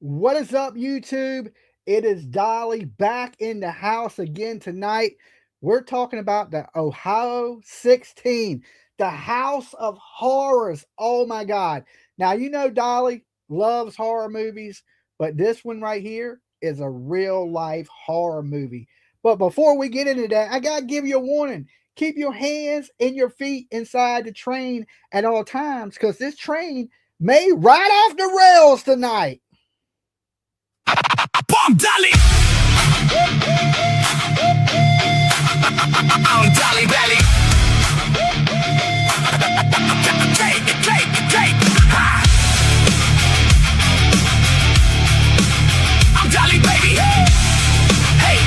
What is up, YouTube? It is Dolly back in the house again tonight. We're talking about the Ohio 16, the House of Horrors. Oh my God. Now, you know, Dolly loves horror movies, but this one right here is a real life horror movie. But before we get into that, I got to give you a warning. Keep your hands and your feet inside the train at all times because this train may ride off the rails tonight. Bomb Dolly! I'm Dolly Belly. Take. I'm Dolly, baby. Hey.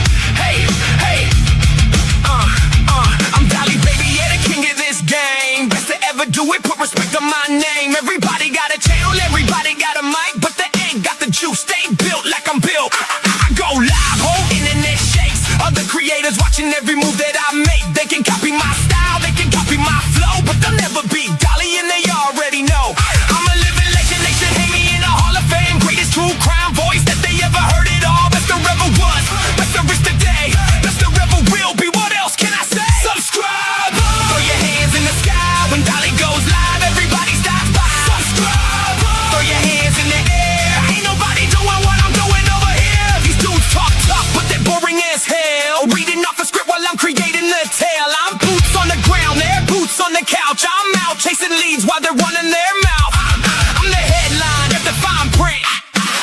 I'm Dolly, baby. Yeah, the king of this game. Best to ever do it. Put respect on my name. Everybody got a channel. Everybody got a mic, but they ain't got the juice. They built like I'm built. I go live, whole internet shakes. Other creators watching every move that I make. They can copy my style, they can copy my flow, but they'll never beat Dolly, and they already know. I'm a living legend, they should hang me in a Hall of Fame. Greatest true crime voice that they ever heard it all. Best there ever was, best there is today, best there ever will be. What else can I say? Subscribe! Throw your hands in the sky when Dolly goes live. Everybody stop by. Subscribe! Throw your hands in the air. Ain't nobody doing what I'm doing over here. These dudes talk tough, but they're boring as hell. Reading off a script while I'm creating the tale. I'm boots on the ground, they're boots on the couch. I'm out chasing leads while they're running their mouth. I'm the headline, they're the fine print.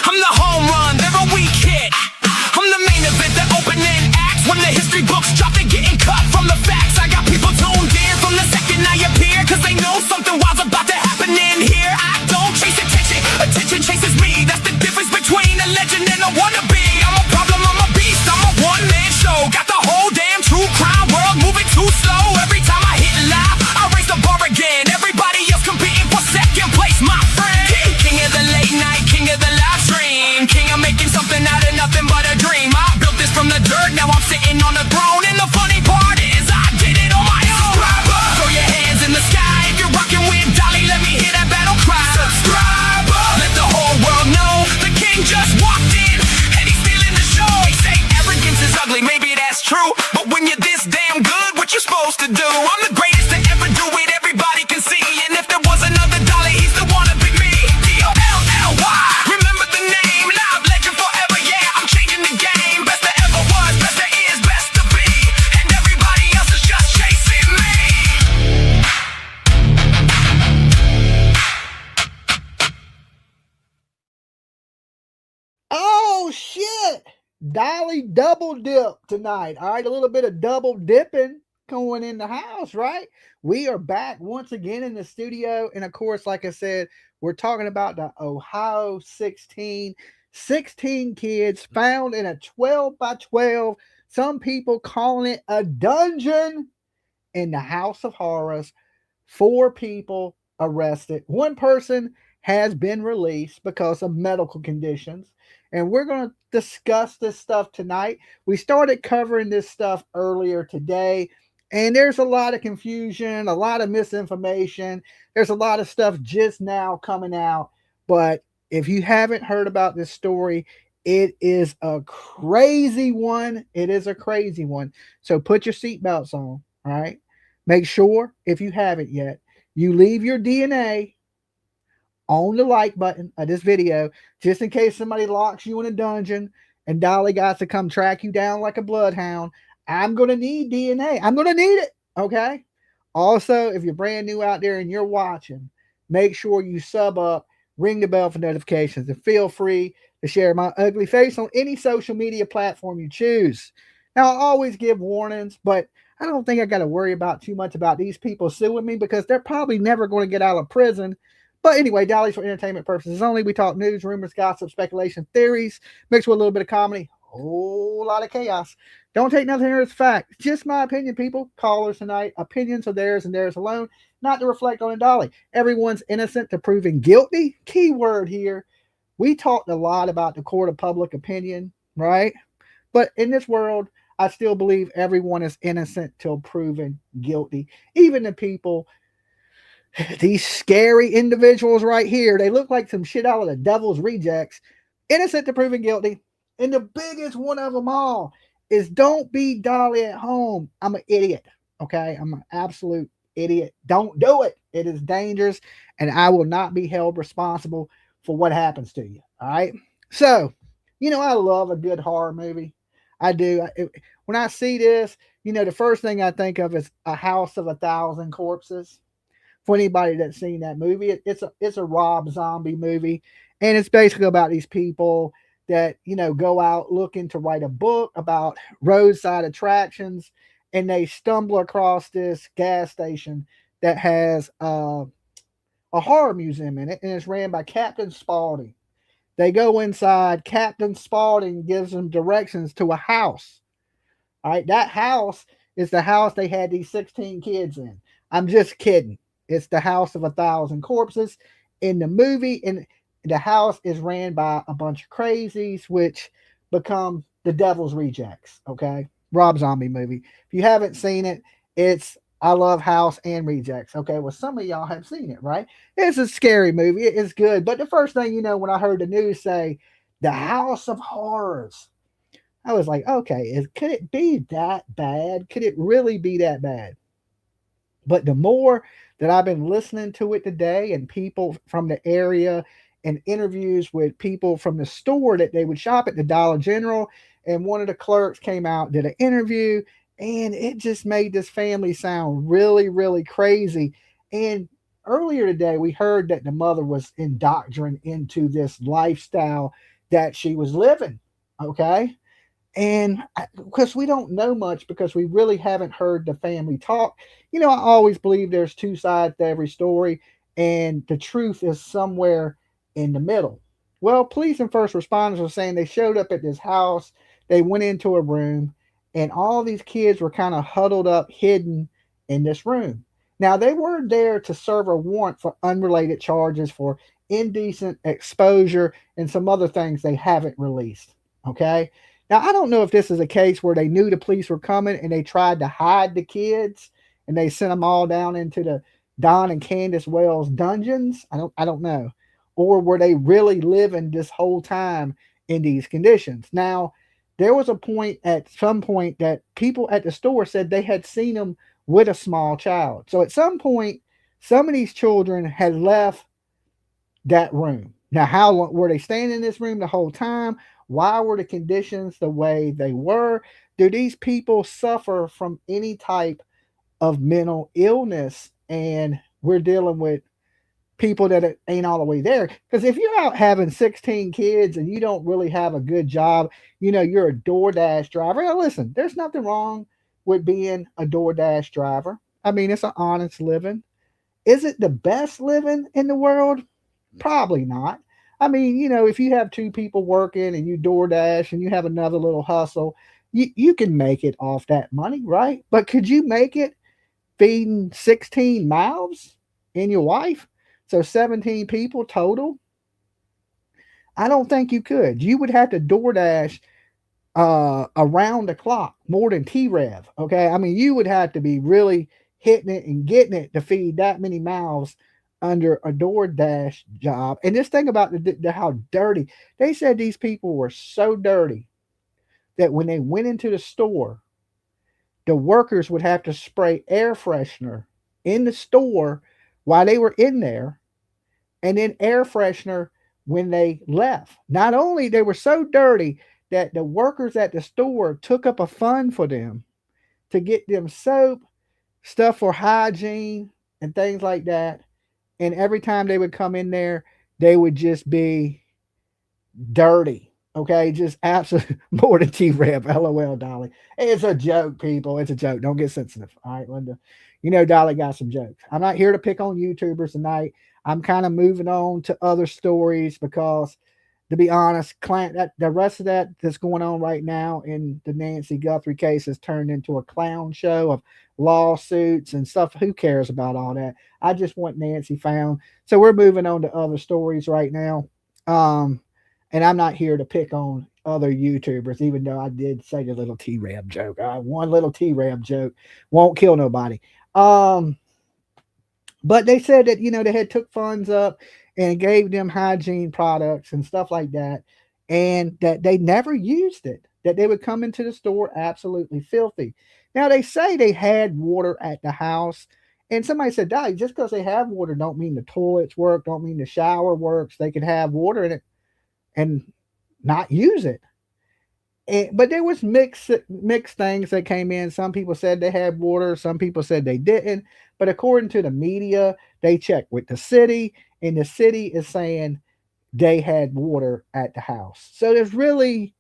I'm the home run, they're a weak hit. I'm the main event, the opening acts. When the history books drop, they're getting cut from the facts. I got people tuned in from the second I appear, cause they know something wild's about to happen in here. I don't chase attention, attention chases me. That's the difference between a legend and a wannabe. I'm a problem, I'm a beast, I'm a one-man show. Got the whole damn true crime world moving too slow. Every time I hit live, I raise the bar again. Everybody else competing for second place, my friend. King of the late night, king of the live stream. King of making something out of nothing but a dream. I built this from the dirt, now I'm sitting on the throne. And the funny part is I did it on my own. Throw your hands in the sky if you're rocking with Dolly. Let me hear that battle cry. Subscribe. Let the whole world know the king just walked in and he's stealing the show. They say arrogance is ugly, maybe that's true, but when you're this damn good, what you supposed to do? I'm the greatest to ever do it, everybody can see. And if there was another Dolly, he's the one to be me. D-O-L-L-Y. Remember the name, live legend forever. Yeah, I'm changing the game. Best there ever was, best there is, best to be. And everybody else is just chasing me. Oh shit! Dolly double dip tonight. All right, a little bit of double dipping going in the house, right? We are back once again in the studio. And of course, like I said, we're talking about the Ohio 16. 16 kids found in a 12 by 12. Some people calling it a dungeon in the House of Horrors. 4 people arrested. 1 person has been released because of medical conditions. And we're going to discuss this stuff tonight. We started covering this stuff earlier today, and there's a lot of confusion, a lot of misinformation. There's a lot of stuff just now coming out. But if you haven't heard about this story, it is a crazy one. It is a crazy one. So put your seatbelts on, all right? Make sure, if you haven't yet, you leave your DNA on the like button of this video, just in case somebody locks you in a dungeon and Dolly got to come track you down like a bloodhound. I'm going to need DNA. I'm going to need it. Okay. Also, if you're brand new out there and you're watching, make sure you sub up, ring the bell for notifications, and feel free to share my ugly face on any social media platform you choose. Now, I always give warnings, but I don't think I got to worry about too much about these people suing me because they're probably never going to get out of prison. But anyway, Dolly's for entertainment purposes only. We talk news, rumors, gossip, speculation, theories, mixed with a little bit of comedy, whole lot of chaos. Don't take nothing here as fact. Just my opinion, people. Callers tonight. Opinions are theirs and theirs alone, not to reflect on Dolly. Everyone's innocent to proven guilty. Key word here. We talked a lot about the court of public opinion, right? But in this world, I still believe everyone is innocent till proven guilty. Even the people, these scary individuals right here, they look like some shit out of the devil's rejects. innocent to proven guilty. And the biggest one of them all is don't be Dolly at home. I'm an idiot. Okay. I'm an absolute idiot. Don't do it. It is dangerous and I will not be held responsible for what happens to you. All right. So, I love a good horror movie. I do. When I see this, the first thing I think of is A House of a Thousand Corpses. For anybody that's seen that movie, it's a Rob Zombie movie, and it's basically about these people that go out looking to write a book about roadside attractions, and they stumble across this gas station that has a horror museum in it, and it's ran by Captain Spaulding. They go inside. Captain Spaulding gives them directions to a house. All right, that house is the house they had these 16 kids in. I'm just kidding. It's the House of a Thousand Corpses in the movie, and the house is ran by a bunch of crazies, which become the Devil's Rejects. Okay, Rob Zombie movie. If you haven't seen it, it's I love House and Rejects. Okay, well some of y'all have seen it, right? It's a scary movie. It's good, but the first thing when I heard the news say the House of Horrors, I was like, okay, could it be that bad? Could it really be that bad? But the more that I've been listening to it today and people from the area and interviews with people from the store that they would shop at the Dollar General, and one of the clerks came out, did an interview, and it just made this family sound really, really crazy. And earlier today, we heard that the mother was indoctrinated into this lifestyle that she was living. Okay. And because we don't know much, because we really haven't heard the family talk, I always believe there's two sides to every story, and the truth is somewhere in the middle. Well, police and first responders were saying they showed up at this house, they went into a room, and all these kids were kind of huddled up, hidden in this room. Now, they weren't there to serve a warrant for unrelated charges for indecent exposure and some other things they haven't released. Okay. Now, I don't know if this is a case where they knew the police were coming and they tried to hide the kids and they sent them all down into the Don and Candace Wells dungeons. I don't know. Or were they really living this whole time in these conditions? Now, there was a point at some point that people at the store said they had seen them with a small child. So at some point, some of these children had left that room. Now, how long were they staying in this room the whole time? Why were the conditions the way they were? Do these people suffer from any type of mental illness? And we're dealing with people that ain't all the way there. Because if you're out having 16 kids and you don't really have a good job, you're a DoorDash driver. Now, listen, there's nothing wrong with being a DoorDash driver. I mean, it's an honest living. Is it the best living in the world? Probably not. I mean, if you have two people working and you DoorDash and you have another little hustle, you can make it off that money, right? But could you make it feeding 16 mouths and your wife? So 17 people total? I don't think you could. You would have to DoorDash around the clock more than T-Rev. Okay. I mean, you would have to be really hitting it and getting it to feed that many mouths under a DoorDash job. And just think about how dirty. They said these people were so dirty that when they went into the store, the workers would have to spray air freshener in the store while they were in there, and then air freshener when they left. Not only they were so dirty that the workers at the store took up a fund for them to get them soap, stuff for hygiene, and things like that. And every time they would come in there, they would just be dirty. Okay, just absolutely more than T-Rev. LOL, Dolly. It's a joke, people. It's a joke. Don't get sensitive. All right, Linda. Dolly got some jokes. I'm not here to pick on YouTubers tonight. I'm kind of moving on to other stories because, to be honest, Clint, that the rest of that's going on right now in the Nancy Guthrie case has turned into a clown show of lawsuits and stuff. Who cares about all that? I just want Nancy found. So we're moving on to other stories right now. And I'm not here to pick on other YouTubers, even though I did say the little T-Rab joke. One little T-Rab joke won't kill nobody. But they said that, they had took funds up and gave them hygiene products and stuff like that. and that they never used it, that they would come into the store absolutely filthy. Now they say they had water at the house, and somebody said, "Dolly, just because they have water don't mean the toilets work, don't mean the shower works. They could have water in it and not use it." But there was mixed things that came in. Some people said they had water, some people said they didn't. But according to the media, they checked with the city, and the city is saying they had water at the house. So there's really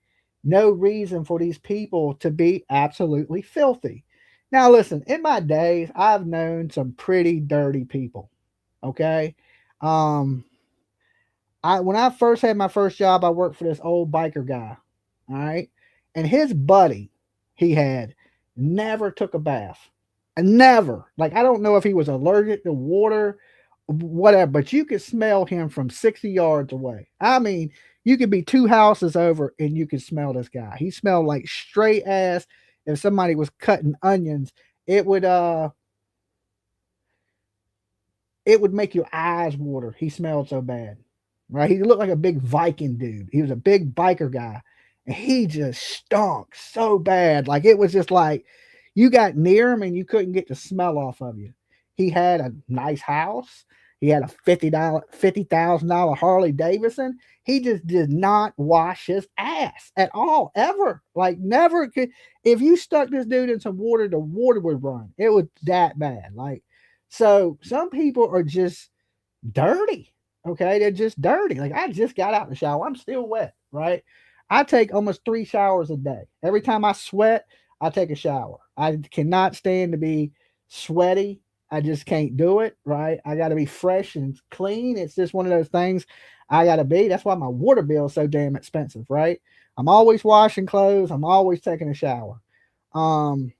no reason for these people to be absolutely filthy. Now, listen, in my days, I've known some pretty dirty people. Okay. Um, when I first had my first job, I worked for this old biker guy. All right. And his buddy he had never took a bath. Never. Like, I don't know if he was allergic to water, whatever, but you could smell him from 60 yards away. I mean, you could be two houses over and you could smell this guy. He smelled like straight ass. If somebody was cutting onions, it would it would make your eyes water. He smelled so bad. Right? He looked like a big Viking dude. He was a big biker guy. And he just stunk so bad. Like, it was just like you got near him and you couldn't get the smell off of you. He had a nice house. He had a $50,000 Harley Davidson. He just did not wash his ass at all, ever. Like, never could. If you stuck this dude in some water, the water would run. It was that bad. Like, so some people are just dirty. Okay, they're just dirty. Like, I just got out the shower. I'm still wet, right? I take almost 3 showers a day. Every time I sweat, I take a shower. I cannot stand to be sweaty. I just can't do it, right? I got to be fresh and clean. It's just one of those things I got to be. That's why my water bill is so damn expensive, right? I'm always washing clothes. I'm always taking a shower. Um,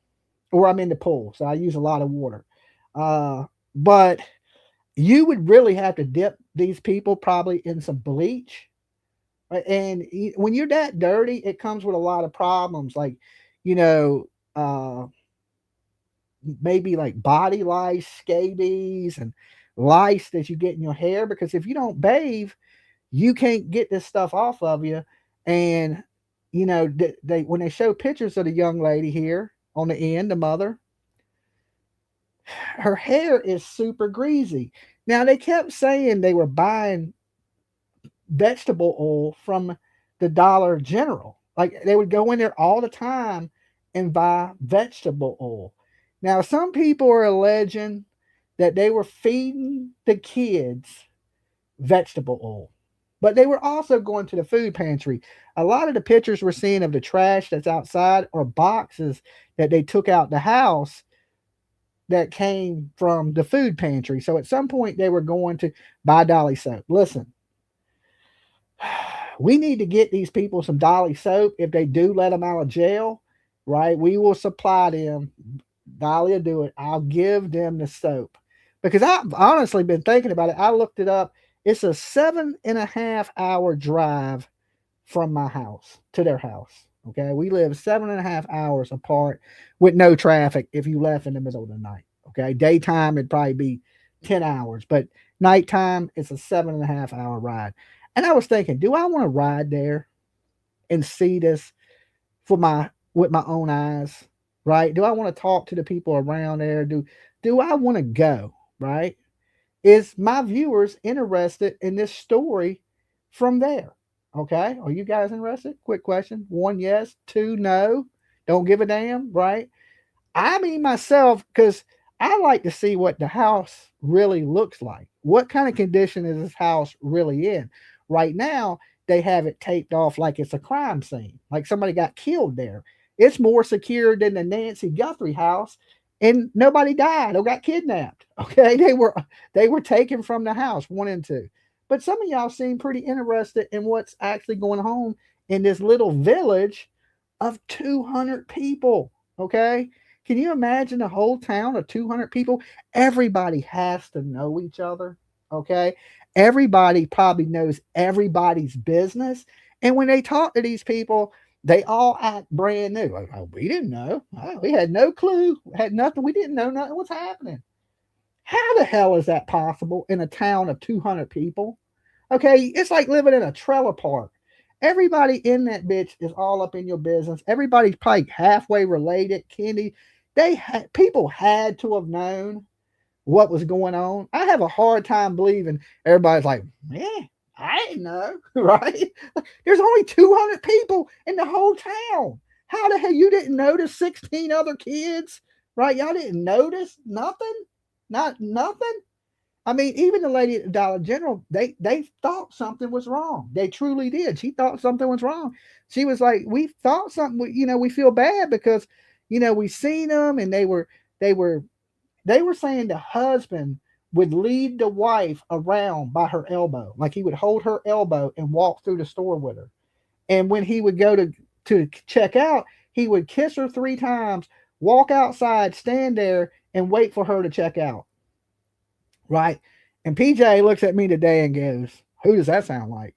or I'm in the pool, so I use a lot of water. But you would really have to dip these people probably in some bleach. And when you're that dirty, it comes with a lot of problems, like, you know, uh, maybe like body lice, scabies, and lice that you get in your hair. Because if you don't bathe, you can't get this stuff off of you. And they when they show pictures of the young lady here on the end, the mother, her hair is super greasy. Now they kept saying they were buying vegetable oil from the Dollar General. Like, they would go in there all the time and buy vegetable oil. Now, some people are alleging that they were feeding the kids vegetable oil, but they were also going to the food pantry. A lot of the pictures we're seeing of the trash that's outside are boxes that they took out the house that came from the food pantry. So at some point they were going to buy Dolly soap. Listen, we need to get these people some Dolly soap if they do let them out of jail, right? We will supply them. Dolly will do it. I'll give them the soap because I've honestly been thinking about it. I looked it up. It's a 7.5 hour drive from my house to their house. Okay. We live 7.5 hours apart with no traffic if you left in the middle of the night. Okay. Daytime, it'd probably be 10 hours, but nighttime, it's a 7.5 hour ride. And I was thinking, do I want to ride there and see this with my own eyes? Right? Do I want to talk to the people around there? Do I want to go? Right? Is my viewers interested in this story from there? Okay. Are you guys interested? Quick question. One, yes. Two, no. Don't give a damn. Right? I mean, myself, because I like to see what the house really looks like. What kind of condition is this house really in? Right now, they have it taped off like it's a crime scene, like somebody got killed there. It's more secure than the Nancy Guthrie house, and nobody died or got kidnapped. Okay, they were taken from the house, 1 and 2. But some of y'all seem pretty interested in what's actually going on in this little village of 200 people. Okay, can you imagine a whole town of 200 people? Everybody has to know each other. Okay, everybody probably knows everybody's business. And when they talk to these people, they all act brand new. Like, oh, we didn't know. Oh, we had no clue. Had nothing. We didn't know nothing was happening. How the hell is that possible in a town of 200 people? Okay, it's like living in a trailer park Everybody in that bitch is all up in your business. Everybody's probably halfway related. Kenny, people had to have known what was going on. I have a hard time believing everybody's like, man, I didn't know, right? There's only 200 people in the whole town. How the hell you didn't notice 16 other kids, right? Y'all didn't notice nothing, not nothing. I mean, even the lady at the Dollar General, they thought something was wrong. They truly did. She thought something was wrong. She was like, "We thought something. We feel bad because, we seen them and they were they were saying the husband would lead the wife around by her elbow, like he would hold her elbow and walk through the store with her. And when he would go to check out, he would kiss her 3 times, walk outside, stand there, and wait for her to check out." Right? And PJ looks at me today and goes, "Who does that sound like?"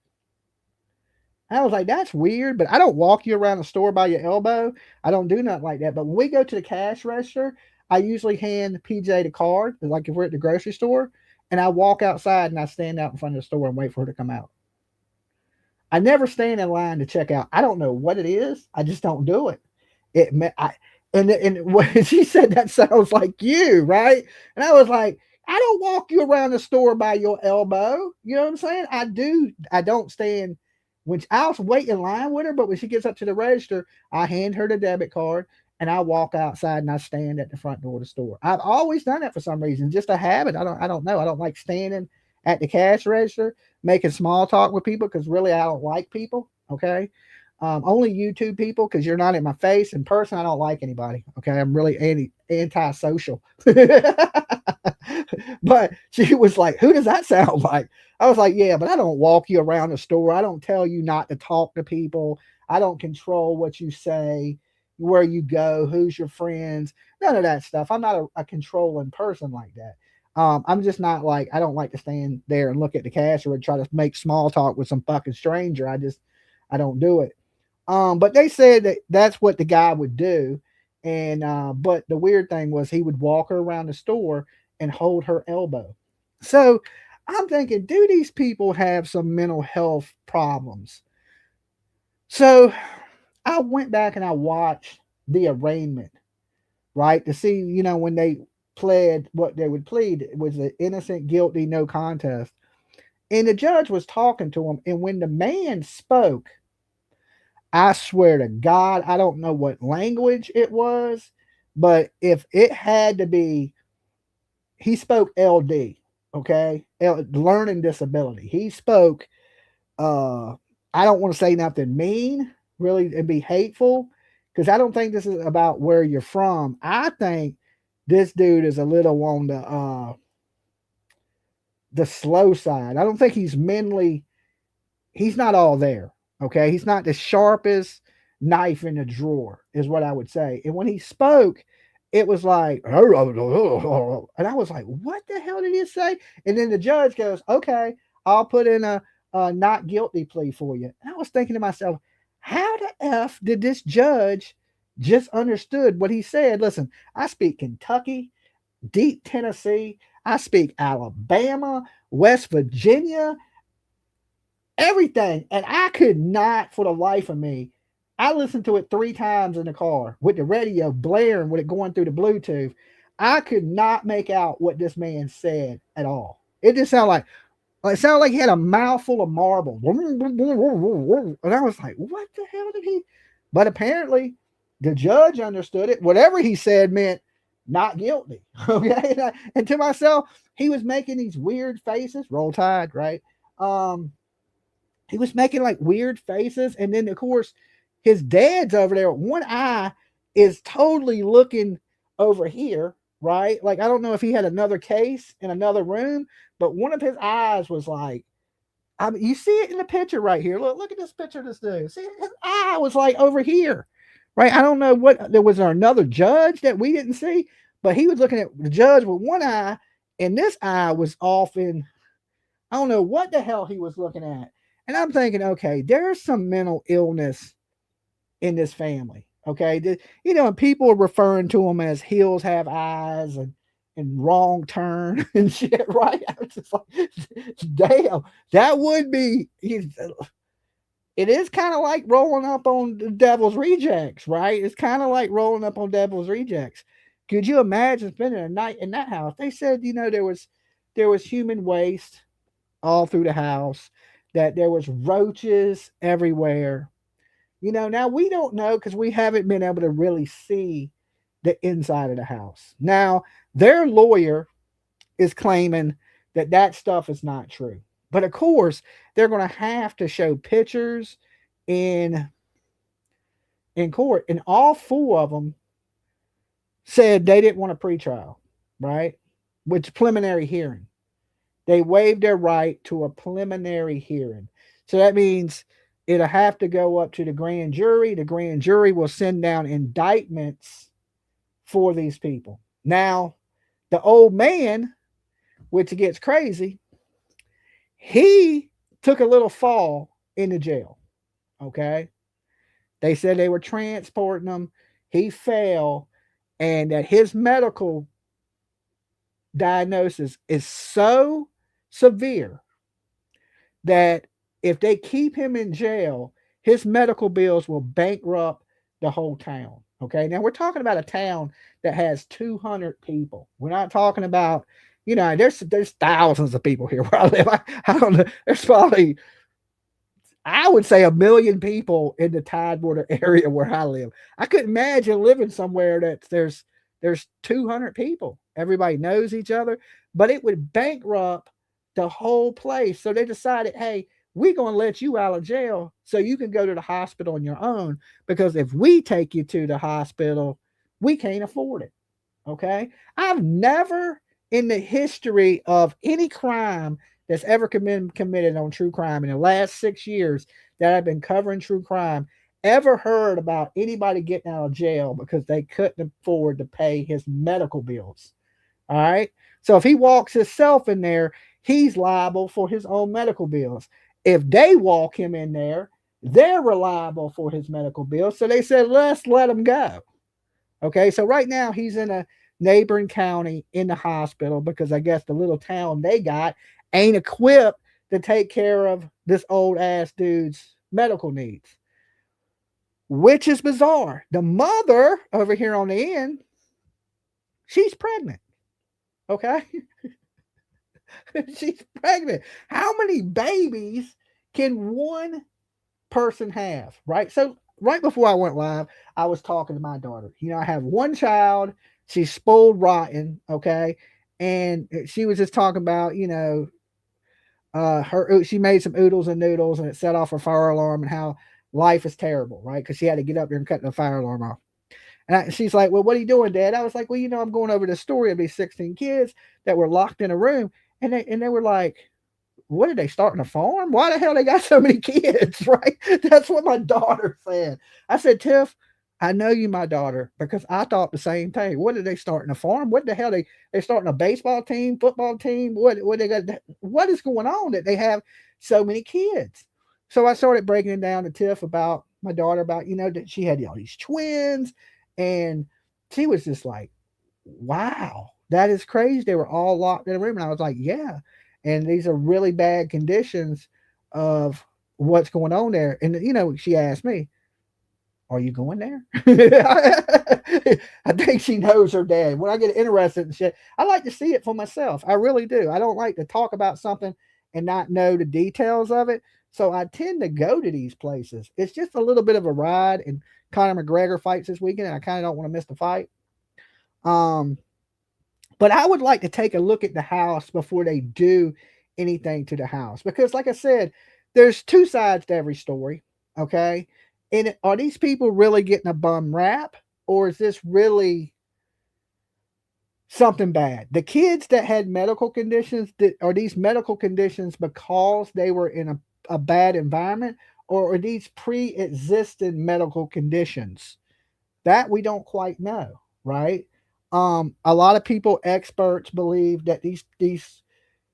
I was like, "That's weird, but I don't walk you around the store by your elbow. I don't do nothing like that. But when we go to the cash register, I usually hand PJ the card, like if we're at the grocery store, and I walk outside and I stand out in front of the store and wait for her to come out. I never stand in line to check out. I don't know what it is. I just don't do it. It I and when she said that sounds like you, right? And I was like, I don't walk you around the store by your elbow. You know what I'm saying? I do. I don't stand when I'll wait in line with her, but when she gets up to the register, I hand her the debit card and I walk outside and I stand at the front door of the store. I've always done that for some reason, just a habit. I don't know. I don't like standing at the cash register making small talk with people because really I don't like people. Okay. Only YouTube people because you're not in my face. In person, I don't like anybody. Okay, I'm really antisocial. But she was like, "Who does that sound like?" I was like, "Yeah, but I don't walk you around the store. I don't tell you not to talk to people. I don't control what you say, where you go, who's your friends, none of that stuff. I'm not a controlling person like that. I'm just not like I don't like to stand there and look at the cashier and try to make small talk with some fucking stranger. I don't do it. But they said that that's what the guy would do. And but the weird thing was he would walk her around the store and hold her elbow. So I'm thinking, do these people have some mental health problems? So I went back and I watched the arraignment, right, to see, when they pled what they would plead. It was an innocent, guilty, no contest. And the judge was talking to him. And when the man spoke, I swear to God, I don't know what language it was, but if it had to be, he spoke LD, okay, learning disability. He spoke. I don't want to say nothing mean, really, and be hateful, because I don't think this is about where you're from. I think this dude is a little on the slow side. I don't think he's mentally. He's not all there. Okay, he's not the sharpest knife in the drawer, is what I would say. And when he spoke, it was like, and I was like, what the hell did he say? And then the judge goes, okay, I'll put in a not guilty plea for you. And I was thinking to myself, how the F did this judge just understood what he said? Listen, I speak Kentucky, deep Tennessee, I speak Alabama, West Virginia, everything. And I could not for the life of me. I listened to it 3 times in the car with the radio blaring with it going through the Bluetooth. I could not make out what this man said at all. It just sounded like he had a mouthful of marble. And I was like, what the hell did he? But apparently the judge understood it. Whatever he said meant not guilty. Okay. And to myself, he was making these weird faces. Roll Tide, right? He was making like weird faces. And then, of course, his dad's over there. One eye is totally looking over here, right? Like, I don't know if he had another case in another room, but one of his eyes was like, I mean, you see it in the picture right here. Look at this picture of this dude. See, his eye was like over here, right? I don't know what there was another judge that we didn't see, but he was looking at the judge with one eye, and this eye was off in, I don't know what the hell he was looking at. And I'm thinking, okay, there's some mental illness in this family. Okay. And people are referring to them as hills have eyes and wrong turn and shit, right? I was just like, damn, that would be It is kind of like rolling up on the devil's rejects, right? It's kind of like rolling up on devil's rejects. Could you imagine spending a night in that house? They said, there was human waste all through the house, that there was roaches everywhere. Now we don't know because we haven't been able to really see the inside of the house. Now, their lawyer is claiming that that stuff is not true. But of course, they're going to have to show pictures in in court, and all four of them said they didn't want a pretrial, right? Which preliminary hearing. They waived their right to a preliminary hearing. So that means it'll have to go up to the grand jury. The grand jury will send down indictments for these people. Now, the old man, which gets crazy, he took a little fall into jail. Okay. They said they were transporting him. He fell, and that his medical diagnosis is so severe that if they keep him in jail, his medical bills will bankrupt the whole town. Okay. Now we're talking about a town that has 200 people. We're not talking about, there's thousands of people here where I live. I don't know. There's probably, I would say, 1 million people in the Tidewater area where I live. I couldn't imagine living somewhere that there's 200 people. Everybody knows each other, but it would bankrupt the whole place. So they decided, hey, we're going to let you out of jail so you can go to the hospital on your own, because if we take you to the hospital, we can't afford it. Okay. I've never in the history of any crime that's ever committed on true crime in the last 6 years that I've been covering true crime ever heard about anybody getting out of jail because they couldn't afford to pay his medical bills. All right. So if he walks himself in there, he's liable for his own medical bills. If they walk him in there, they're reliable for his medical bills. So they said, let's let him go. Okay. So right now he's in a neighboring county in the hospital because I guess the little town they got ain't equipped to take care of this old ass dude's medical needs, which is bizarre. The mother over here on the end, she's pregnant. Okay. She's pregnant. How many babies can one person have? Right. So, right before I went live, I was talking to my daughter. I have one child. She's spoiled rotten. Okay. And she was just talking about, she made some oodles and noodles and it set off her fire alarm, and how life is terrible, right? Because she had to get up there and cut the fire alarm off. And she's like, well, what are you doing, Dad? I was like, well, I'm going over the story of these 16 kids that were locked in a room. And they were like, what, did they start in a farm? Why the hell they got so many kids, right? That's what my daughter said. I said, Tiff, I know you, my daughter, because I thought the same thing. What did they start in a farm? What the hell, they starting a baseball team, football team? What they got? What is going on that they have so many kids? So I started breaking it down to Tiff about my daughter, about that she had all these twins, and she was just like, wow, that is crazy. They were all locked in a room, and I was like, yeah, and these are really bad conditions of what's going on there. And she asked me, are you going there? I think she knows her dad. When I get interested in shit, I like to see it for myself. I really do. I don't like to talk about something and not know the details of it. So I tend to go to these places. It's just a little bit of a ride. And Conor McGregor fights this weekend, and I kind of don't want to miss the fight. Um, but I would like to take a look at the house before they do anything to the house, because, like I said, there's two sides to every story. Okay. And are these people really getting a bum rap, or is this really something bad? The kids that had medical conditions, are these medical conditions because they were in a bad environment, or are these pre-existing medical conditions? That we don't quite know, right? A lot of people, experts, believe that these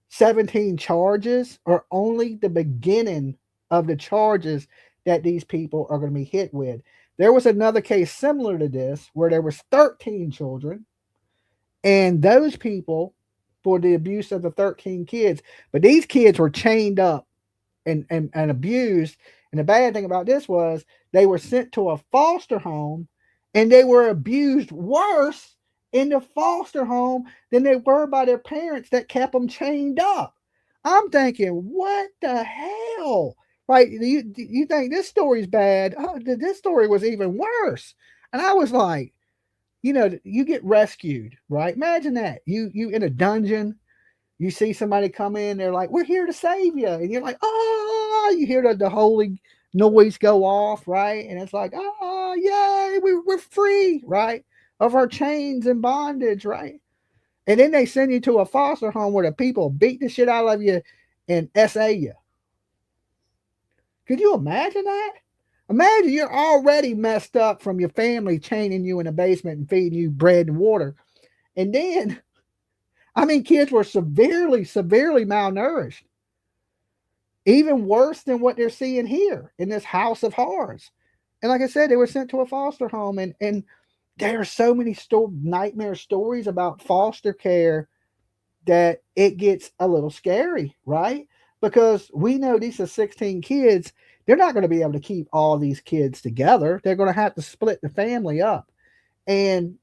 17 charges are only the beginning of the charges that these people are going to be hit with. There was another case similar to this where there was 13 children, and those people, for the abuse of the 13 kids, but these kids were chained up and abused, And the bad thing about this was they were sent to a foster home and they were abused worse in the foster home than they were by their parents that kept them chained up. I'm thinking, what the hell? Right? You think this story's bad? Oh, this story was even worse. And I was like, you get rescued, right? Imagine that you in a dungeon, you see somebody come in, they're like, "We're here to save you," and you're like, "Oh!" You hear the holy noise go off, right? And it's like, "Oh, yay, we're free, right, of our chains and bondage, right?" And then they send you to a foster home where the people beat the shit out of you and SA you. Could you imagine that? Imagine you're already messed up from your family chaining you in the basement and feeding you bread and water. And then, I mean, kids were severely malnourished, even worse than what they're seeing here in this house of horrors. And like I said, they were sent to a foster home, and there are so many nightmare stories about foster care that it gets a little scary, right? Because we know these are 16 kids. They're not going to be able to keep all these kids together. They're going to have to split the family up. And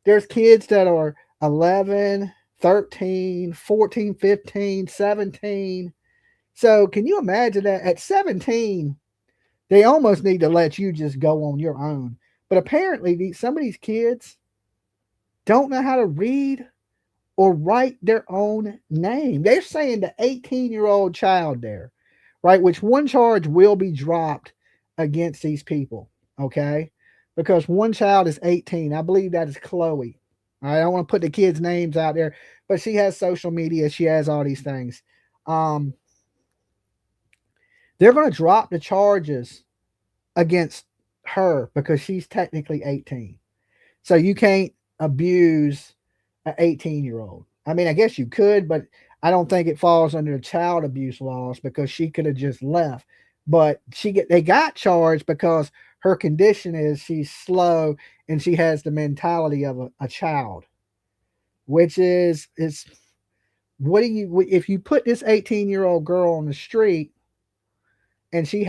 there's kids that are 11, 13, 14, 15, 17. So can you imagine that at 17, they almost need to let you just go on your own. But apparently, some of these kids don't know how to read or write their own name. They're saying the 18-year-old child there, right? Which one charge will be dropped against these people, okay? Because one child is 18. I believe that is Chloe. I don't want to put the kids' names out there, but she has social media. She has all these things. Um, they're going to drop the charges against her because she's technically 18. So you can't abuse an 18-year-old. I mean, I guess you could, but I don't think it falls under the child abuse laws because she could have just left. But they got charged because her condition is she's slow and she has the mentality of a child, which is what do you if you put this 18-year-old girl on the street and she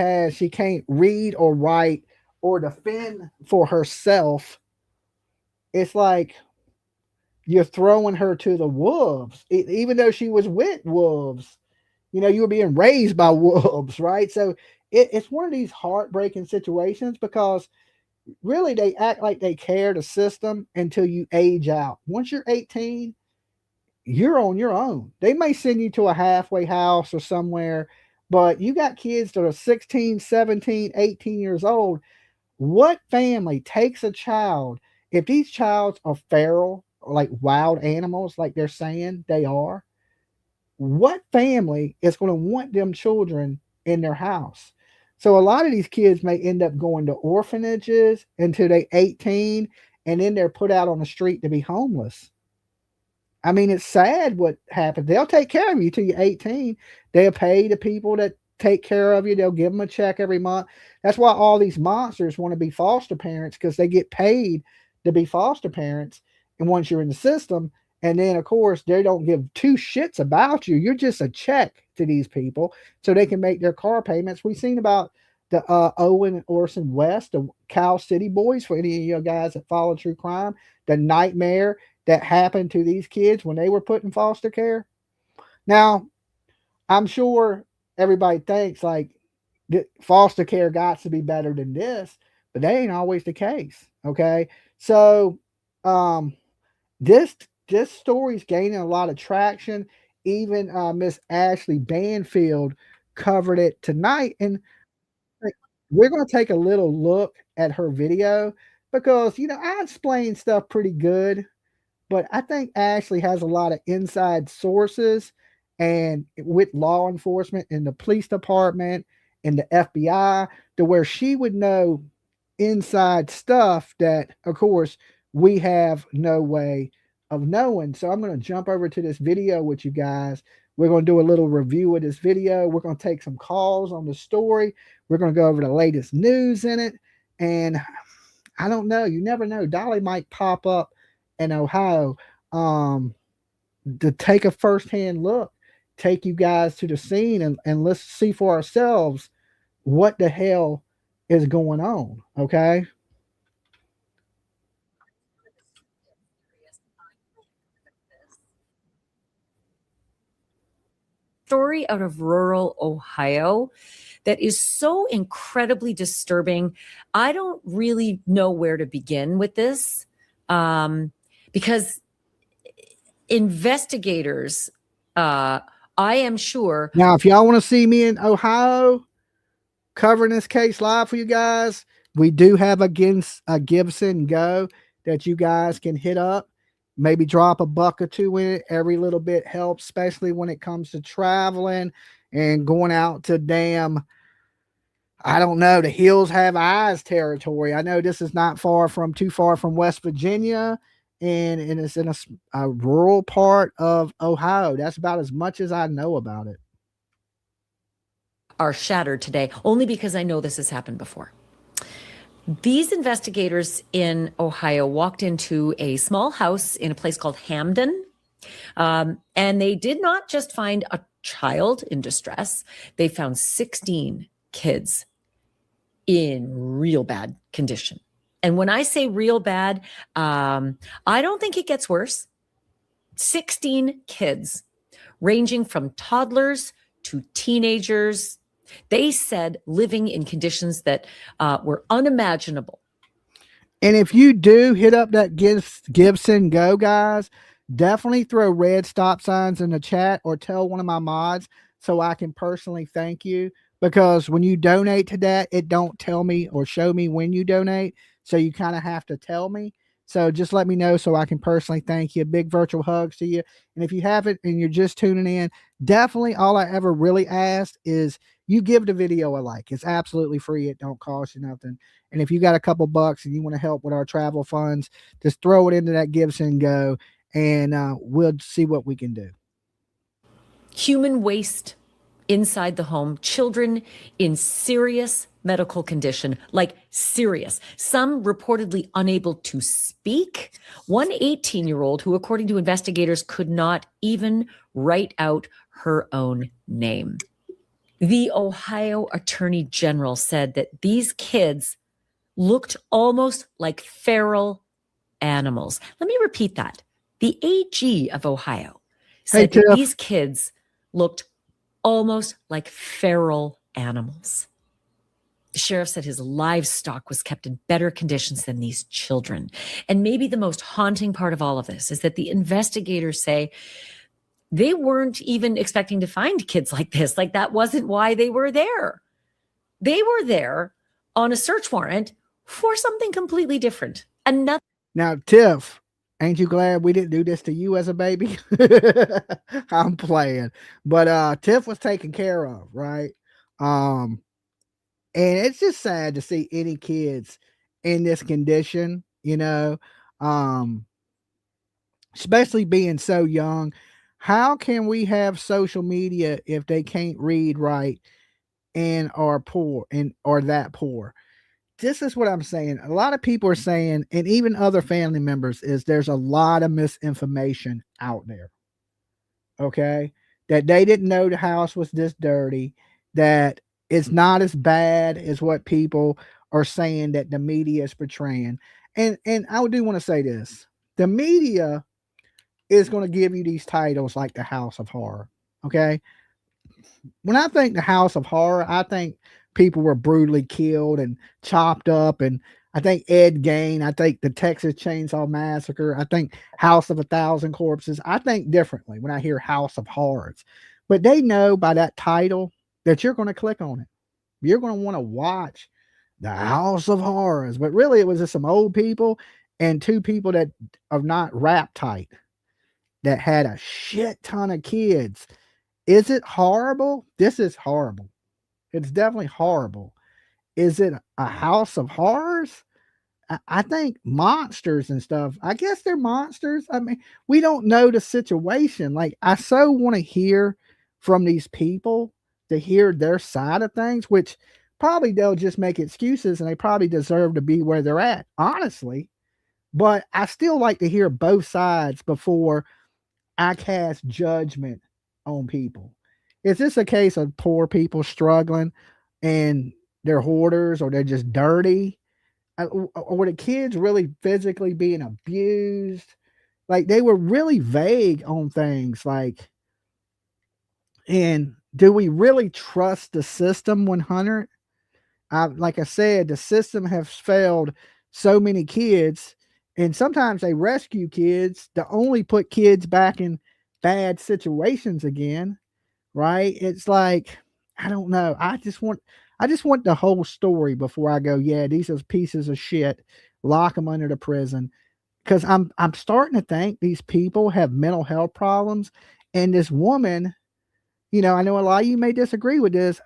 can't read or write or defend for herself, it's like you're throwing her to the wolves, even though she was with wolves. You were being raised by wolves, right? So it's one of these heartbreaking situations because really they act like they care the system until you age out. Once you're 18, you're on your own. They may send you to a halfway house or somewhere, but you got kids that are 16, 17, 18 years old. What family takes a child, if these childs are feral, like wild animals, like they're saying they are, what family is going to want them children in their house? So a lot of these kids may end up going to orphanages until they're 18, and then they're put out on the street to be homeless. I mean, it's sad what happens. They'll take care of you till you're 18. They'll pay the people that take care of you. They'll give them a check every month. That's why all these monsters want to be foster parents because they get paid to be foster parents. And once you're in the system, and then of course they don't give two shits about you. You're just a check to these people so they can make their car payments. We've seen about the Owen and Orson West, the Cow City Boys, for any of you guys that follow true crime, the nightmare that happened to these kids when they were put in foster care. Now, I'm sure everybody thinks like foster care got to be better than this, but that ain't always the case. Okay, so um, this this story's gaining a lot of traction. Even Miss Ashley Banfield covered it tonight, and like, we're going to take a little look at her video because I explain stuff pretty good, but I think Ashley has a lot of inside sources and with law enforcement and the police department and the FBI to where she would know inside stuff that, of course, we have no way of knowing. So I'm going to jump over to this video with you guys. We're going to do a little review of this video. We're going to take some calls on the story. We're going to go over the latest news in it. And I don't know. You never know. Dolly might pop up in Ohio um, to take a firsthand look, take you guys to the scene and let's see for ourselves what the hell is going on. Okay. Story out of rural Ohio that is so incredibly disturbing. I don't really know where to begin with this because investigators, I am sure. Now, if y'all want to see me in Ohio covering this case live for you guys, we do have a Gibson Go that you guys can hit up. Maybe drop a buck or two in it. Every little bit helps, especially when it comes to traveling and going out to damn, I don't know, the hills have eyes territory. I know this is not too far from West Virginia, and it's in a rural part of Ohio. That's about as much as I know about it. Are shattered today only because I know this has happened before. These investigators in Ohio walked into a small house in a place called Hamden, and they did not just find a child in distress, they found 16 kids in real bad condition. And when I say real bad, I don't think it gets worse. 16 kids, ranging from toddlers to teenagers. They said living in conditions that were unimaginable. And if you do hit up that Gibson Go, guys, definitely throw red stop signs in the chat or tell one of my mods so I can personally thank you. Because when you donate to that, it don't tell me or show me when you donate. So you kind of have to tell me. So just let me know so I can personally thank you. Big virtual hugs to you. And if you haven't and you're just tuning in, definitely all I ever really ask is you give the video a like. It's absolutely free. It don't cost you nothing. And if you got a couple bucks and you want to help with our travel funds, just throw it into that Gibson Go and we'll see what we can do. Human waste inside the home, children in serious medical condition, like serious. Some reportedly unable to speak. One 18-year-old who, according to investigators, could not even write out her own name. The Ohio Attorney General said that these kids looked almost like feral animals. Let me repeat that. The AG of Ohio said that these kids looked almost like feral animals. The sheriff said his livestock was kept in better conditions than these children. And maybe the most haunting part of all of this is that the investigators say they weren't even expecting to find kids like this. Like, that wasn't why they were there. They were there on a search warrant for something completely different. Now, Tiff, ain't you glad we didn't do this to you as a baby? I'm playing. But Tiff was taken care of, right? And it's just sad to see any kids in this condition, especially being so young. How can we have social media if they can't read right and are poor and are that poor? This is what I'm saying. A lot of people are saying, and even other family members, is there's a lot of misinformation out there. Okay. That they didn't know the house was this dirty, that it's not as bad as what people are saying that the media is portraying. And I do want to say this. The media is going to give you these titles like the House of Horror. Okay. When I think the House of Horror, I think people were brutally killed and chopped up. And I think Ed Gein, I think the Texas Chainsaw Massacre, I think House of a Thousand Corpses. I think differently when I hear House of Horrors. But they know by that title that you're going to click on it. You're going to want to watch the House of Horrors. But really, it was just some old people and two people that are not rap tight that had a shit ton of kids. Is it horrible? This is horrible. It's definitely horrible. Is it a house of horrors? I think monsters and stuff. I guess they're monsters. I mean, we don't know the situation. Like, I so want to hear from these people to hear their side of things, which probably they'll just make excuses and they probably deserve to be where they're at, honestly. But I still like to hear both sides before I cast judgment on people. Is this a case of poor people struggling? and they're hoarders or they're just dirty, or the kids really physically being abused. Like they were really vague on things like, and do we really trust the system 100? Like I said, the system has failed so many kids, and sometimes they rescue kids to only put kids back in bad situations again, right? It's like, I don't know. I just want the whole story before I go, yeah, these are pieces of shit. Lock them under the prison. Because I'm starting to think these people have mental health problems. And this woman, I know a lot of you may disagree with this.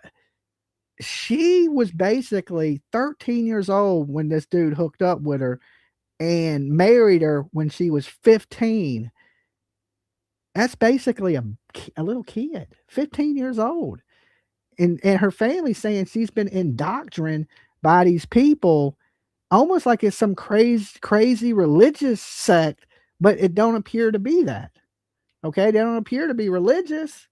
She was basically 13 years old when this dude hooked up with her and married her when she was 15. That's basically a little kid, 15 years old. And her family saying she's been indoctrinated by these people, almost like it's some crazy religious sect, but it don't appear to be that. Okay, they don't appear to be religious,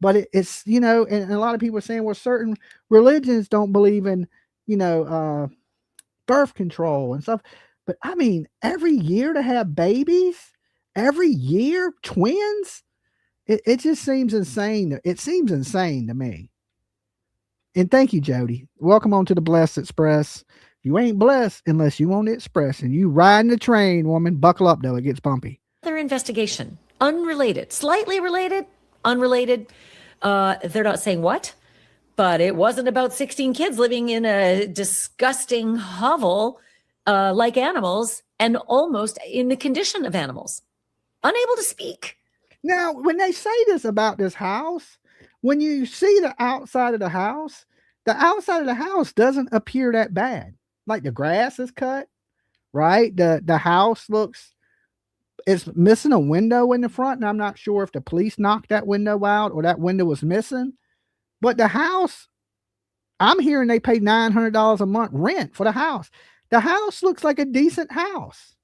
but it's and a lot of people are saying, well, certain religions don't believe in you know uh birth control and stuff. But I mean, every year to have babies, every year twins, it just seems insane. It seems insane to me. And thank you, Jody. Welcome on to the Blessed Express. You ain't blessed unless you on the express, and you riding the train, woman. Buckle up, though. It gets bumpy. Another investigation, unrelated, slightly related, unrelated. They're not saying what, but it wasn't about 16 kids living in a disgusting hovel like animals and almost in the condition of animals, unable to speak. Now, when they say this about this house, when you see the outside of the house doesn't appear that bad. Like the grass is cut, right? The house looks, it's missing a window in the front, and I'm not sure if the police knocked that window out or that window was missing. But the house, I'm hearing they pay $900 a month rent for the house. The house looks like a decent house.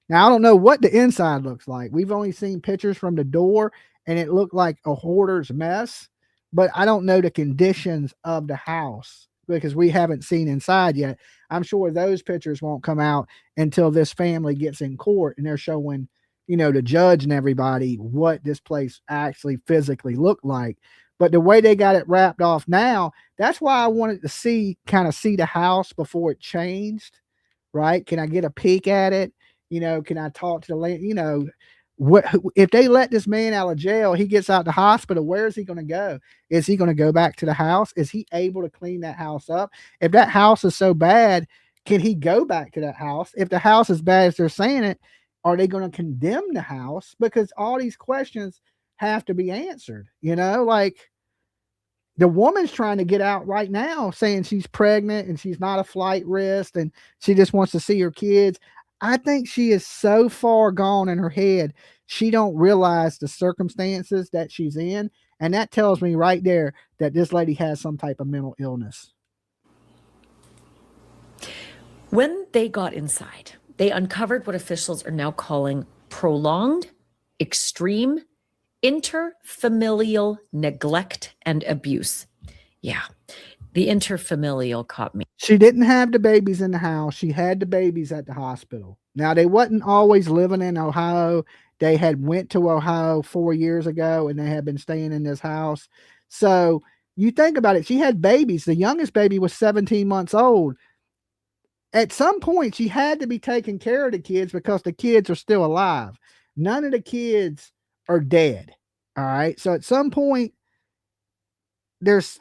Now, I don't know what the inside looks like. We've only seen pictures from the door, and it looked like a hoarder's mess. But I don't know the conditions of the house because we haven't seen inside yet. I'm sure those pictures won't come out until this family gets in court and they're showing, the judge and everybody what this place actually physically looked like. But the way they got it wrapped off now, that's why I wanted to see the house before it changed, right? Can I get a peek at it? Can I talk to the land? What if they let this man out of jail, he gets out the hospital, where is he going to go? Is he going to go back to the house? Is he able to clean that house up? If that house is so bad, can he go back to that house? If the house is bad as they're saying it, are they going to condemn the house? Because all these questions have to be answered. Like the woman's trying to get out right now saying she's pregnant and she's not a flight risk and she just wants to see her kids. I think she is so far gone in her head, she don't realize the circumstances that she's in. And that tells me right there that this lady has some type of mental illness. When they got inside, they uncovered what officials are now calling prolonged, extreme, interfamilial neglect and abuse. Yeah, the interfamilial caught me. She didn't have the babies in the house. She had the babies at the hospital. Now, they wasn't always living in Ohio. They had went to Ohio 4 years ago, and they had been staying in this house. So you think about it. She had babies. The youngest baby was 17 months old. At some point, she had to be taking care of the kids because the kids are still alive. None of the kids are dead. All right. So at some point, there's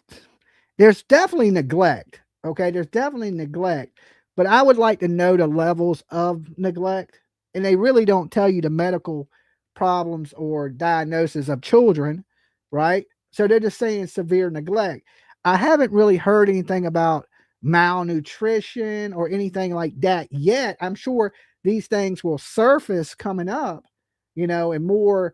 definitely neglect. Okay. There's definitely neglect, but I would like to know the levels of neglect. And they really don't tell you the medical problems or diagnosis of children, right? So they're just saying severe neglect. I haven't really heard anything about malnutrition or anything like that yet. I'm sure these things will surface coming up, and more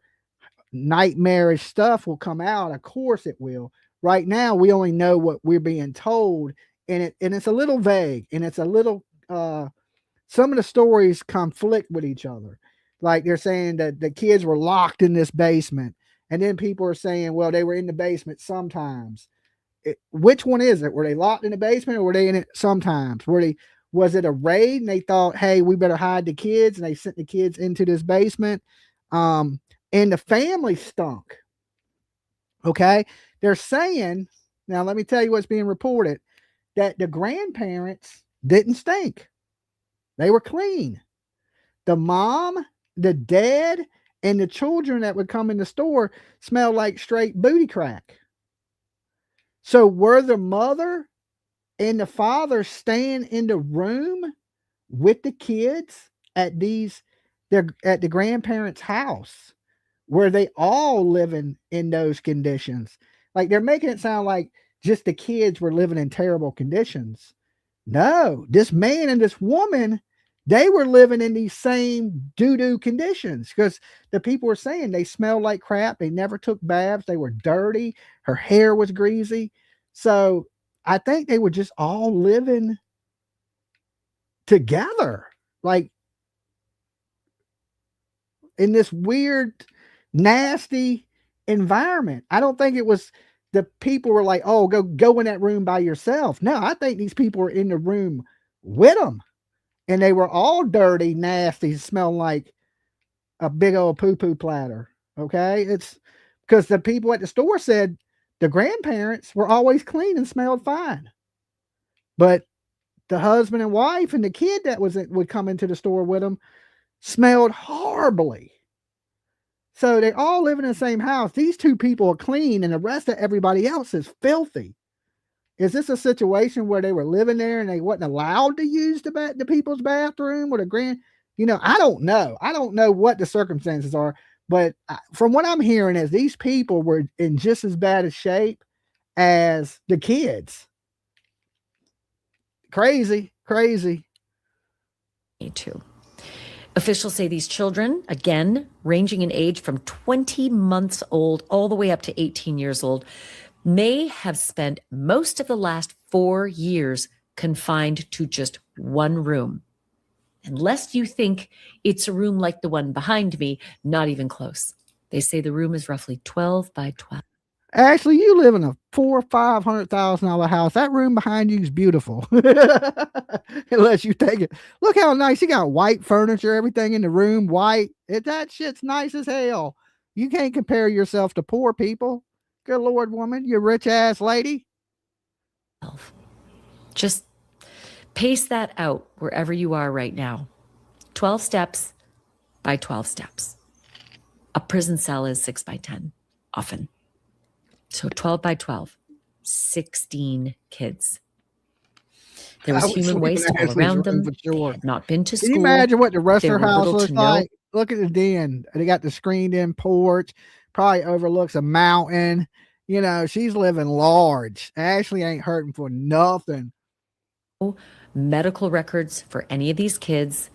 nightmarish stuff will come out. Of course it will. Right now, we only know what we're being told, and it's a little vague, and it's a little, some of the stories conflict with each other. Like they're saying that the kids were locked in this basement, and then people are saying, well, they were in the basement sometimes. which one is it? Were they locked in the basement or were they in it sometimes? Was it a raid and they thought, hey, we better hide the kids, and they sent the kids into this basement? And the family stunk. Okay. They're saying, now let me tell you what's being reported, that the grandparents didn't stink. They were clean. The mom, the dad, and the children that would come in the store smelled like straight booty crack. So were the mother and the father staying in the room with the kids at at the grandparents' house? Were they all living in those conditions? Like, they're making it sound like just the kids were living in terrible conditions. No, this man and this woman, they were living in these same doo-doo conditions, because the people were saying they smelled like crap. They never took baths. They were dirty. Her hair was greasy. So I think they were just all living together, like in this weird, nasty environment. I don't think it was the people were like, oh, go in that room by yourself. No, I think these people were in the room with them, and they were all dirty, nasty, smelling like a big old poo-poo platter. Okay. It's because the people at the store said the grandparents were always clean and smelled fine. But the husband and wife and the kid that would come into the store with them smelled horribly. So they all live in the same house. These two people are clean, and the rest of everybody else is filthy. Is this a situation where they were living there and they wasn't allowed to use the people's bathroom or the grand? I don't know. I don't know what the circumstances are, but from what I'm hearing is these people were in just as bad a shape as the kids. Crazy, crazy. Me too. Officials say these children, again, ranging in age from 20 months old all the way up to 18 years old, may have spent most of the last 4 years confined to just one room. Unless you think it's a room like the one behind me, not even close. They say the room is roughly 12 by 12. Ashley, you live in a $400,000 or $500,000 house. That room behind you is beautiful. Unless you take it. Look how nice. You got white furniture, everything in the room, white. That shit's nice as hell. You can't compare yourself to poor people. Good Lord, woman, you rich ass lady. Just pace that out wherever you are right now. 12 steps by 12 steps. A prison cell is 6 by 10, often. So 12 by 12, 16 kids. There was human waste all around them. They had not been to school. Can you imagine what the rest of her house looks like? Look at the den. They got the screened-in porch. Probably overlooks a mountain. She's living large. Ashley ain't hurting for nothing. Medical records for any of these kids,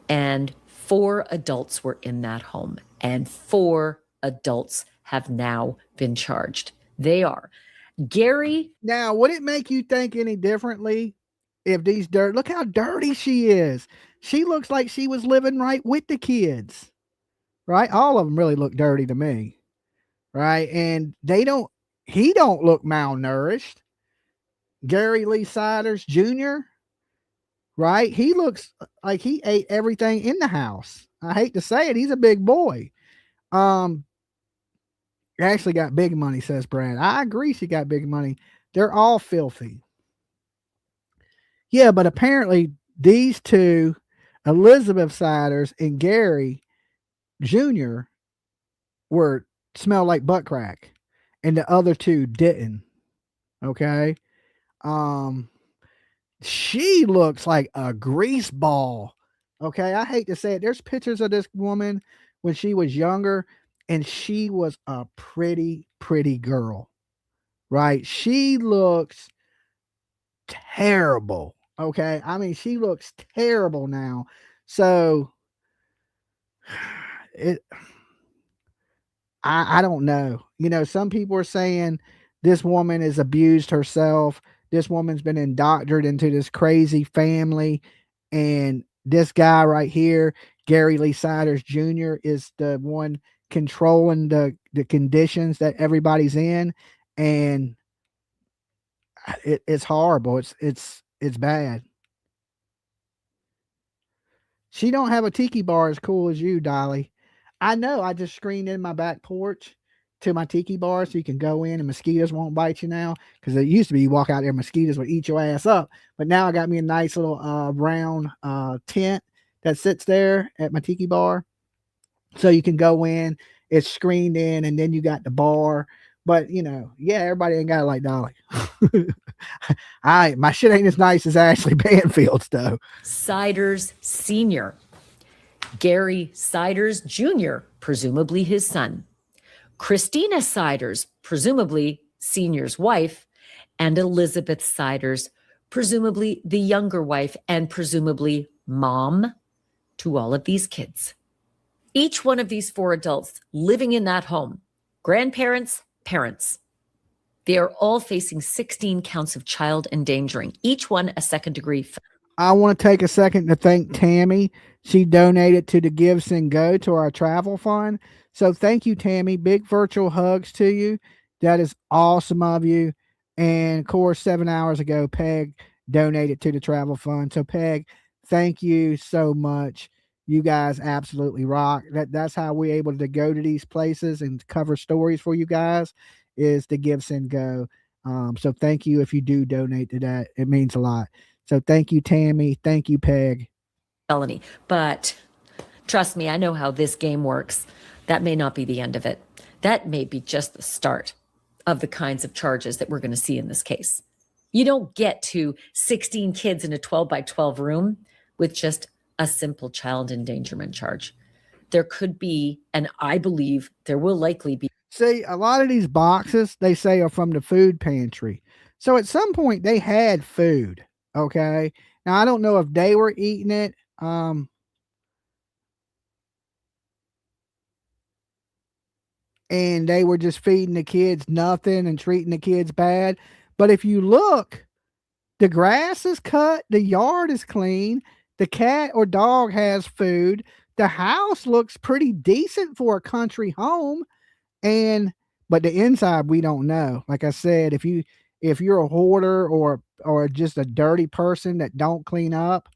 and 4 adults were in that home, and 4 adults have now been charged. They are Gary. Now, would it make you think any differently if look how dirty she is. She looks like she was living right with the kids, right? All of them really look dirty to me, right? And he don't look malnourished. Gary Lee Siders Jr., right? He looks like he ate everything in the house. I hate to say it. He's a big boy. Actually got big money, says Brad. I agree she got big money. They're all filthy. Yeah, but apparently these two, Elizabeth Siders and Gary Jr., smelled like butt crack, and the other two didn't. Okay. She looks like a grease ball. Okay. I hate to say it. There's pictures of this woman when she was younger, and she was a pretty, pretty girl, right? She looks terrible. Okay. I mean, she looks terrible now. So I don't know. Some people are saying this woman has abused herself. This woman's been indoctrinated into this crazy family. And this guy right here, Gary Lee Siders Jr., is the one controlling the conditions that everybody's in. And it's horrible. It's bad. She don't have a tiki bar as cool as you, Dolly. I know. I just screened in my back porch to my tiki bar so you can go in and mosquitoes won't bite you now. Because it used to be you walk out there, mosquitoes would eat your ass up. But now I got me a nice little round tent that sits there at my tiki bar. So you can go in, it's screened in, and then you got the bar. But yeah, everybody ain't got it like Dolly. My shit ain't as nice as Ashley Banfield's though. Siders Sr., Gary Siders Jr., presumably his son, Christina Siders, presumably Sr.'s wife, and Elizabeth Siders, presumably the younger wife and presumably mom to all of these kids. Each one of these 4 adults living in that home, grandparents, parents, they are all facing 16 counts of child endangering, each one a second-degree. I want to take a second to thank Tammy. She donated to the Give, Send, Go to our travel fund. So thank you, Tammy. Big virtual hugs to you. That is awesome of you. And of course, 7 hours ago, Peg donated to the travel fund. So Peg, thank you so much. You guys absolutely rock. That's how we're able to go to these places and cover stories for you guys, is the Give, Send, Go. So thank you if you do donate to that. It means a lot. So thank you, Tammy. Thank you, Peg. Felony. But trust me, I know how this game works. That may not be the end of it. That may be just the start of the kinds of charges that we're going to see in this case. You don't get to 16 kids in a 12 by 12 room with just a simple child endangerment charge. There could be, and I believe there will likely be. See, a lot of these boxes, they say, are from the food pantry. So at some point they had food. Okay. Now I don't know if they were eating it. And they were just feeding the kids nothing and treating the kids bad. But if you look, the grass is cut, the yard is clean, the cat or dog has food, the house looks pretty decent for a country home. But the inside we don't know. Like I said, if you're a hoarder or just a dirty person that don't clean up,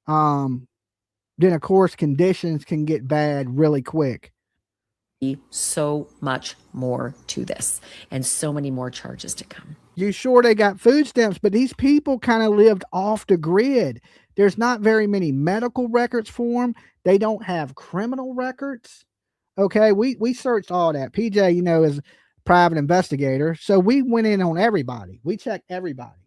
then of course conditions can get bad really quick. So much more to this and so many more charges to come. You sure they got food stamps, but these people kind of lived off the grid. There's not very many medical records for them. They don't have criminal records. Okay, we searched all that. PJ, is a private investigator, so we went in on everybody. We checked everybody.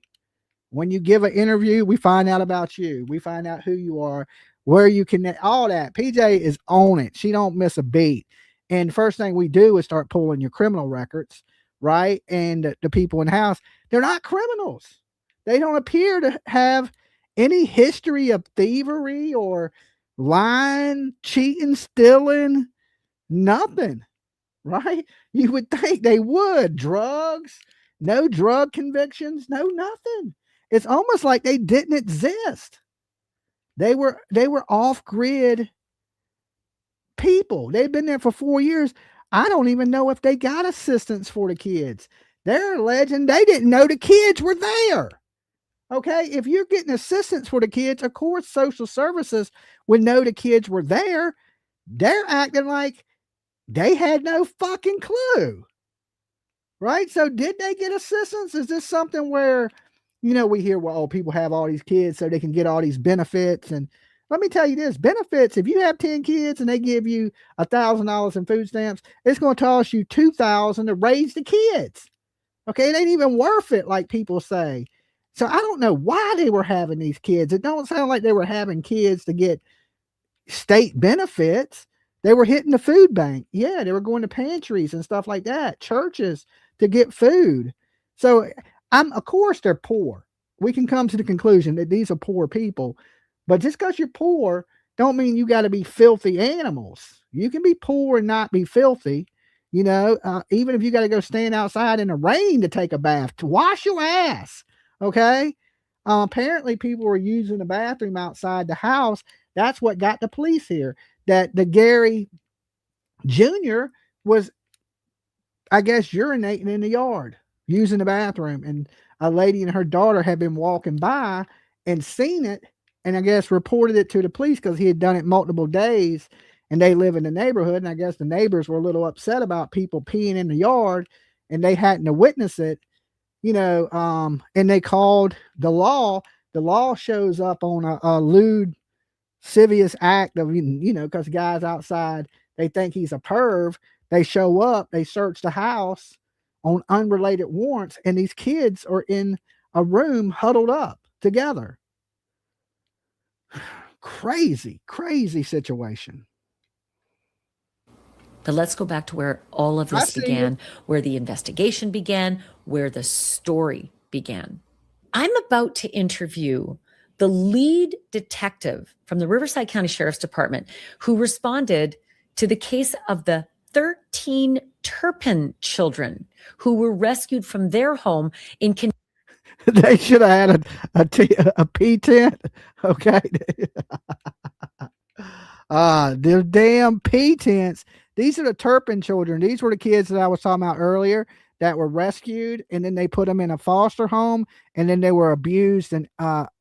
When you give an interview, we find out about you. We find out who you are, where you connect, all that. PJ is on it. She don't miss a beat. And first thing we do is start pulling your criminal records, right? And the people in the house, they're not criminals. They don't appear to have any history of thievery or lying, cheating, stealing, nothing, right? You would think they would. Drugs, no drug convictions, no nothing. It's almost like they didn't exist. They were off-grid people. They've been there for 4 years. I don't even know if they got assistance for the kids. They're alleging they didn't know the kids were there. Okay, if you're getting assistance for the kids, of course social services would know the kids were there. They're acting like they had no fucking clue. Right? So did they get assistance? Is this something where, we hear, well, people have all these kids so they can get all these benefits? And let me tell you this, benefits, if you have 10 kids and they give you $1,000 in food stamps, it's going to cost you $2,000 to raise the kids. Okay, it ain't even worth it, like people say. So I don't know why they were having these kids. It don't sound like they were having kids to get state benefits. They were hitting the food bank. Yeah, they were going to pantries and stuff like that, churches to get food. So of course they're poor. We can come to the conclusion that these are poor people. But just because you're poor don't mean you got to be filthy animals. You can be poor and not be filthy. Even if you got to go stand outside in the rain to take a bath, to wash your ass. Okay. Apparently people were using the bathroom outside the house. That's what got the police here. That the Gary Jr. was, I guess, urinating in the yard, using the bathroom. And a lady and her daughter had been walking by and seen it, and I guess reported it to the police because he had done it multiple days, and they live in the neighborhood, and I guess the neighbors were a little upset about people peeing in the yard, and they hadn't to witness it, and they called the law. The law shows up on a lewd, civious act of, because the guy's outside, they think he's a perv. They show up, they search the house on unrelated warrants, and these kids are in a room huddled up together. Crazy, crazy situation. But let's go back to where all of this began, where the investigation began, where the story began. I'm about to interview the lead detective from the Riverside County Sheriff's Department who responded to the case of the 13 Turpin children who were rescued from their home in They should have had a P tent. Okay. The damn P tents. These are the Turpin children. These were the kids that I was talking about earlier that were rescued, and then they put them in a foster home, and then they were abused and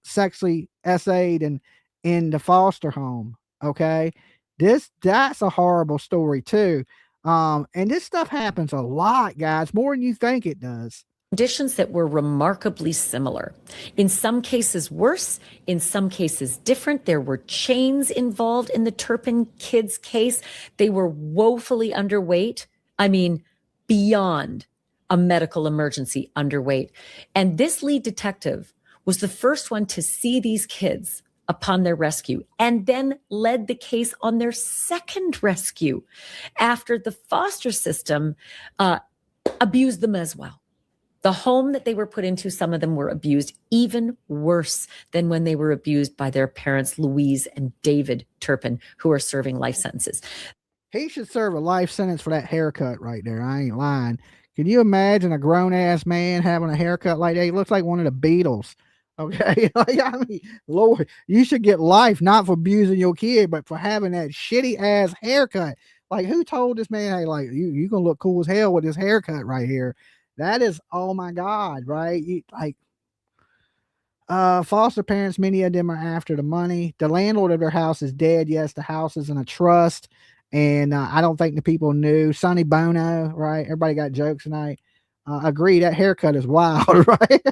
sexually essayed and in the foster home. Okay. That's a horrible story too. And this stuff happens a lot, guys, more than you think it does. Conditions that were remarkably similar. In some cases worse, in some cases different. There were chains involved in the Turpin kids case. They were woefully underweight. I mean, beyond a medical emergency underweight. And this lead detective was the first one to see these kids upon their rescue, and then led the case on their second rescue after the foster system abused them as well. The home that they were put into, some of them were abused even worse than when they were abused by their parents, Louise and David Turpin, who are serving life sentences. He should serve a life sentence for that haircut right there. I ain't lying. Can you imagine a grown-ass man having a haircut like that? He looks like one of the Beatles. Okay? I mean, Lord, you should get life, not for abusing your kid, but for having that shitty-ass haircut. Like, who told this man, hey, like, you going to look cool as hell with this haircut right here? That is, oh my God, right? Foster parents, many of them are after the money. The landlord of their house is dead. Yes, the house is in a trust. And I don't think the people knew. Sonny Bono, right? Everybody got jokes tonight. Agree, that haircut is wild, right?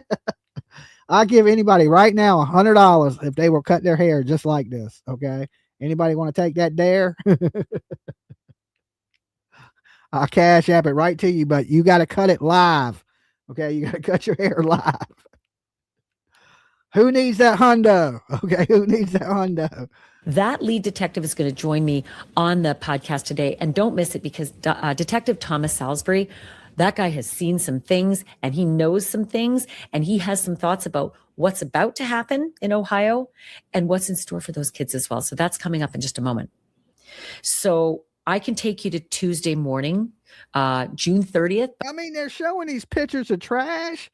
I'll give anybody right now $100 if they will cut their hair just like this, okay? Anybody want to take that dare? I'll cash app it right to you, but you got to cut it live. Okay, you got to cut your hair live. Who needs that hundo? Okay, who needs that hundo? That lead detective is going to join me on the podcast today, and don't miss it because Detective Thomas Salisbury, that guy has seen some things and he knows some things and he has some thoughts about what's about to happen in Ohio and what's in store for those kids as well. So that's coming up in just a moment. So I can take you to Tuesday morning, June 30th. I mean, they're showing these pictures of trash,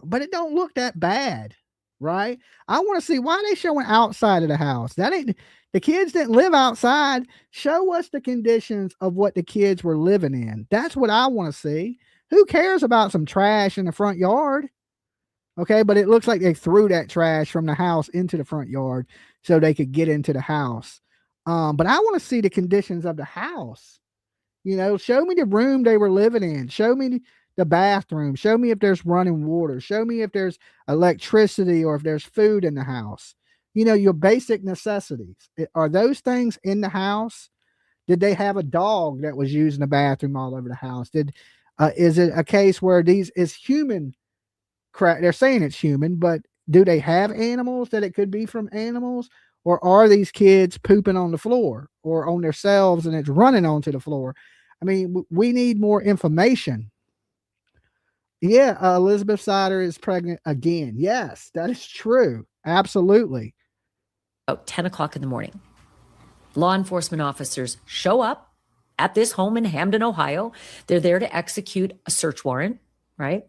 but it don't look that bad, right? I want to see why they showing outside of the house. That ain't, the kids didn't live outside. Show us the conditions of what the kids were living in. That's what I want to see. Who cares about some trash in the front yard? Okay, but it looks like they threw that trash from the house into the front yard so they could get into the house. But I want to see the conditions of the house. Show me the room they were living in. Show me the bathroom. Show me if there's running water. Show me if there's electricity or if there's food in the house. Your basic necessities. Are those things in the house? Did they have a dog that was using the bathroom all over the house? Is it a case where these is human crap? They're saying it's human, but do they have animals that it could be from animals? Or are these kids pooping on the floor or on themselves and it's running onto the floor? I mean, we need more information. Yeah, Elizabeth Sider is pregnant again. Yes, that is true. Absolutely. About 10 o'clock in the morning, law enforcement officers show up at this home in Hamden, Ohio. They're there to execute a search warrant, right?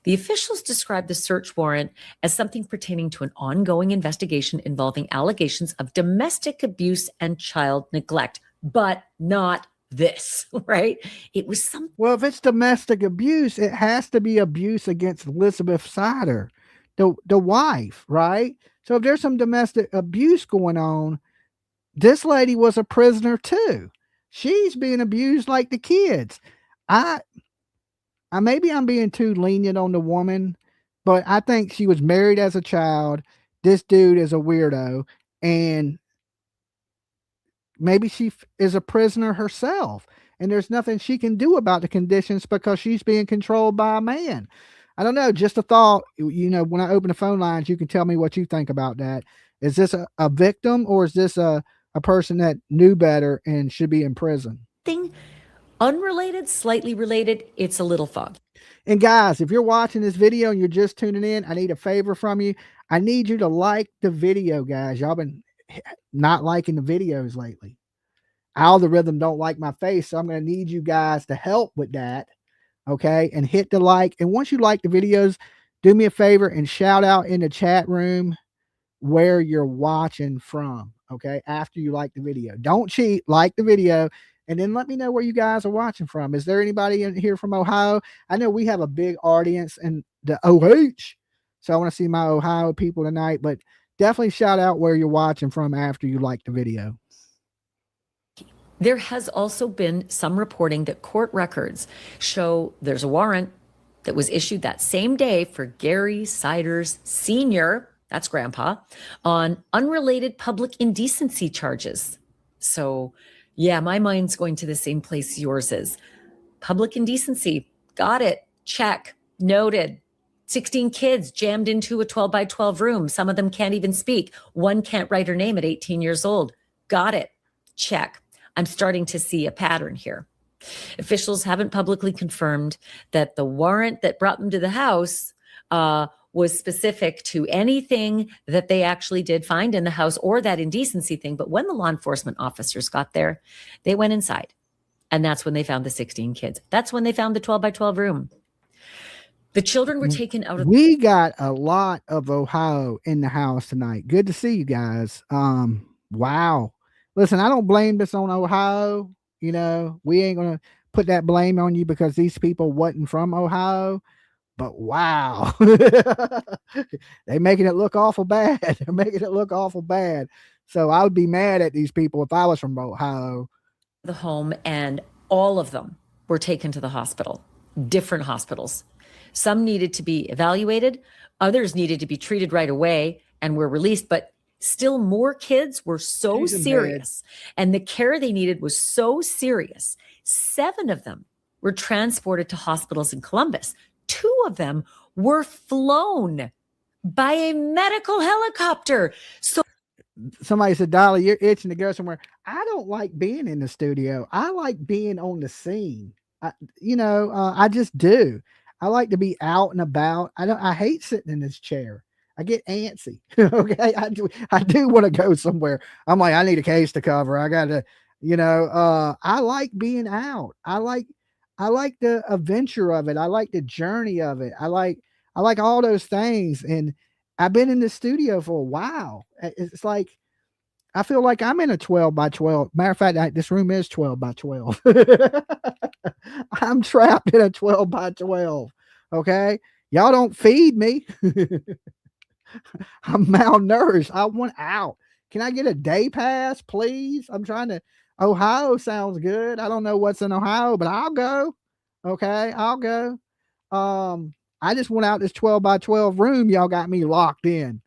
The officials described the search warrant as something pertaining to an ongoing investigation involving allegations of domestic abuse and child neglect, but not this, right? It was some Well, if it's domestic abuse, it has to be abuse against Elizabeth Sider, the wife, right? So if there's some domestic abuse going on, this lady was a prisoner too. She's being abused like the kids. I I maybe I'm being too lenient on the woman, but I think she was married as a child. This dude is a weirdo, and maybe she is a prisoner herself, and there's nothing she can do about the conditions because she's being controlled by a man. I don't know. Just a thought. When I open the phone lines, you can tell me what you think about that. Is this a victim, or is this a person that knew better and should be in prison? thing unrelated, slightly related. It's a little foggy. And guys, if you're watching this video and you're just tuning in, I need a favor from you. I need you to like the video, guys. Y'all been not liking the videos lately. Algorithm don't like my face, so I'm going to need you guys to help with that. Okay, and hit the like. And once you like the videos, do me a favor and shout out in the chat room where you're watching from. Okay, after you like the video, don't cheat. Like the video, and then let me know where you guys are watching from. Is there anybody in here from Ohio? I know we have a big audience in the OH, so I want to see my Ohio people tonight. But definitely shout out where you're watching from after you like the video. There has also been some reporting that court records show there's a warrant that was issued that same day for Gary Siders Sr., that's grandpa, on unrelated public indecency charges. So, yeah, my mind's going to the same place yours is. Public indecency, got it, check, noted. 16 kids jammed into a 12 by 12 room. Some of them can't even speak. One can't write her name at 18 years old. Got it, check. I'm starting to see a pattern here. Officials haven't publicly confirmed that the warrant that brought them to the house was specific to anything that they actually did find in the house or that indecency thing. But when the law enforcement officers got there, they went inside. And that's when they found the 16 kids. That's when they found the 12 by 12 room. The children were taken out of. We got a lot of Ohio in the house tonight. Good to see you guys. Wow. Listen, I don't blame this on Ohio. We ain't going to put that blame on you because these people wasn't from Ohio. But wow, they making it look awful bad. They're making it look awful bad. So I would be mad at these people if I was from Ohio. The home, and all of them were taken to the hospital, different hospitals. Some needed to be evaluated. Others needed to be treated right away and were released. But still more kids were so serious and the care they needed was so serious. 7 of them were transported to hospitals in Columbus. 2 of them were flown by a medical helicopter. So somebody said, Dolly, you're itching to go somewhere. I don't like being in the studio. I like being on the scene. I just do. I like to be out and about. I hate sitting in this chair. I get antsy. Okay. I do want to go somewhere. I'm like, I need a case to cover. I gotta, I like being out. I like the adventure of it. I like the journey of it. I like all those things. And I've been in the studio for a while. It's like, I feel like I'm in a 12 by 12. Matter of fact, this room is 12 by 12. I'm trapped in a 12 by 12. Okay. Y'all don't feed me. I'm malnourished. I want out. Can I get a day pass, please? I'm trying to. Ohio sounds good. I don't know what's in Ohio, but I'll go. Okay, I'll go. I just went out this 12 by 12 room. Y'all got me locked in.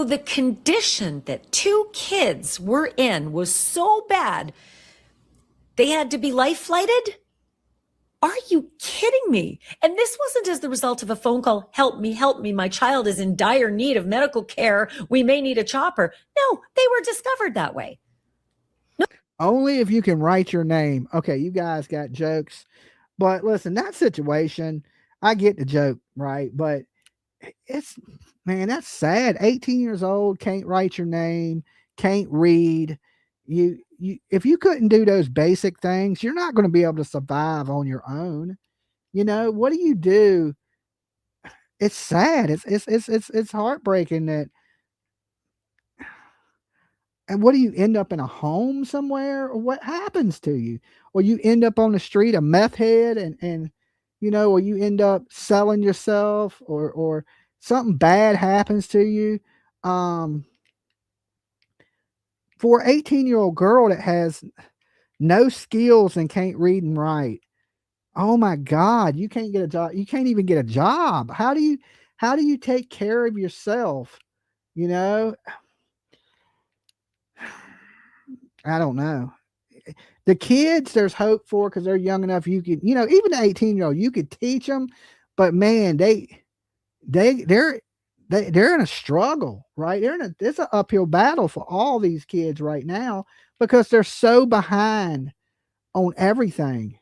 the condition that 2 kids were in was so bad, they had to be life flighted? Are you kidding me? And this wasn't as the result of a phone call, help me, my child is in dire need of medical care, we may need a chopper. No, they were discovered that way. No. Only if you can write your name. Okay, you guys got jokes. But listen, that situation, I get the joke, right? But man, that's sad. 18 years old, can't write your name, can't read. If you couldn't do those basic things, you're not going to be able to survive on your own. What do you do? It's sad. It's heartbreaking that And what do you end up in a home somewhere, or what happens to you? Or you end up on the street a meth head, and or you end up selling yourself, or something bad happens to you. Um, for an 18-year-old girl that has no skills and can't read and write, oh my God, you can't get a job. You can't even get a job. How do you take care of yourself? You know, I don't know. The kids, there's hope for because they're young enough. You could, even the 18-year-old, you could teach them, but man, they they're they're in a struggle, right? It's an uphill battle for all these kids right now because they're so behind on everything,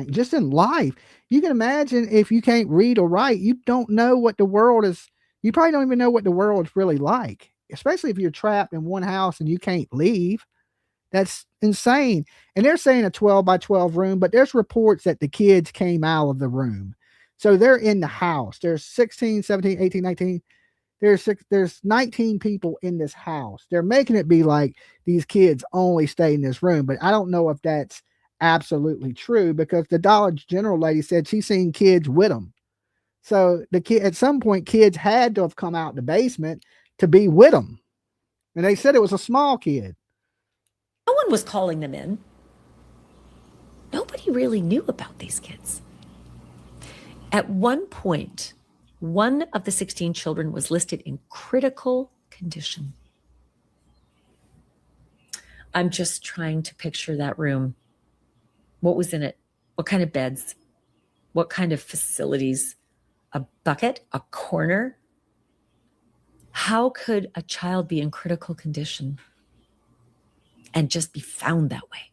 just in life. You can imagine if you can't read or write, you don't know what the world is. You probably don't even know what the world is really like, especially if you're trapped in one house and you can't leave. That's insane. And they're saying a 12 by 12 room, but there's reports that the kids came out of the room. So they're in the house. There's 16, 17, 18, 19. There's 19 people in this house. They're making it be like these kids only stay in this room, but I don't know if that's absolutely true because the Dollar General lady said she's seen kids with them. So at some point, kids had to have come out the basement to be with them. And they said it was a small kid. No one was calling them in. Nobody really knew about these kids. At one point, one of the 16 children was listed in critical condition. I'm just trying to picture that room. What was in it? What kind of beds? What kind of facilities? A bucket? A corner? How could a child be in critical condition and just be found that way?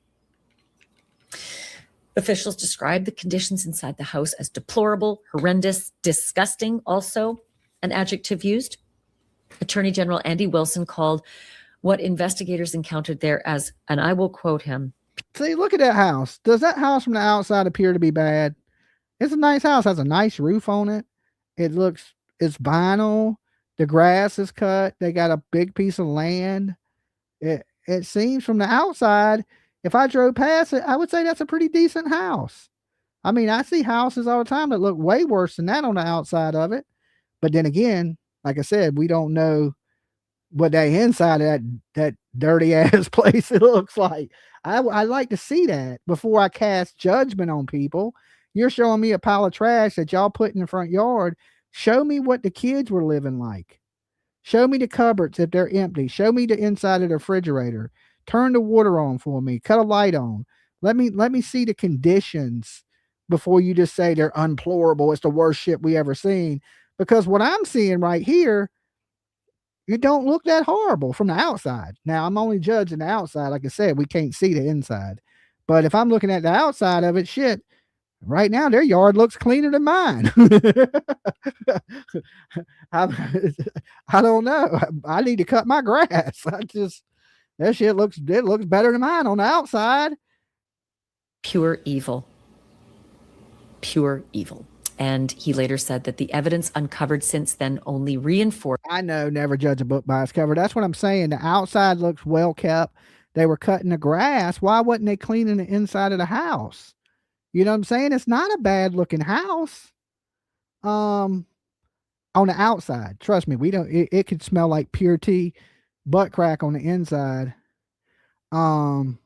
Officials described the conditions inside the house as deplorable, horrendous, disgusting, also an adjective used. Attorney General Andy Wilson called what investigators encountered there as, and I will quote him. See, look at that house. Does that house from the outside appear to be bad? It's a nice house, has a nice roof on it. It's vinyl. The grass is cut. They got a big piece of land. It seems from the outside, if I drove past it, I would say that's a pretty decent house. I mean, I see houses all the time that look way worse than that on the outside of it. But then again, like I said, we don't know what that inside of that dirty ass place it looks like. I like to see that before I cast judgment on people. You're showing me a pile of trash that y'all put in the front yard. Show me what the kids were living like. Show me the cupboards if they're empty. Show me the inside of the refrigerator. Turn the water on for me. Cut a light on. Let me see the conditions before you just say they're unplorable. It's the worst shit we ever seen. Because what I'm seeing right here, it don't look that horrible from the outside. Now, I'm only judging the outside. Like I said, we can't see the inside. But if I'm looking at the outside of it, shit, right now their yard looks cleaner than mine. I don't know. I need to cut my grass. That shit looks better than mine on the outside. Pure evil. Pure evil. And he later said that the evidence uncovered since then only reinforced. I know, never judge a book by its cover. That's what I'm saying. The outside looks well kept. They were cutting the grass. Why wasn't they cleaning the inside of the house? You know what I'm saying? It's not a bad looking house. On the outside, trust me, it could smell like pure tea, butt crack on the inside. But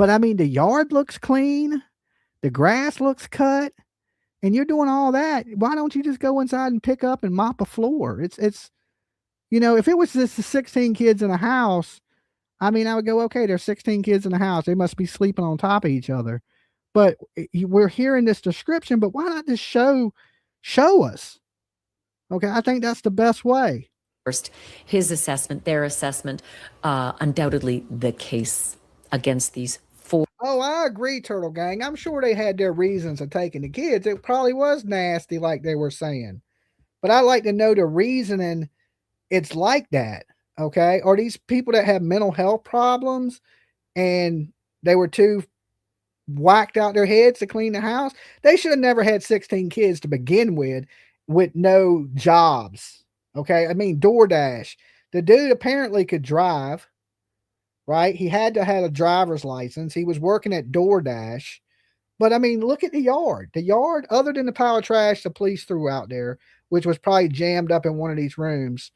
I mean, the yard looks clean. The grass looks cut. And you're doing all that. Why don't you just go inside and pick up and mop a floor? It's if it was just the 16 kids in a house, I mean, I would go, okay, there's 16 kids in the house. They must be sleeping on top of each other. But we're hearing this description, but why not just show us? Okay, I think that's the best way. First, his assessment, their assessment, undoubtedly the case against these four. Oh, I agree, Turtle Gang. I'm sure they had their reasons of taking the kids. It probably was nasty, like they were saying. But I like to know the reasoning it's like that. Okay. Are these people that have mental health problems and they were too whacked out their heads to clean the house? They should have never had 16 kids to begin with no jobs. Okay. I mean, DoorDash. The dude apparently could drive, right? He had to have a driver's license. He was working at DoorDash. But I mean, look at the yard. The yard, other than the pile of trash the police threw out there, which was probably jammed up in one of these rooms.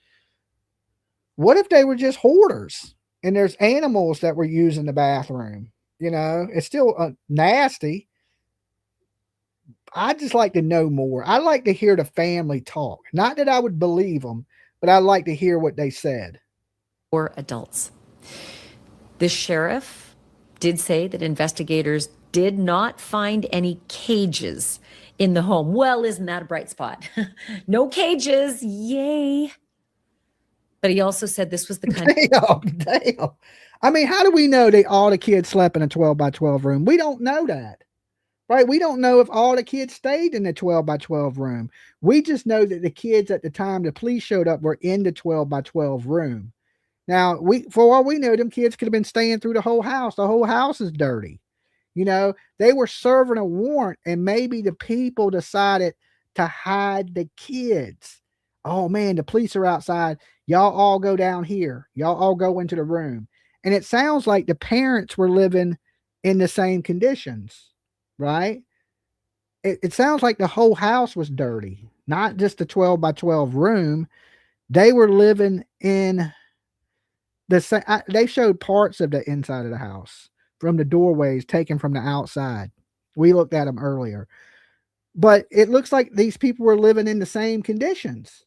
What if they were just hoarders and there's animals that were using the bathroom? You know, it's still nasty. I just like to know more. I like to hear the family talk. Not that I would believe them, but I like to hear what they said. Or adults. The sheriff did say that investigators did not find any cages in the home. Well, isn't that a bright spot? No cages, yay. But he also said this was the kind Damn. I mean, how do we know that all the kids slept in a 12 by 12 room? We don't know that, right? We don't know if all the kids stayed in the 12 by 12 room. We just know that the kids at the time the police showed up were in the 12 by 12 room. Now, for all we know, them kids could have been staying through the whole house. The whole house is dirty. You know, they were serving a warrant, and maybe the people decided to hide the kids. Oh man, the police are outside. Y'all all go down here. Y'all all go into the room. And it sounds like the parents were living in the same conditions, right? It sounds like the whole house was dirty, not just the 12 by 12 room. They were living in the same. They showed parts of the inside of the house from the doorways taken from the outside. We looked at them earlier. But it looks like these people were living in the same conditions.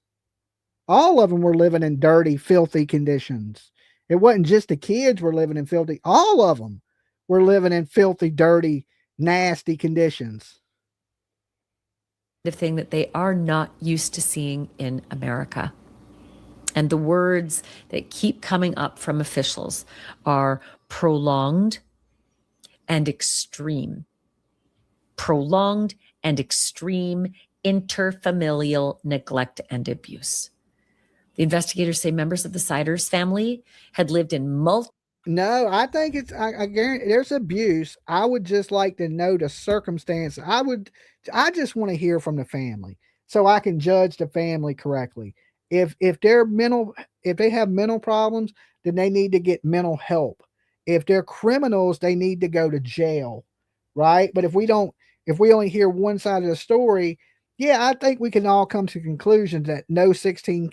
All of them were living in dirty, filthy conditions. It wasn't just the kids were living in filthy. All of them were living in filthy, dirty, nasty conditions. The thing that they are not used to seeing in America. And the words that keep coming up from officials are prolonged and extreme. Prolonged and extreme interfamilial neglect and abuse. The investigators say members of the Siders family had lived in multiple. No, I think I guarantee there's abuse. I would just like to know the circumstance. I just want to hear from the family so I can judge the family correctly. If they have mental problems, then they need to get mental help. If they're criminals, they need to go to jail, right? But if we only hear one side of the story, yeah, I think we can all come to conclusions that no 16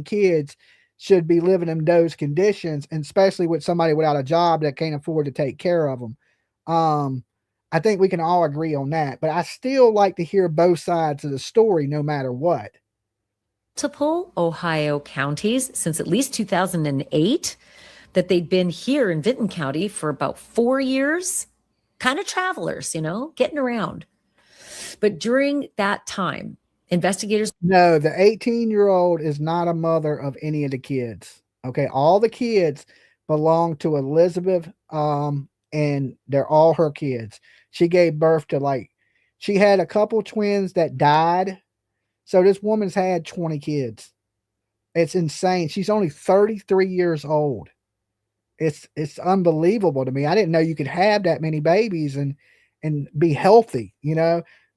kids should be living in those conditions, and especially with somebody without a job that can't afford to take care of them. I think we can all agree on that, but I still like to hear both sides of the story no matter what. Multiple Ohio counties since at least 2008, that they'd been here in Vinton County for about 4 years, kind of travelers, getting around. But during that time, investigators. No, the 18-year-old is not a mother of any of the kids. Okay. All the kids belong to Elizabeth. And they're all her kids. She gave birth to she had a couple twins that died. So this woman's had 20 kids. It's insane. She's only 33 years old. It's unbelievable to me. I didn't know you could have that many babies and be healthy,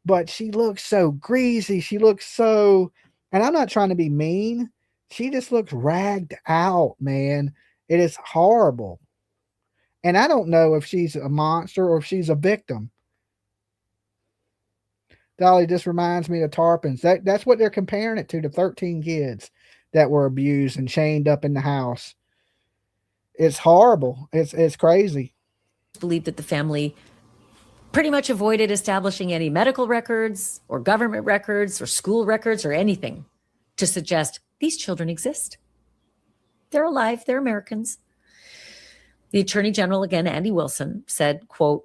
but she looks so greasy. She looks so, and I'm not trying to be mean. She just looks ragged out, man. It is horrible. And I don't know if she's a monster or if she's a victim. Dolly, this reminds me of Tarpons. That's what they're comparing it to, the 13 kids that were abused and chained up in the house. It's horrible. It's crazy. Believe that the family pretty much avoided establishing any medical records or government records or school records or anything to suggest these children exist. They're alive. They're Americans. The Attorney General, again, Andy Wilson, said, quote,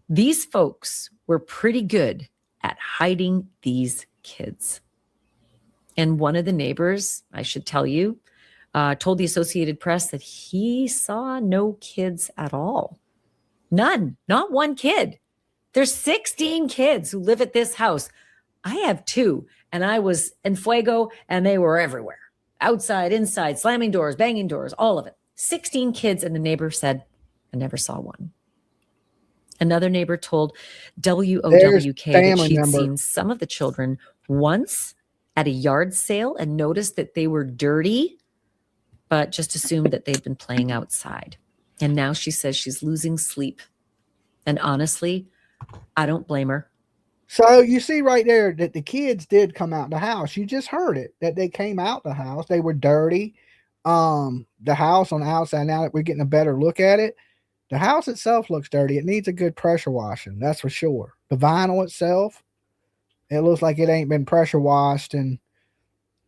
"These folks were pretty good at hiding these kids." And one of the neighbors, I should tell you, told the Associated Press that he saw no kids at all. None, not one kid. There's 16 kids who live at this house. I have 2, and I was in Fuego, and they were everywhere. Outside, inside, slamming doors, banging doors, all of it. 16 kids, and the neighbor said, "I never saw one." Another neighbor told WOWK that she'd seen some of the children once at a yard sale and noticed that they were dirty but just assumed that they'd been playing outside. And now she says she's losing sleep. And honestly, I don't blame her. So you see right there that the kids did come out the house. You just heard it, that they came out the house. They were dirty. The house on the outside, now that we're getting a better look at it, the house itself looks dirty. It needs a good pressure washing, that's for sure. The vinyl itself, it looks like it ain't been pressure washed in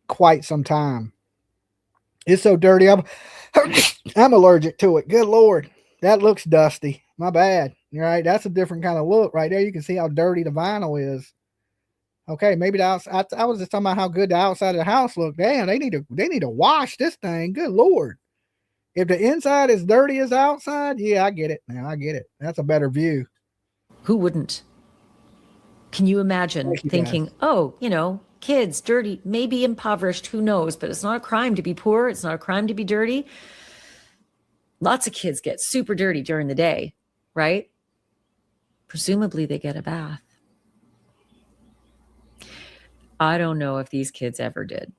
quite some time. It's so dirty. I'm allergic to it. Good Lord. That looks dusty. My bad. Right? That's a different kind of look right there. You can see how dirty the vinyl is. Okay, maybe the outside. I was just talking about how good the outside of the house looked. Damn, they need to wash this thing. Good Lord. If the inside is dirty as outside, yeah, I get it now. I get it. That's a better view. Who wouldn't? Can you imagine thinking, oh, kids, dirty, maybe impoverished, who knows? But it's not a crime to be poor. It's not a crime to be dirty. Lots of kids get super dirty during the day, right? Presumably they get a bath. I don't know if these kids ever did.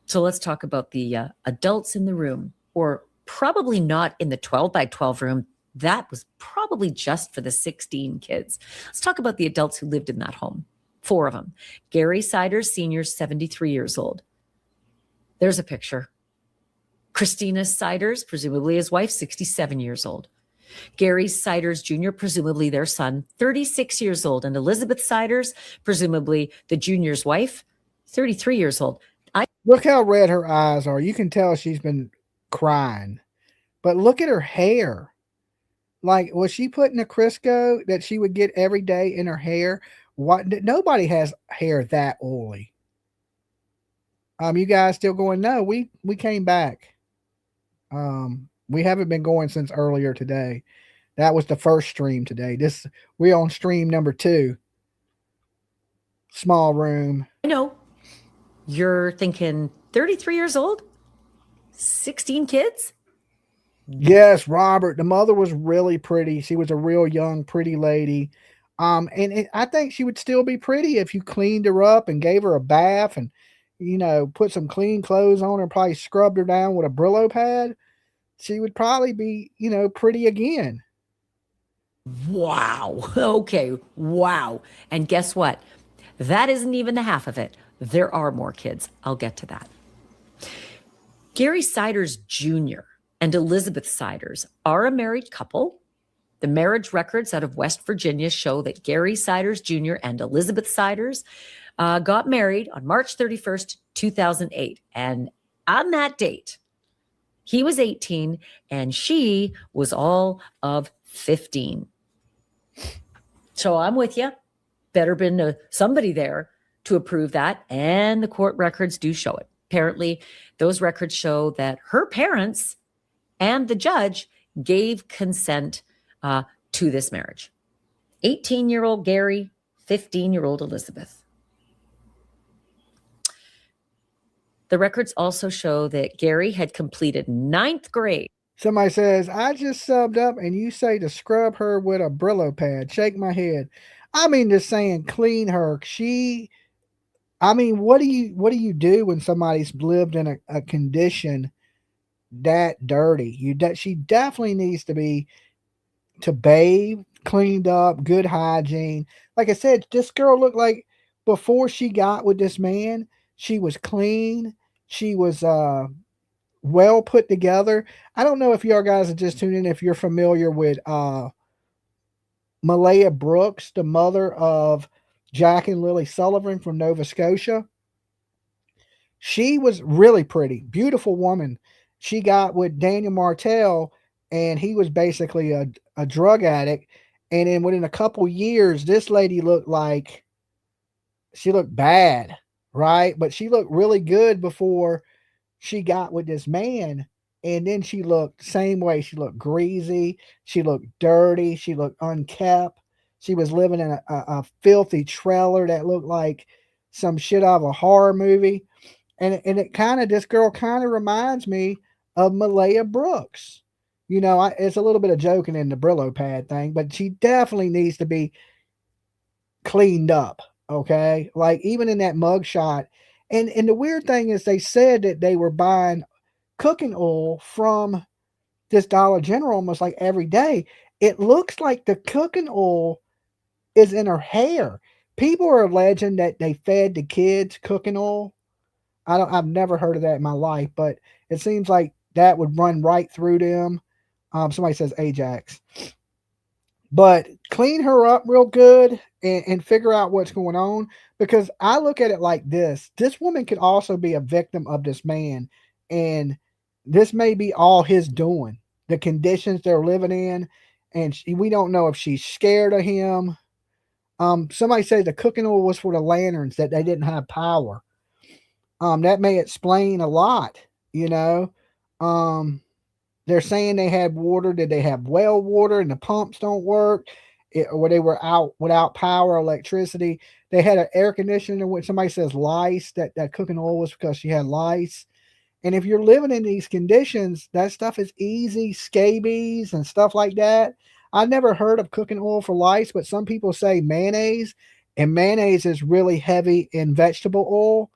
So let's talk about the adults in the room, or probably not in the 12 by 12 room. That was probably just for the 16 kids. Let's talk about the adults who lived in that home. 4 of them. Gary Siders Sr., 73 years old. There's a picture. Christina Siders, presumably his wife, 67 years old. Gary Siders Jr., presumably their son, 36 years old. And Elizabeth Siders, presumably the junior's wife, 33 years old. Look how red her eyes are. You can tell she's been crying. But look at her hair. Like, was she putting a Crisco that she would get every day in her hair? What? Nobody has hair that oily. You guys still going? No, we came back. We haven't been going since earlier today. That was the first stream today. We're on stream number 2. Small room. I know. You're thinking 33 years old? 16 kids? Yes, Robert. The mother was really pretty. She was a real young, pretty lady. And I think she would still be pretty if you cleaned her up and gave her a bath and, put some clean clothes on her, probably scrubbed her down with a Brillo pad. She would probably be, pretty again. Wow. Okay. Wow. And guess what? That isn't even the half of it. There are more kids. I'll get to that. Gary Siders Jr. and Elizabeth Siders are a married couple. The marriage records out of West Virginia show that Gary Siders Jr. and Elizabeth Siders got married on March 31st, 2008. And on that date, he was 18 and she was all of 15. So I'm with you. Better been somebody there to approve that. And the court records do show it. Apparently, those records show that her parents and the judge gave consent to this marriage. 18-year-old Gary, 15-year-old Elizabeth. The records also show that Gary had completed 9th grade. What says, I just subbed up and you say to scrub her with a Brillo pad. Shake my head. I mean, just saying clean her. What do you do when somebody's lived in a condition that dirty? She definitely needs to bathe, cleaned up, good hygiene. Like I said, this girl looked like before she got with this man, she was clean. She was well put together. I don't know if y'all guys are just tuning in, if you're familiar with Malaya Brooks, the mother of Jack and Lily Sullivan from Nova Scotia. She was really pretty, beautiful woman. She got with Daniel Martell, and he was basically a drug addict. And then within a couple years, this lady looked bad, right? But she looked really good before she got with this man. And then she looked same way. She looked greasy. She looked dirty. She looked unkept. She was living in a filthy trailer that looked like some shit out of a horror movie. And this girl kind of reminds me of Malaya Brooks. It's a little bit of joking in the Brillo pad thing, but she definitely needs to be cleaned up. Okay. Like even in that mugshot. And the weird thing is they said that they were buying cooking oil from this Dollar General almost like every day. It looks like the cooking oil is in her hair. People are alleging that they fed the kids cooking oil. I've never heard of that in my life, but it seems like that would run right through them. Somebody says Ajax, but clean her up real good and figure out what's going on, because I look at it like this woman could also be a victim of this man, and this may be all his doing, the conditions they're living in, and we don't know if she's scared of him. Somebody said the cooking oil was for the lanterns, that they didn't have power. That may explain a lot, you know. They're saying they had water. Did they have well water and the pumps don't work? Or they were out without power, electricity. They had an air conditioner, which somebody says lice, that cooking oil was because she had lice. And if you're living in these conditions, that stuff is easy, scabies and stuff like that. I've never heard of cooking oil for lice, but some people say mayonnaise, and mayonnaise is really heavy in vegetable oil,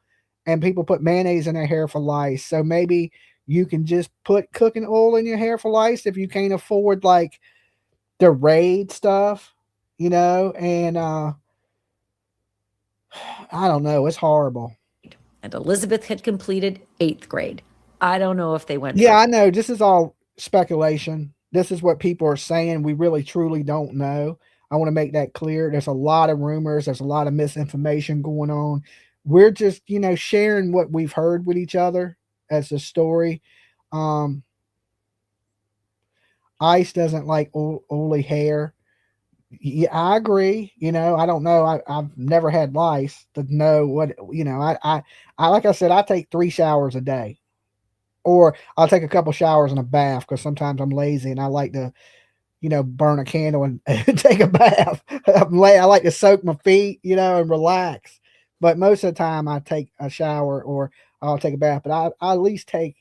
and people put mayonnaise in their hair for lice. So maybe you can just put cooking oil in your hair for lice if you can't afford like the Raid stuff, you know, and I don't know, it's horrible. And Elizabeth had completed 8th grade. I don't know if they went. Yeah, I know. This is all speculation. This is what people are saying. We really truly don't know. I want to make that clear. There's a lot of rumors, there's a lot of misinformation going on. We're just, you know, sharing what we've heard with each other as a story. Ice doesn't like oily hair. Yeah, I agree. You know, I don't know. I've never had lice to know what, you know, I like I said, I take 3 showers a day, or I'll take a couple showers in a bath because sometimes I'm lazy and I like to, you know, burn a candle and take a bath. I like to soak my feet, you know, and relax. But most of the time I take a shower or I'll take a bath. But I at least take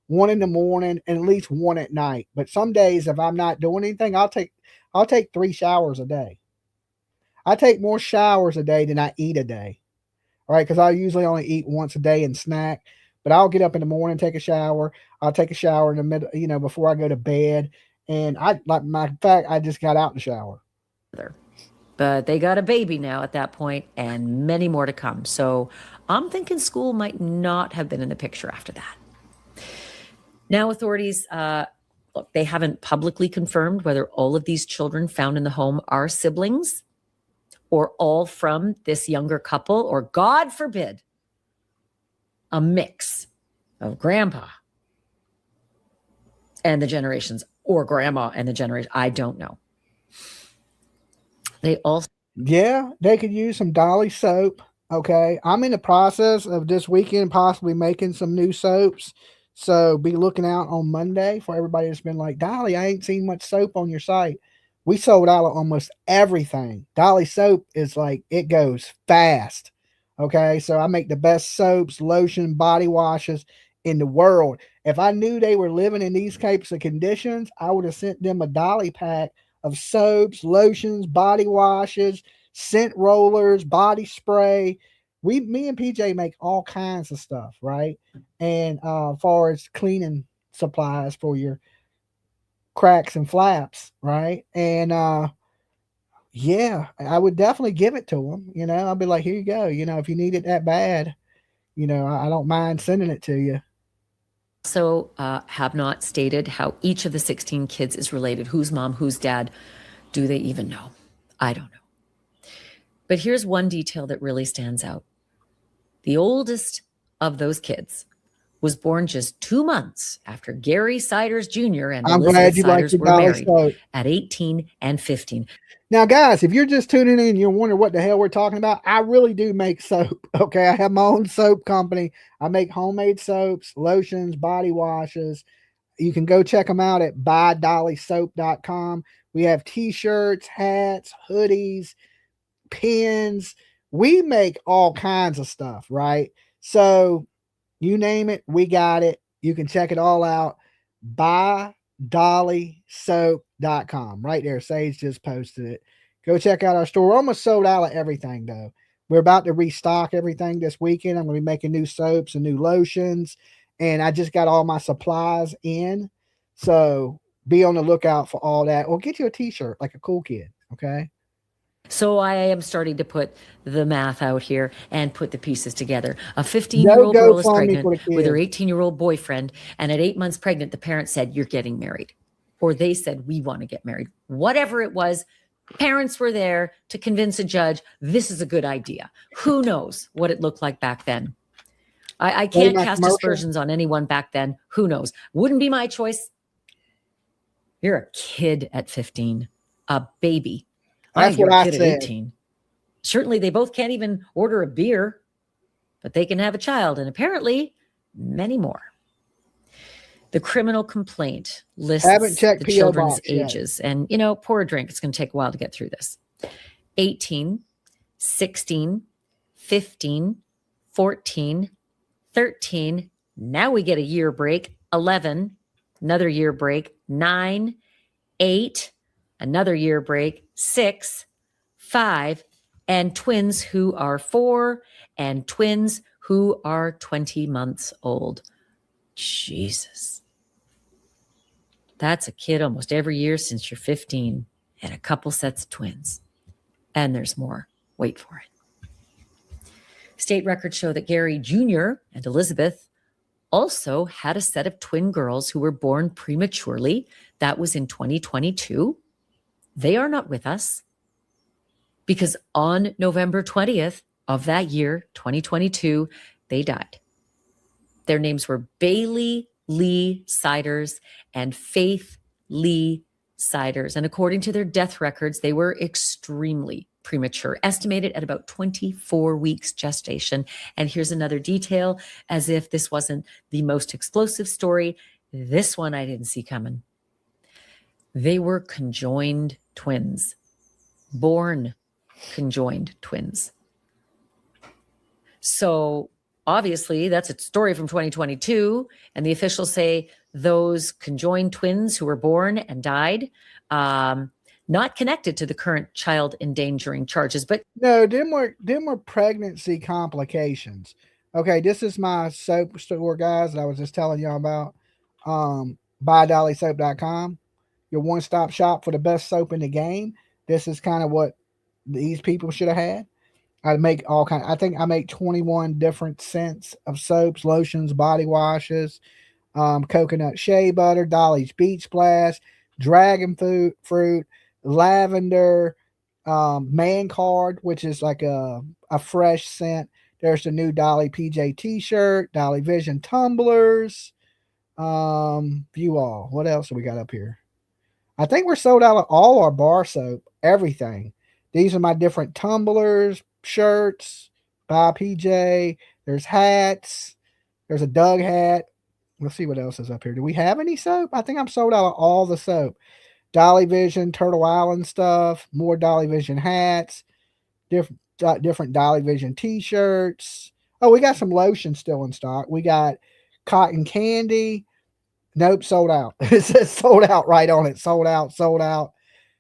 one in the morning and at least one at night. But some days if I'm not doing anything, I'll take 3 showers a day. I take more showers a day than I eat a day. All right, because I usually only eat once a day and snack. But I'll get up in the morning, take a shower. I'll take a shower in the middle, you know, before I go to bed. And I like my fact, I just got out the shower. But they got a baby now at that point, and many more to come. So I'm thinking school might not have been in the picture after that. Now authorities, look, they haven't publicly confirmed whether all of these children found in the home are siblings or all from this younger couple, or God forbid, a mix of grandpa and the generations, or grandma and the generation. I don't know. They also, yeah, they could use some Dolly soap. Okay, I'm in the process of this weekend possibly making some new soaps. So be looking out on Monday for everybody that's been like, Dolly, I ain't seen much soap on your site. We sold out of almost everything. Dolly soap is like, it goes fast. Okay, so I make the best soaps, lotion, body washes in the world. If I knew they were living in these types of conditions, I would have sent them a Dolly pack of soaps, lotions, body washes, scent rollers, body spray. Me and PJ make all kinds of stuff, right? And as far as cleaning supplies for your cracks and flaps, right? And yeah, I would definitely give it to them. You know, I'll be like, here you go. You know, if you need it that bad, you know, I don't mind sending it to you. also have not stated how each of the 16 kids is related. Who's mom, who's dad? Do they even know? I don't know. But here's one detail that really stands out. The oldest of those kids was born just 2 months after Gary Siders Jr. and I'm Elizabeth glad you like Siders your were Dolly married soap. at 18 and 15. Now, guys, if you're just tuning in and you're wondering what the hell we're talking about, I really do make soap. Okay. I have my own soap company. I make homemade soaps, lotions, body washes. You can go check them out at buydollysoap.com. We have t-shirts, hats, hoodies, pins. We make all kinds of stuff, right? So you name it, we got it. You can check it all out. Buydollysoap.com. Right there. Sage just posted it. Go check out our store. We're almost sold out of everything, though. We're about to restock everything this weekend. I'm going to be making new soaps and new lotions. and I just got all my supplies in. So be on the lookout for all that, or get you a T-shirt like a cool kid. Okay. So I am starting to put the math out here and put the pieces together. A 15-year-old No girl is GoFundMe pregnant for the with her kids. 18-year-old boyfriend, and at 8 months pregnant, the parents said, "You're getting married," or they said, "We want to get married." Whatever it was, parents were there to convince a judge this is a good idea. Who knows what it looked like back then? I Play can't my cast commercial. aspersions on anyone back then. Who knows? Wouldn't be my choice. You're a kid at 15, a baby. That's You're what a I kid at said. 18. Certainly, they both can't even order a beer, but they can have a child, and apparently many more. The criminal complaint lists Haven't checked the P.O. children's box yet. ages. And, pour a drink. It's going to take a while to get through this. 18, 16, 15, 14, 13. Now we get a year break. 11, another year break. 9, 8, another year break. 6, 5, and twins who are 4, and twins who are 20 months old. Jesus. That's a kid almost every year since you're 15, and a couple sets of twins. And there's more. Wait for it. State records show that Gary Jr. and Elizabeth also had a set of twin girls who were born prematurely. That was in 2022. They are not with us because on November 20th of that year, 2022, they died. Their names were Bailey Lee Siders and Faith Lee Siders. And according to their death records, they were extremely premature, estimated at about 24 weeks gestation. And here's another detail, as if this wasn't the most explosive story. This one I didn't see coming. They were conjoined twins, born conjoined twins. So obviously, that's a story from 2022, and the officials say those conjoined twins who were born and died, not connected to the current child endangering charges. But no, them were pregnancy complications. Okay, this is my soap store, guys, that I was just telling y'all about. BuyDollySoap.com, your one-stop shop for the best soap in the game. This is kind of what these people should have had. I make all kind. I think I make 21 different scents of soaps, lotions, body washes, coconut shea butter, Dolly's Beach Blast, dragon fruit, lavender, man card, which is like a fresh scent. There's the new Dolly PJ T-shirt, Dolly Vision tumblers. View all. What else do we got up here? I think we're sold out of all our bar soap, everything. These are my different tumblers, shirts by PJ. There's hats. There's a Doug hat. Let's see what else is up here. Do we have any soap? I think I'm sold out of all the soap. Dolly Vision, Turtle Island stuff, more Dolly Vision hats, different Dolly Vision t-shirts. Oh, we got some lotion still in stock. We got cotton candy. Nope, sold out. It says sold out right on it. Sold out, sold out.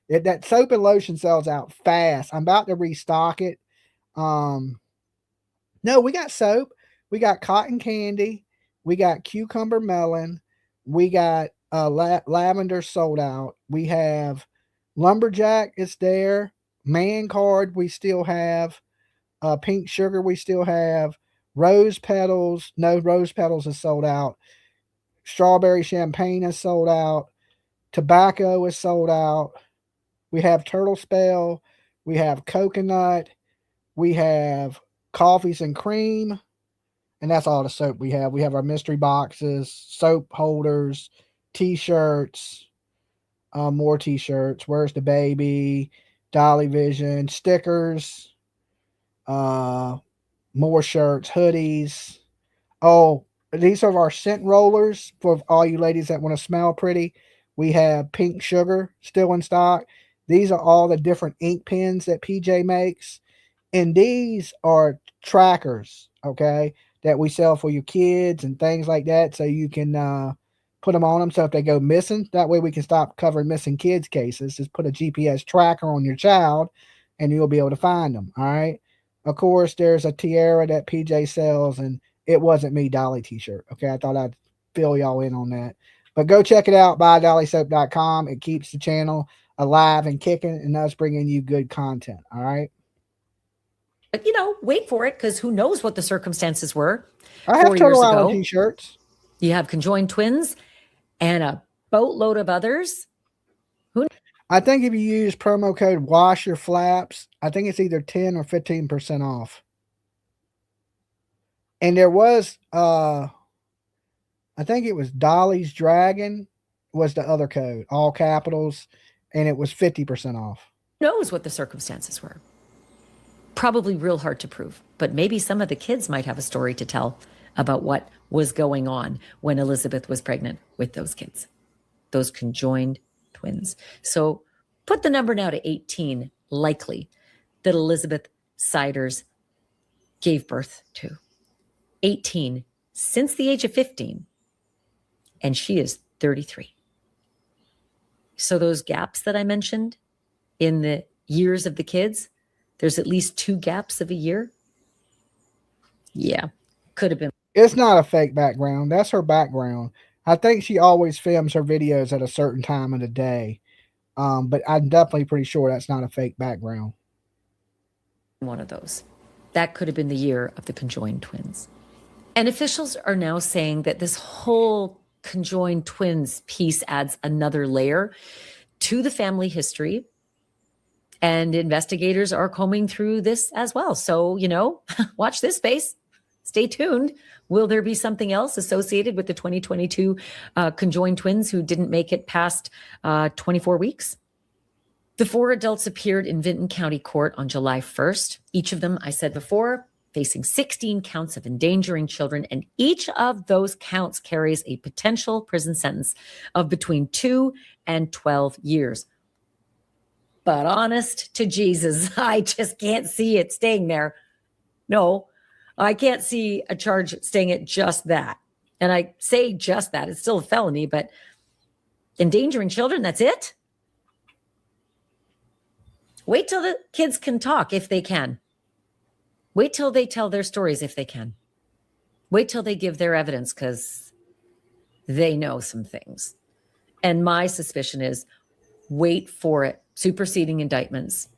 That soap and lotion sells out fast. I'm about to restock it. No, we got soap. We got cotton candy. We got cucumber melon. We got lavender sold out. We have lumberjack. It's there. Man card. We still have. Pink sugar. We still have. Rose petals. No, rose petals is sold out. Strawberry champagne is sold out. Tobacco is sold out. We have turtle spell. We have coconut. We have coffees and cream. And that's all the soap we have. We have our mystery boxes, soap holders, t-shirts, more t-shirts. Where's the baby? Dolly Vision, stickers, more shirts, hoodies. Oh, these are our scent rollers for all you ladies that want to smell pretty. We have pink sugar still in stock. These are all the different ink pens that PJ makes. And these are trackers, okay, that we sell for your kids and things like that. So you can put them on them. So if they go missing, that way we can stop covering missing kids cases. Just put a GPS tracker on your child and you'll be able to find them. All right. Of course, there's a tiara that PJ sells and It Wasn't Me Dolly t-shirt. Okay, I thought I'd fill y'all in on that. But go check it out, buydollysoap.com. It keeps the channel alive and kicking, and us bringing you good content. All right. But, wait for it, because who knows what the circumstances were I have 4 Total years Island ago. t-shirts. You have conjoined twins and a boatload of others. I think if you use promo code Wash Your Flaps, I think it's either 10 or 15% off. And there was I think it was Dolly's Dragon was the other code, all capitals, and it was 50% off. Who knows what the circumstances were? Probably real hard to prove, but maybe some of the kids might have a story to tell about what was going on when Elizabeth was pregnant with those kids, those conjoined twins. So put the number now to 18, likely, that Elizabeth Siders gave birth to. 18 since the age of 15, and she is 33. So those gaps that I mentioned in the years of the kids, there's at least 2 gaps of a year. Yeah, could have been. It's not a fake background. That's her background. I think she always films her videos at a certain time of the day. But I'm definitely pretty sure that's not a fake background. One of those. That could have been the year of the conjoined twins. And officials are now saying that this whole conjoined twins piece adds another layer to the family history. And investigators are combing through this as well. So, watch this space. Stay tuned. Will there be something else associated with the 2022 conjoined twins who didn't make it past 24 weeks? The 4 adults appeared in Vinton County Court on July 1st. Each of them, I said before, facing 16 counts of endangering children, and each of those counts carries a potential prison sentence of between 2 and 12 years. But honest to Jesus, I just can't see it staying there. No, I can't see a charge staying at just that. And I say just that, it's still a felony, but endangering children, that's it? Wait till the kids can talk if they can. Wait till they tell their stories if they can. Wait till they give their evidence, because they know some things. And my suspicion is, wait for it. Superseding indictments.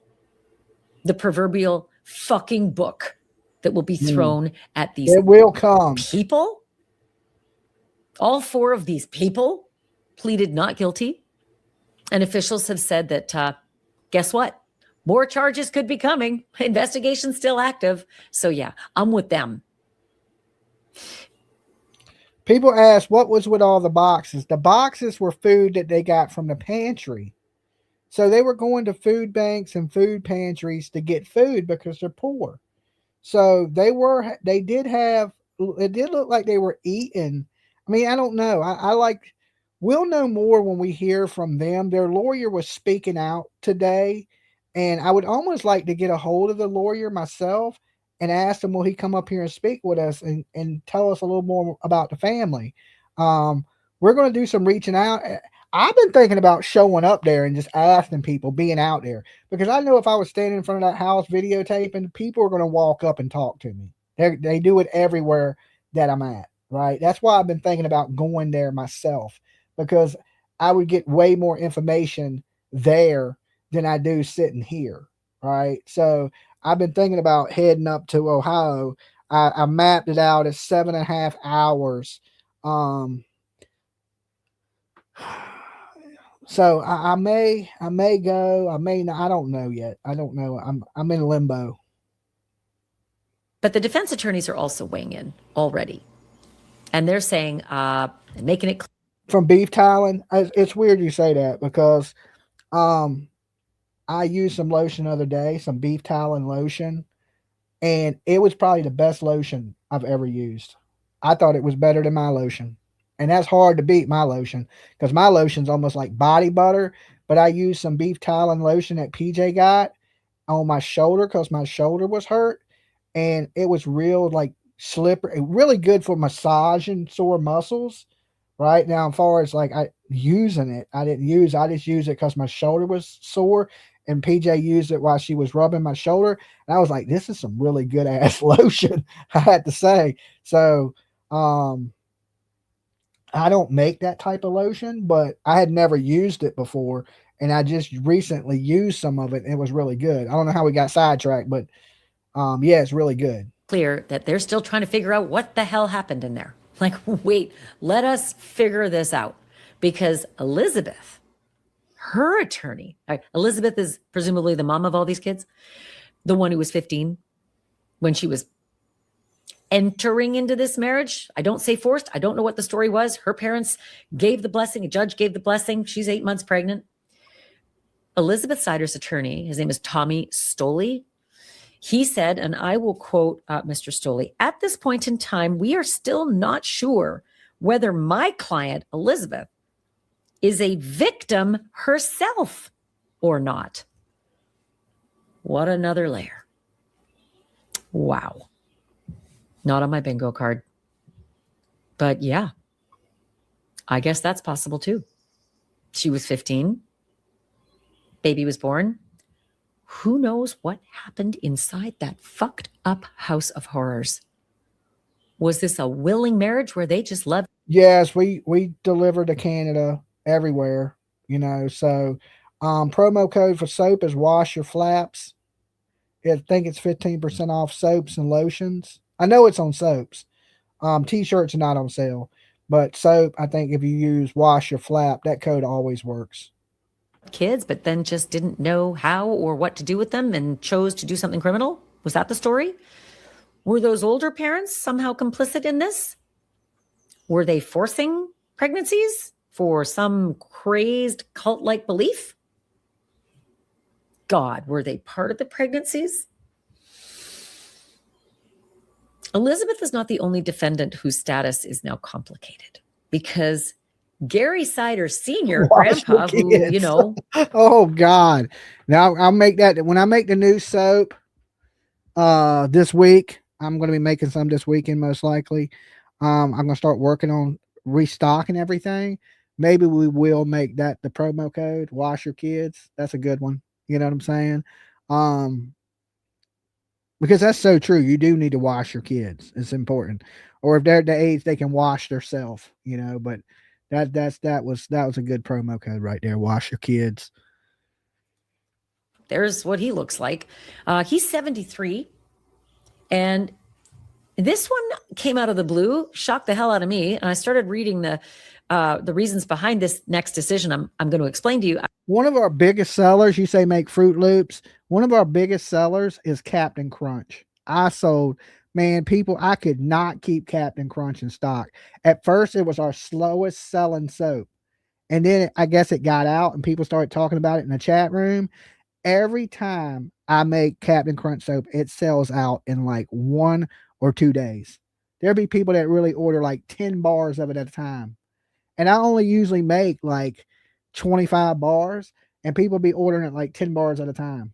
The proverbial fucking book that will be thrown at these It will come. people. All 4 of these people pleaded not guilty. And officials have said that, guess what? More charges could be coming. Investigation's still active. So yeah, I'm with them. People ask, what was with all the boxes? The boxes were food that they got from the pantry. So they were going to food banks and food pantries to get food because they're poor. So it did look like they were eating. I mean, I don't know. We'll know more when we hear from them. Their lawyer was speaking out today, and I would almost like to get a hold of the lawyer myself and ask him, will he come up here and speak with us and tell us a little more about the family? We're going to do some reaching out. I've been thinking about showing up there and just asking people, being out there, because I know if I was standing in front of that house videotaping, people are going to walk up and talk to me. They do it everywhere that I'm at, right? That's why I've been thinking about going there myself, because I would get way more information there than I do sitting here, right? So I've been thinking about heading up to Ohio. I mapped it out as 7.5 hours. So I may go, I may not, I don't know yet. I don't know. I'm in limbo. But the defense attorneys are also weighing in already. And they're saying, making it clear. From beef tiling, it's weird you say that, because I used some lotion the other day, some beef tiling lotion, and it was probably the best lotion I've ever used. I thought it was better than my lotion. And that's hard to beat, my lotion, because my lotion's almost like body butter. But I used some beef tiling lotion that PJ got on my shoulder because my shoulder was hurt. And it was real, like, slippery, really good for massaging sore muscles. Right now, as far as like using it, I just use it because my shoulder was sore. and PJ used it while she was rubbing my shoulder. And I was like, this is some really good ass lotion, I had to say. So, I don't make that type of lotion, but I had never used it before. And I just recently used some of it. And it was really good. I don't know how we got sidetracked, but yeah, it's really good. Clear that they're still trying to figure out what the hell happened in there. Like, wait, let us figure this out. Because Elizabeth, her attorney, Elizabeth is presumably the mom of all these kids, the one who was 15 when she was entering into this marriage. I don't say forced. I don't know what the story was. Her parents gave the blessing. A judge gave the blessing. She's 8 months pregnant. Elizabeth Sider's attorney, his name is Tommy Stoley. He said, and I will quote Mr. Stoley, "At this point in time, we are still not sure whether my client, Elizabeth, is a victim herself or not." What another layer. Wow. Not on my bingo card. But yeah, I guess that's possible too. She was 15. Baby was born. Who knows what happened inside that fucked up house of horrors? Was this a willing marriage where they just loved? Yes, we deliver to Canada everywhere, so promo code for soap is wash your flaps. I think it's 15% off soaps and lotions. I know it's on soaps. T-shirts are not on sale, but soap, I think if you use wash your flap, that code always works. Kids, but then just didn't know how or what to do with them and chose to do something criminal? Was that the story? Were those older parents somehow complicit in this? Were they forcing pregnancies for some crazed cult-like belief? God, were they part of the pregnancies? Elizabeth is not the only defendant whose status is now complicated, because Gary Sider Sr., grandpa, who, Oh, God. Now, I'll make that when I make the new soap this week. I'm going to be making some this weekend, most likely. I'm going to start working on restocking everything. Maybe we will make that the promo code, wash your kids. That's a good one. You know what I'm saying? Because that's so true. You do need to wash your kids. It's important. Or if they're at the age they can wash themselves, but that was a good promo code right there. Wash your kids. There's what he looks like. He's 73. And this one came out of the blue, shocked the hell out of me. And I started reading the reasons behind this next decision I'm going to explain to you. One of our biggest sellers, you say make Fruit Loops. One of our biggest sellers is Captain Crunch. I could not keep Captain Crunch in stock. At first, it was our slowest selling soap. And then I guess it got out and people started talking about it in the chat room. Every time I make Captain Crunch soap, it sells out in like 1 or 2 days. There'll be people that really order like 10 bars of it at a time. And I only usually make like 25 bars, and people be ordering it like 10 bars at a time.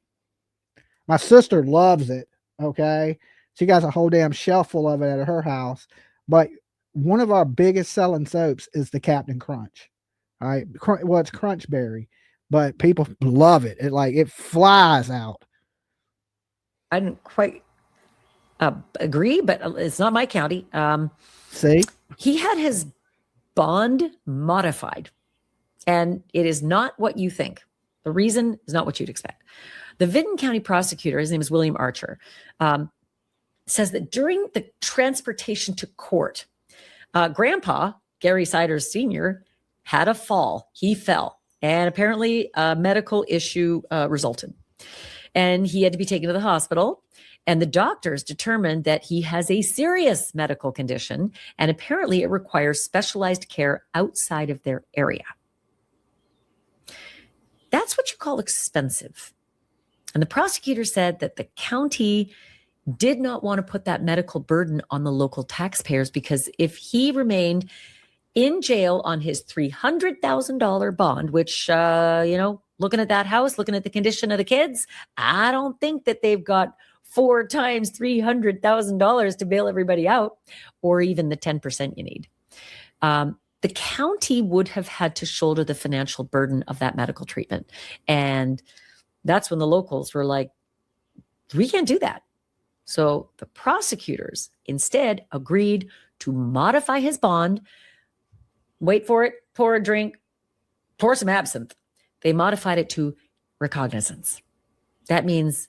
My sister loves it. Okay. She got a whole damn shelf full of it at her house. But one of our biggest selling soaps is the Captain Crunch. All right. Well, it's Crunch Berry, but people love it. It flies out. I didn't quite agree, but it's not my county. See? He had his bond modified, and it is not what you think. The reason is not what you'd expect. The Vinton County prosecutor, his name is William Archer, says that during the transportation to court, Grandpa, Gary Siders Sr., had a fall. He fell, and apparently a medical issue resulted. And he had to be taken to the hospital. And the doctors determined that he has a serious medical condition, and apparently it requires specialized care outside of their area. That's what you call expensive. And the prosecutor said that the county did not want to put that medical burden on the local taxpayers, because if he remained in jail on his $300,000 bond, which, looking at that house, looking at the condition of the kids, I don't think that they've got 4 times $300,000 to bail everybody out, or even the 10% you need. The county would have had to shoulder the financial burden of that medical treatment. And That's when the locals were like, we can't do that. So the prosecutors instead agreed to modify his bond. Wait for it, pour a drink, pour some absinthe. They modified it to recognizance. That means,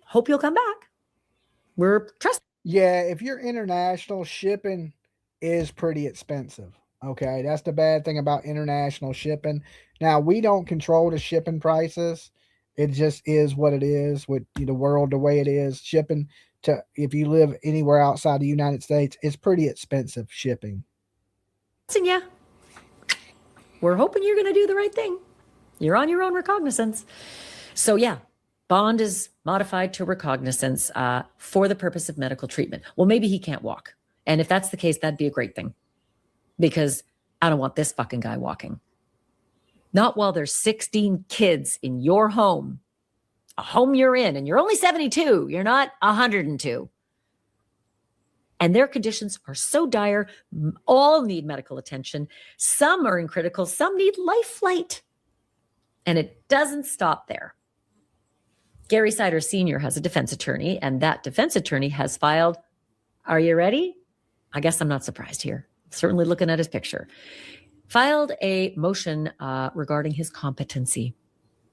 hope you'll come back. We're trusting. Yeah, if you're international, shipping is pretty expensive. Okay, that's the bad thing about international shipping. Now, we don't control the shipping prices. It just is what it is with the world the way it is. Shipping to if you live anywhere outside the United States, it's pretty expensive shipping. Yeah. We're hoping you're going to do the right thing. You're on your own recognizance. So yeah, bond is modified to recognizance for the purpose of medical treatment. Well, maybe he can't walk. And if that's the case, that'd be a great thing. Because I don't want this fucking guy walking. Not while there's 16 kids in your home, a home you're in, and you're only 72. You're not 102. And their conditions are so dire, all need medical attention. Some are in critical, some need life flight. And it doesn't stop there. Gary Sider Sr. has a defense attorney, and that defense attorney has filed, are you ready? I guess I'm not surprised here. Certainly looking at his picture. Filed a motion regarding his competency.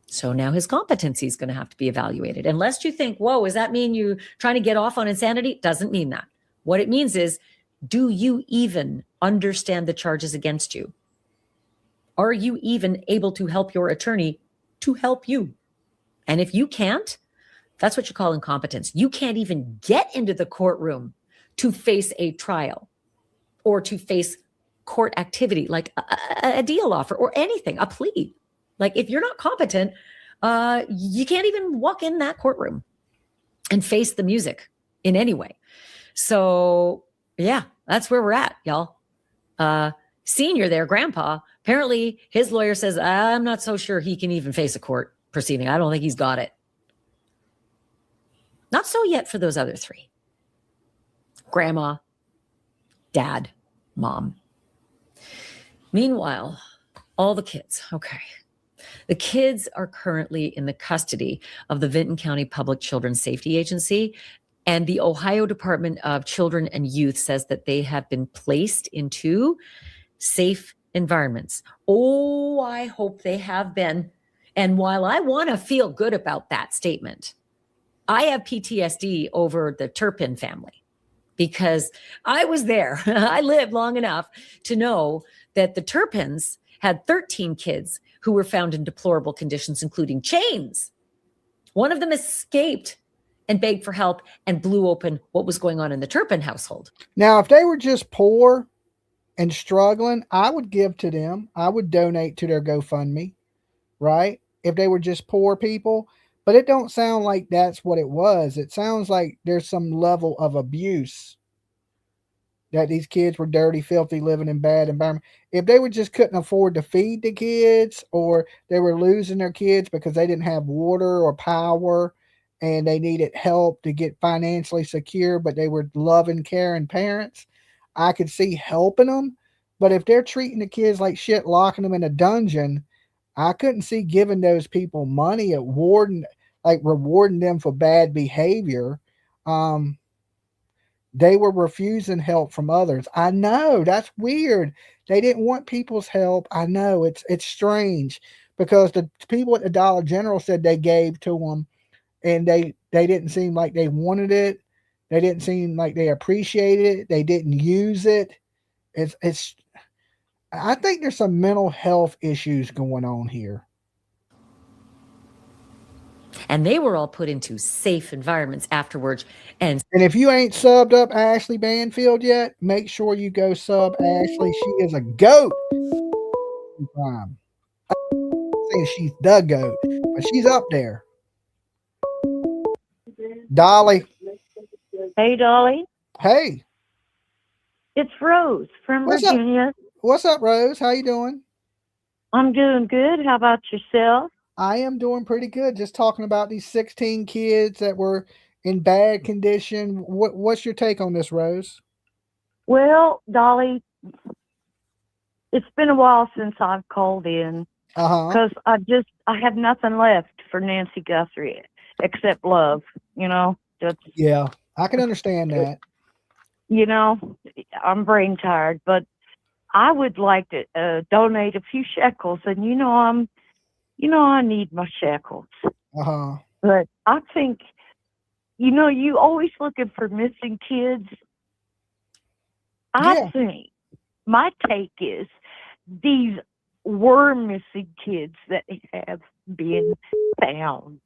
So now his competency is going to have to be evaluated. And lest you think, whoa, does that mean you trying to get off on insanity? Doesn't mean that. What it means is, do you even understand the charges against you? Are you even able to help your attorney to help you? And if you can't, that's what you call incompetence. You can't even get into the courtroom to face a trial or to face court activity like a deal offer or anything, a plea. Like if you're not competent, you can't even walk in that courtroom and face the music in any way. So yeah, that's where we're at, y'all. Senior there, grandpa, apparently his lawyer says, I'm not so sure he can even face a court proceeding. I don't think he's got it. Not so yet for those other three. Grandma, dad, mom. Meanwhile, all the kids, okay. The kids are currently in the custody of the Vinton County Public Children's Safety Agency, and the Ohio Department of Children and Youth says that they have been placed into safe environments. Oh, I hope they have been. And while I want to feel good about that statement, I have PTSD over the Turpin family because I was there. I lived long enough to know that the Turpins had 13 kids who were found in deplorable conditions, including chains. One of them escaped and begged for help and blew open what was going on in the Turpin household. Now, if they were just poor and struggling, I would give to them. I would donate to their GoFundMe, right? If they were just poor people. But it don't sound like that's what it was. It sounds like there's some level of abuse, that these kids were dirty, filthy, living in bad environment. If they were just couldn't afford to feed the kids, or they were losing their kids because they didn't have water or power and they needed help to get financially secure, but they were loving, caring parents, I could see helping them. But if they're treating the kids like shit, locking them in a dungeon, I couldn't see giving those people money at rewarding them for bad behavior. They were refusing help from others. I know, that's weird. They didn't want people's help. I know, it's strange because the people at the Dollar General said they gave to them, and they didn't seem like they wanted it. They didn't seem like they appreciated it. They didn't use it. It's I think there's some mental health issues going on here. And they were all put into safe environments afterwards. And if you ain't subbed up Ashley Banfield yet, make sure you go sub Ashley. She is a goat. I'm saying she's the goat, but she's up there. Dolly. Hey, Dolly. Hey. It's Rose from Virginia. What's up, Rose? How you doing? I'm doing good. How about yourself? I am doing pretty good. Just talking about these 16 kids that were in bad condition. What's your take on this, Rose? Well, Dolly, it's been a while since I've called in because I have nothing left for Nancy Guthrie except love. That's, Yeah, I can understand that. I'm brain tired, but I would like to donate a few shekels, and I need my shekels. Uh-huh. But I think, you always looking for missing kids. I Yeah. think my take is these were missing kids that have been found.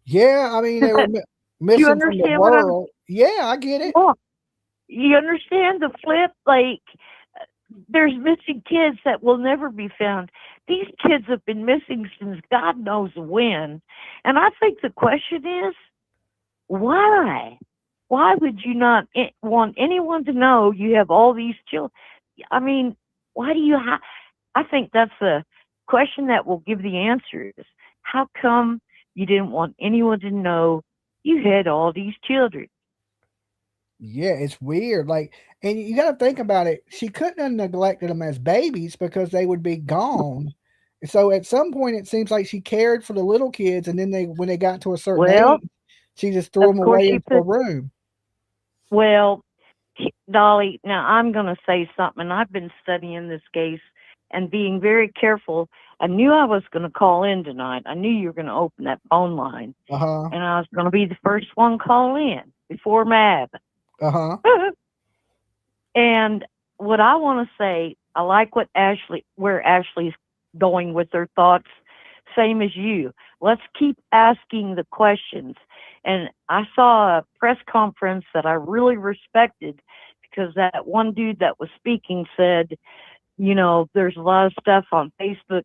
Yeah, I mean, they were You missing from the understand what I'm? world. Yeah, I get it. Oh, you understand the flip? Like, there's missing kids that will never be found. These kids have been missing since God knows when. And I think the question is, why? Why would you not want anyone to know you have all these children? I mean, why do you have? I think that's a question that will give the answers. How come you didn't want anyone to know you had all these children? Yeah, it's weird. Like, and you got to think about it. She couldn't have neglected them as babies because they would be gone. So at some point, it seems like she cared for the little kids, and then when they got to a certain Well, age, she just threw of them course away you into a put, room. well, Dolly, now I'm going to say something. I've been studying this case and being very careful. I knew I was going to call in tonight. I knew you were going to open that phone line, Uh-huh. and I was going to be the first one call in before Mab. Uh-huh. And what I want to say, I like where Ashley's going with her thoughts, same as you. Let's keep asking the questions. And I saw a press conference that I really respected because that one dude that was speaking said, there's a lot of stuff on Facebook.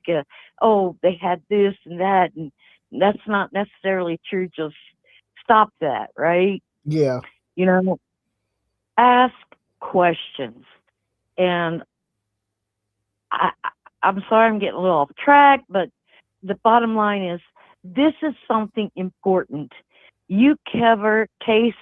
They had this and that, and that's not necessarily true. Just stop that, right? Yeah. Ask questions. And I'm sorry I'm getting a little off track, but the bottom line is this is something important. You cover case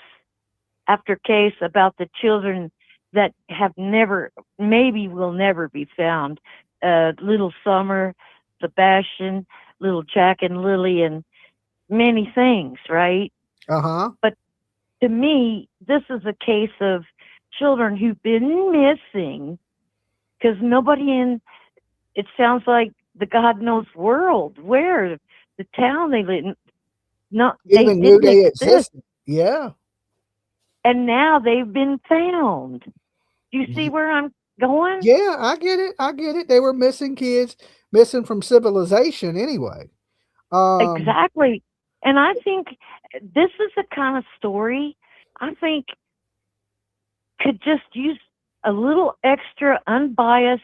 after case about the children that have maybe will never be found. Little Summer, Sebastian, little Jack and Lily, and many things, right? Uh-huh. But to me, this is a case of children who've been missing because it sounds like the God knows world, where the town they live in, they Even knew didn't they exist. existed. Yeah. And now they've been found. Do you see where I'm going? Yeah, I get it. I get it. They were missing kids, missing from civilization anyway. Exactly. And I think this is the kind of story I think could just use a little extra unbiased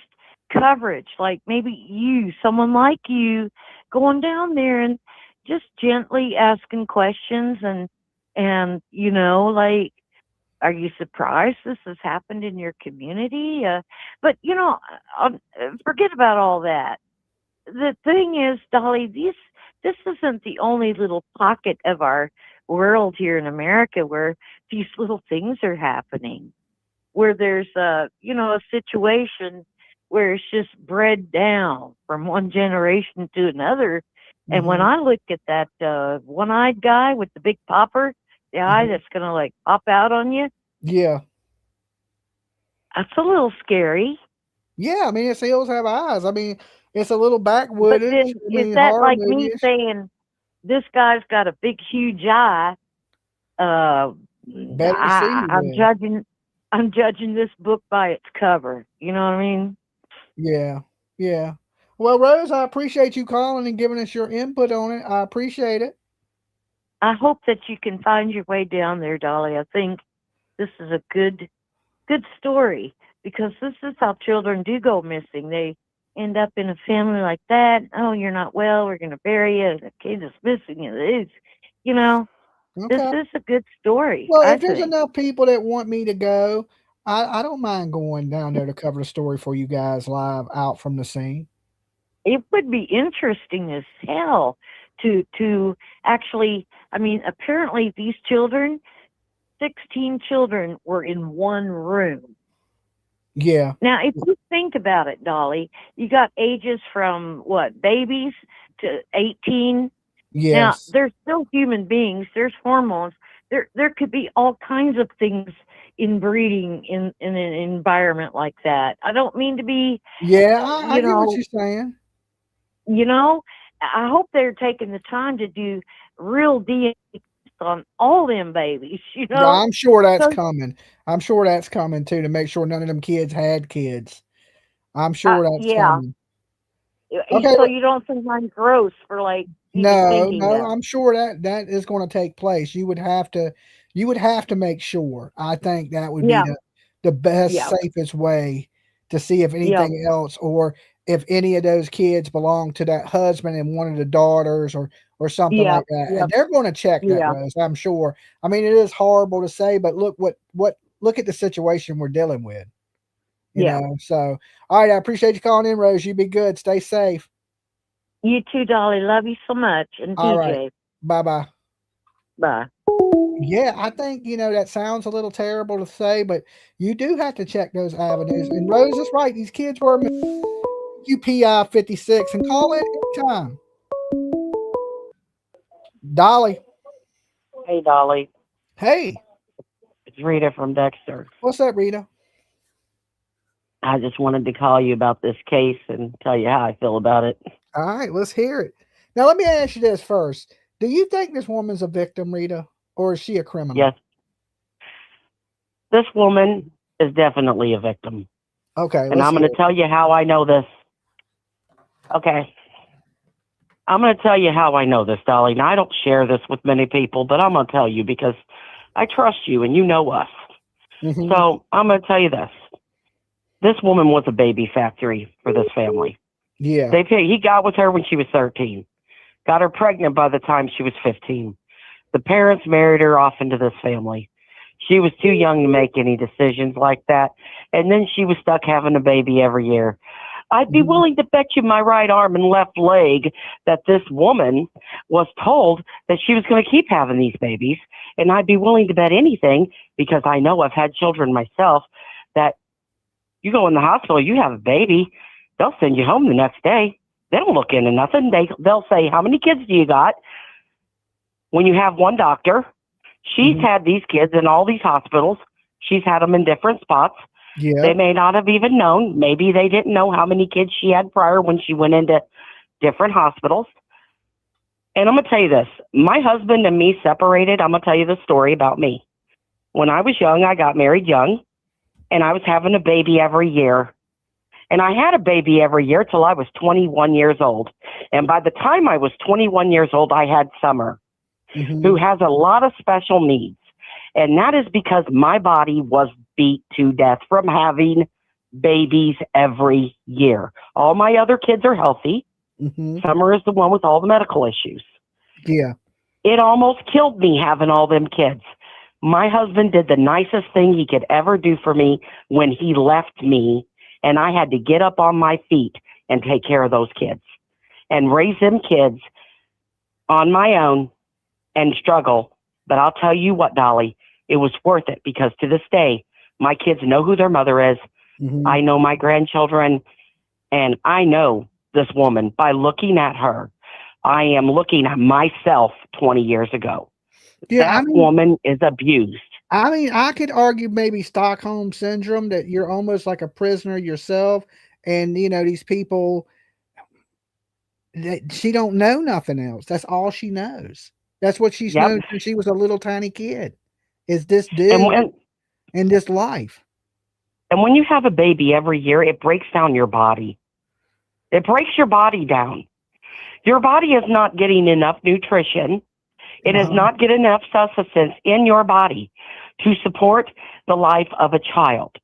coverage, like maybe someone like you, going down there and just gently asking questions and like, are you surprised this has happened in your community? But forget about all that. The thing is, Dolly, this isn't the only little pocket of our world here in America where these little things are happening, where there's a situation where it's just bred down from one generation to another. And when I look at that one-eyed guy with the big popper, the eye that's going to like pop out on you, Yeah. that's a little scary. Yeah, I mean, it's hills have eyes. I mean, it's a little But backwoodish. then I is mean, that horror like me movie-ish. saying this guy's got a big, huge eye? Better to see you I'm then. judging this book by its cover. You know what I mean? Yeah. Yeah. Well, Rose, I appreciate you calling and giving us your input on it. I appreciate it. I hope that you can find your way down there, Dolly. I think this is a good story because this is how children do go missing. They end up in a family like that. Oh, you're not well. We're going to bury you. The kid is missing. This Okay. is a good story, Well, I if there's think. enough people that want me to go, I don't mind going down there to cover the story for you guys live out from the scene. It would be interesting as hell to actually. I mean, apparently these children, 16 children, were in one room. Yeah. Now, if you think about it, Dolly, you got ages from what, babies to 18. Now, Yes. they're still human beings. There's hormones. There could be all kinds of things in breeding in an environment like that. I don't mean to be, Yeah, I you get what know, you're saying. you know. I hope they're taking the time to do real DNA on all them babies. Yeah, I'm sure that's So coming. I'm sure that's coming too to make sure none of them kids had kids. I'm sure that's yeah. coming. Okay, So you don't think I'm gross for like even no, thinking no, that? I'm sure that is going to take place. You would have to make sure. I think that would be Yeah, the best, yeah, safest way to see if yeah, anything else or if any of those kids belong to that husband and one of the daughters or something yeah, like that. yeah, And they're going to check that, yeah, Rose, I'm sure. I mean, it is horrible to say, but look at the situation we're dealing with, yeah. So, all right, I appreciate you calling in, Rose. You be good. Stay safe. You too, Dolly. Love you so much. And All right. TJ, Bye-bye. bye. Yeah, I think, that sounds a little terrible to say, but you do have to check those avenues. And Rose is right. These kids were UPI 56 and call it anytime. Dolly. Hey, Dolly. Hey, It's Rita from Dexter. what's up, Rita? I just wanted to call you about this case and tell you how I feel about it. All right, let's hear it. Now, let me ask you this first. Do you think this woman's a victim, Rita, or is she a criminal? Yes, this woman is definitely a victim. Okay, And let's I'm hear going to it. tell you how I know this. Okay. I'm going to tell you how I know this, Dolly. Now, I don't share this with many people, but I'm going to tell you because I trust you and you know us. Mhm. So I'm going to tell you this. This woman was a baby factory for this family. Yeah. He got with her when she was 13, got her pregnant by the time she was 15. The parents married her off into this family. She was too young to make any decisions like that. And then she was stuck having a baby every year. I'd be Mhm. willing to bet you my right arm and left leg that this woman was told that she was going to keep having these babies. And I'd be willing to bet anything, because I know I've had children myself, that you go in the hospital, you have a baby, they'll send you home the next day. They don't look into nothing. They'll say, how many kids do you got? When you have one doctor, she's Mhm. had these kids in all these hospitals. She's had them in different spots. Yeah. They may not have even known. Maybe they didn't know how many kids she had prior when she went into different hospitals. And I'm going to tell you this. My husband and me separated. I'm going to tell you the story about me. When I was young, I got married young, and I was having a baby every year. And I had a baby every year till I was 21 years old. And by the time I was 21 years old, I had Summer, Mhm. who has a lot of special needs. And that is because my body was beat to death from having babies every year. All my other kids are healthy. Mhm. Summer is the one with all the medical issues. Yeah. It almost killed me having all them kids. My husband did the nicest thing he could ever do for me when he left me, and I had to get up on my feet and take care of those kids and raise them kids on my own and struggle. But I'll tell you what, Dolly, it was worth it, because to this day, my kids know who their mother is. Mhm. I know my grandchildren, and I know this woman by looking at her. I am looking at myself 20 years ago. Yeah, That woman is abused. I could argue maybe Stockholm syndrome, that you're almost like a prisoner yourself, and these people that she don't know nothing else. That's all she knows. That's what she's Yep. known since she was a little tiny kid. Is this And dude when in this life? and when you have a baby every year, it breaks down your body. It breaks your body down. Your body is not getting enough nutrition. It is Uh-huh. not getting enough sustenance in your body to support the life of a child.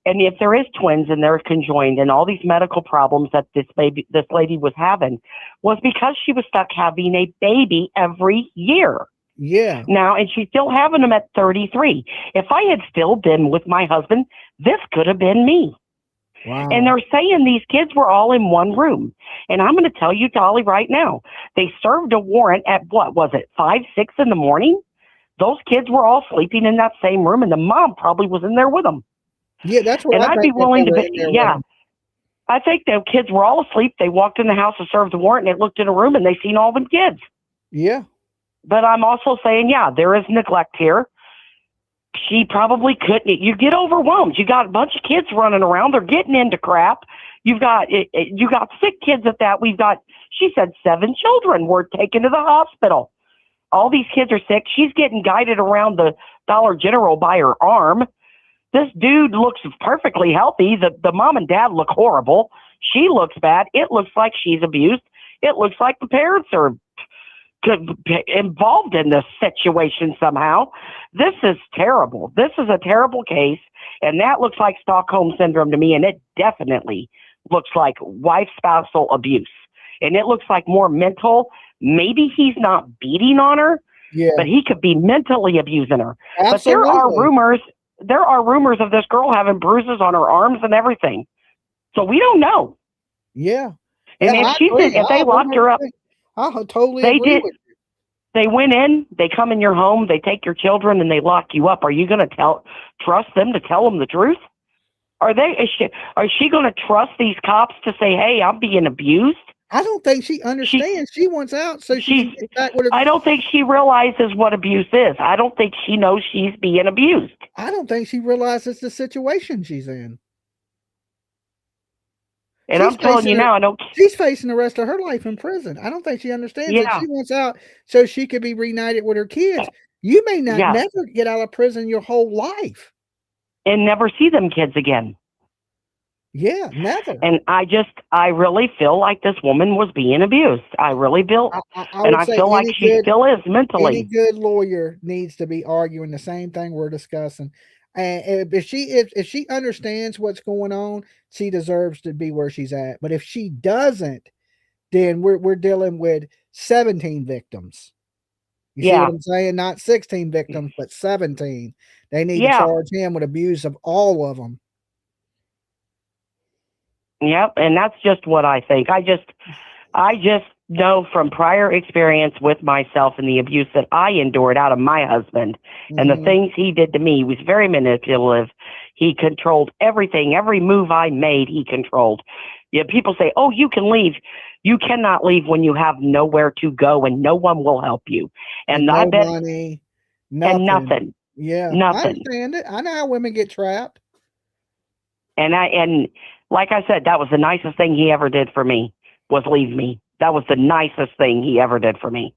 And if there is twins and they're conjoined, and all these medical problems that this lady was having, was because she was stuck having a baby every year. Yeah. Now, and she's still having them at 33. If I had still been with my husband, this could have been me. Wow. And they're saying these kids were all in one room. And I'm going to tell you, Dolly, right now, they served a warrant at, what was it, 5, 6 in the morning? Those kids were all sleeping in that same room, and the mom probably was in there with them. Yeah, that's what And I I'd think, be that willing they to were bet, in there with yeah, him. I think the kids were all asleep. They walked in the house to serve the warrant, and they looked in a room, and they seen all them kids. Yeah. But I'm also saying, yeah, there is neglect here. She probably couldn't. You get overwhelmed. You got a bunch of kids running around. They're getting into crap. You got sick kids at that. She said 7 children were taken to the hospital. All these kids are sick. She's getting guided around the Dollar General by her arm. This dude looks perfectly healthy. The mom and dad look horrible. She looks bad. It looks like she's abused. It looks like the parents are involved in this situation somehow. This is terrible. This is a terrible case, and that looks like Stockholm Syndrome to me, and it definitely looks like wife spousal abuse. And it looks like more mental. Maybe he's not beating on her, but he could be mentally abusing her. Absolutely. But there are rumors of this girl having bruises on her arms and everything. So we don't know. Yeah. And if they locked her up, I totally agree with you. They went in, they come in your home, they take your children, and they lock you up. Are you going to trust them to tell them the truth? Is she going to trust these cops to say, hey, I'm being abused? I don't think she understands. She wants out so she can get back with her. I don't think she realizes what abuse is. I don't think she knows she's being abused. I don't think she realizes the situation she's in. And I'm telling you now, she's facing the rest of her life in prison. I don't think she understands that she wants out so she could be reunited with her kids. You may not never get out of prison your whole life. And never see them kids again. Yeah, never. And I really feel like this woman was being abused. I really feel, I feel like she still is mentally. Any good lawyer needs to be arguing the same thing we're discussing. And if she understands what's going on, she deserves to be where she's at. But if she doesn't, then we're dealing with 17 victims. You see what I'm saying? Not 16 victims, but 17. They need to charge him with abuse of all of them. Yep, and that's just what I think. I just know from prior experience with myself and the abuse that I endured out of my husband and the things he did to me. He was very manipulative. He controlled everything. Every move I made, he controlled. Yeah, people say, oh, you can leave. You cannot leave when you have nowhere to go and no one will help you. And no I bet money, nothing. And nothing. Yeah, nothing. I understand it. I know how women get trapped. And like I said, that was the nicest thing he ever did for me, was leave me. That was the nicest thing he ever did for me.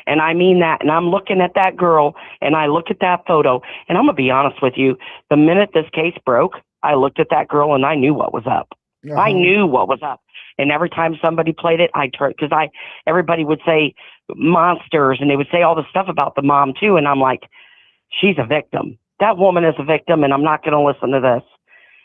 And I mean that. And I'm looking at that girl, and I look at that photo, and I'm going to be honest with you. The minute this case broke, I looked at that girl, and I knew what was up. I knew what was up. And every time somebody played it, I turned, because everybody would say monsters, and they would say all the stuff about the mom, too. And I'm like, she's a victim. That woman is a victim, and I'm not going to listen to this.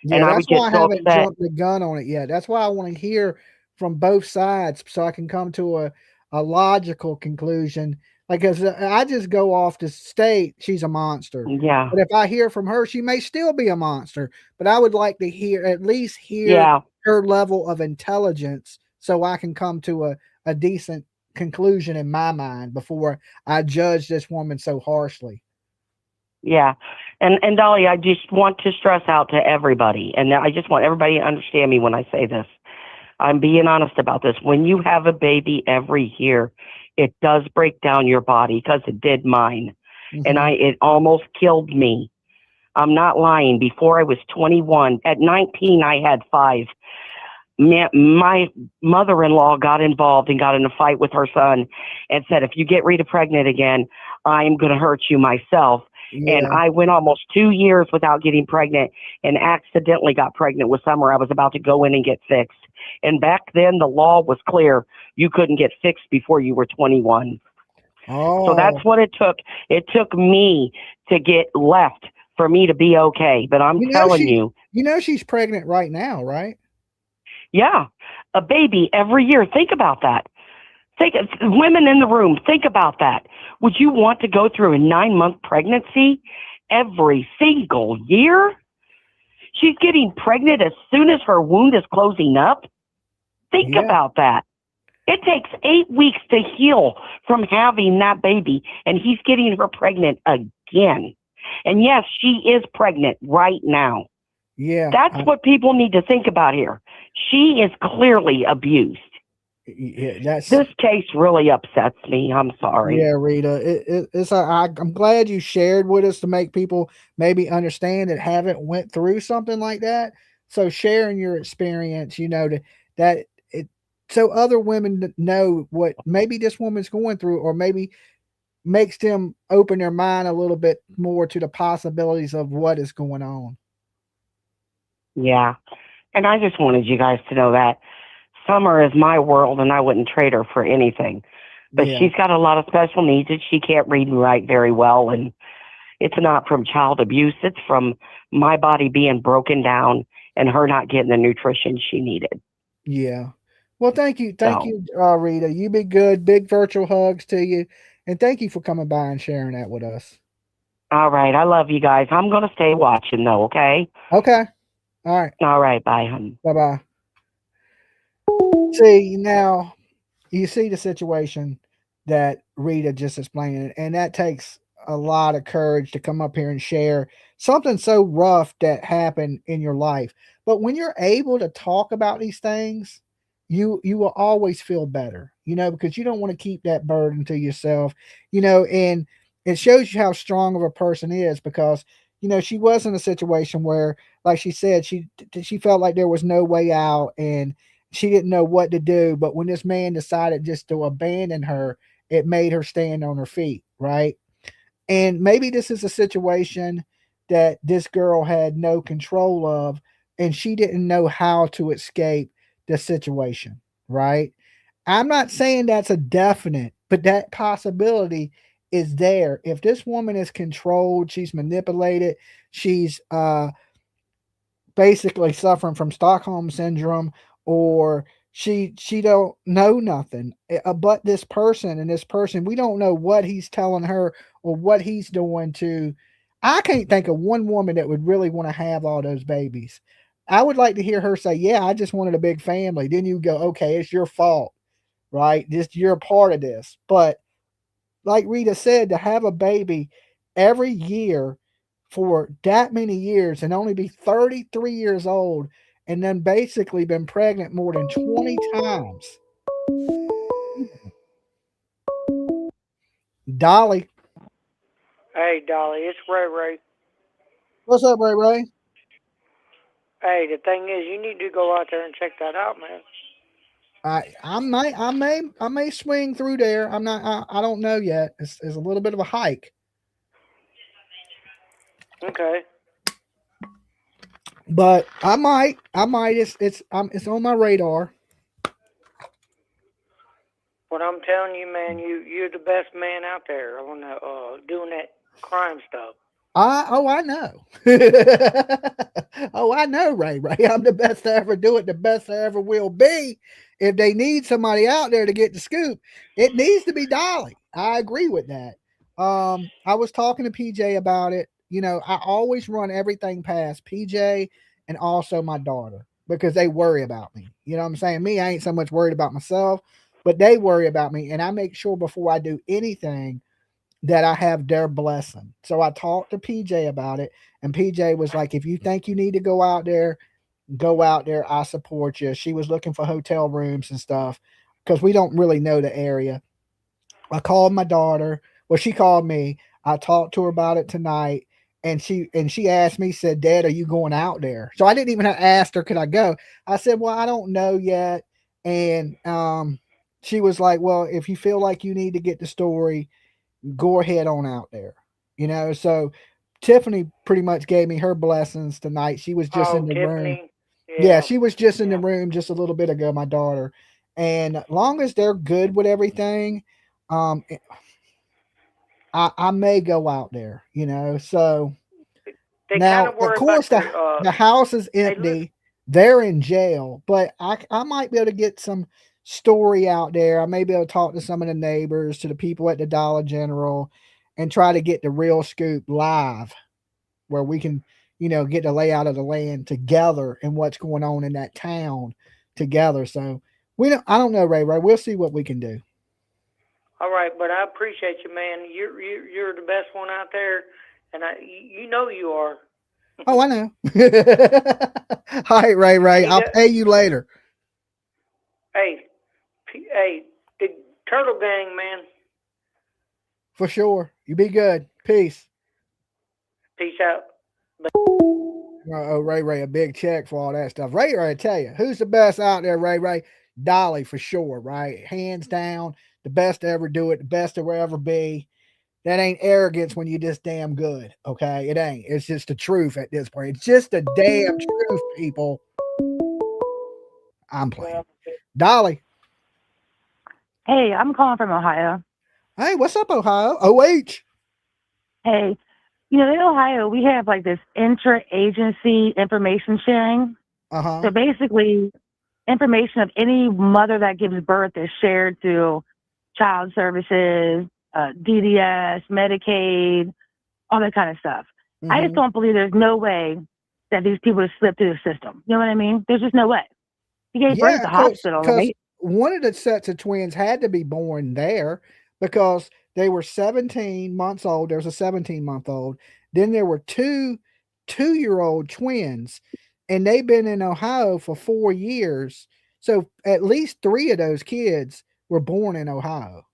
Yeah, and that's why I haven't jumped the gun on it yet. That's why I want to hear from both sides so I can come to a logical conclusion. Because I just go off to state she's a monster. Yeah. But if I hear from her, she may still be a monster. But I would like to at least hear her level of intelligence so I can come to a decent conclusion in my mind before I judge this woman so harshly. Yeah. And Dolly, I just want to stress out to everybody, and I just want everybody to understand me when I say this. I'm being honest about this. When you have a baby every year, it does break down your body, because it did mine. And it almost killed me. I'm not lying. Before I was 21, at 19, I had 5. My mother-in-law got involved and got in a fight with her son and said, if you get Rita pregnant again, I'm going to hurt you myself. Yeah. And I went almost 2 years without getting pregnant, and accidentally got pregnant with Summer. I was about to go in and get fixed. And back then the law was clear. You couldn't get fixed before you were 21. Oh. So that's what it took. It took me to get left for me to be okay. But I'm telling you. You know she's pregnant right now, right? Yeah. A baby every year. Think about that. Women in the room, think about that. Would you want to go through a 9-month pregnancy every single year? She's getting pregnant as soon as her wound is closing up. Think about that. It takes 8 weeks to heal from having that baby, and he's getting her pregnant again. And yes, she is pregnant right now. Yeah. That's what people need to think about here. She is clearly abused. Yeah, that's This case really upsets me. I'm sorry. yeah, Rita. I'm glad you shared with us to make people maybe understand that haven't went through something like that. So sharing your experience, that it so other women know what maybe this woman's going through, or maybe makes them open their mind a little bit more to the possibilities of what is going on. Yeah. And I just wanted you guys to know that Summer is my world and I wouldn't trade her for anything. But Yeah, she's got a lot of special needs and she can't read and write very well. And it's not from child abuse, it's from my body being broken down and her not getting the nutrition she needed. yeah. Well, thank So, you, Rita. You be good. Big virtual hugs to you, and thank you for coming by and sharing that with us. all right. I love you guys. I'm going to stay watching though, okay? Okay. All right. All right. Bye, honey. Bye bye. See, now you see the situation that Rita just explained, and that takes a lot of courage to come up here and share something so rough that happened in your life. But when you're able to talk about these things, you will always feel better, because you don't want to keep that burden to yourself, and it shows you how strong of a person is, because she was in a situation where, like she said, she felt like there was no way out, and she didn't know what to do. But when this man decided just to abandon her, it made her stand on her feet, right? And maybe this is a situation that this girl had no control of, and she didn't know how to escape the situation, right? I'm not saying that's a definite, but that possibility is there. If this woman is controlled, she's manipulated, she's basically suffering from Stockholm syndrome, or she don't know nothing but this person, and this person, we don't know what he's telling her or what he's doing to. I can't think of one woman that would really want to have all those babies. I would like to hear her say, yeah, I just wanted a big family. Then you go, okay, it's your fault, right? This, you're a part of this. But like Rita said, to have a baby every year for that many years and only be 33 years old, and then basically been pregnant more than 20 times. Dolly. Hey, Dolly, it's Ray Ray. What's up, Ray Ray? Hey, the thing is, you need to go out there and check that out, man. I may swing through there. I don't know yet. It's a little bit of a hike. Okay. But I might. It's on my radar. What I'm telling you, man, you're the best man out there on doing that crime stuff. I know. Oh, I know, Ray Ray. I'm the best to ever do it, the best I ever will be. If they need somebody out there to get the scoop, it needs to be Dolly. I agree with that. I was talking to PJ about it. I always run everything past PJ and also my daughter, because they worry about me. You know what I'm saying? Me, I ain't so much worried about myself, but they worry about me. And I make sure before I do anything that I have their blessing. So I talked to PJ about it, and PJ was like, if you think you need to go out there, go out there. I support you. She was looking for hotel rooms and stuff, because we don't really know the area. I called my daughter. Well, she called me. I talked to her about it tonight, and she asked me, said, Dad, are you going out there? So I didn't even have asked her, could I go? I said, well, I don't know yet. And she was like, well, if you feel like you need to get the story, go ahead on out there. So Tiffany pretty much gave me her blessings tonight. She was just in Oh, the room. Tiffany. Yeah, Yeah. she was just in the Yeah. room just a little bit ago, my daughter. And long as they're good with everything, um, I may go out there, So They kind now, of of worry about course, the your. the house is Hey, listen. empty. They're in jail, but I might be able to get some story out there. I may be able to talk to some of the neighbors, to the people at the Dollar General, and try to get the real scoop live, where we can, get the layout of the land together and what's going on in that town together. So I don't know, Ray Ray. We'll see what we can do. All right, but I appreciate you, man. You're the best one out there, and you know you are. Oh, I know. All right, Ray. He I'll does. pay you later Hey, hey, the Turtle Gang, man. for sure. You be good. Peace. Peace out. Oh, Ray, a big check for all that stuff. Ray, I tell you, who's the best out there, Ray? Dolly for sure, right? Hands down, the best to ever do it, the best to ever be. That ain't arrogance when you just damn good, okay? It ain't. It's just the truth at this point. It's just the damn truth, people. I'm playing. Dolly. Hey, I'm calling from Ohio. Hey, what's up, Ohio? OH. Hey, in Ohio, we have like this intra-agency information sharing. Uh-huh. So basically, information of any mother that gives birth is shared through child services, DDS, Medicaid, all that kind of stuff. I just Mm-hmm. don't believe there's no way that these people have slipped through the system. You know what I mean? There's just no way. You gave birth at Yeah, the hospital, because right? one of the sets of twins had to be born there because they were 17 months old. There was a 17-month-old. Then there were two 2-year-old twins, and they've been in Ohio for 4 years. So at least 3 of those kids were born in Ohio.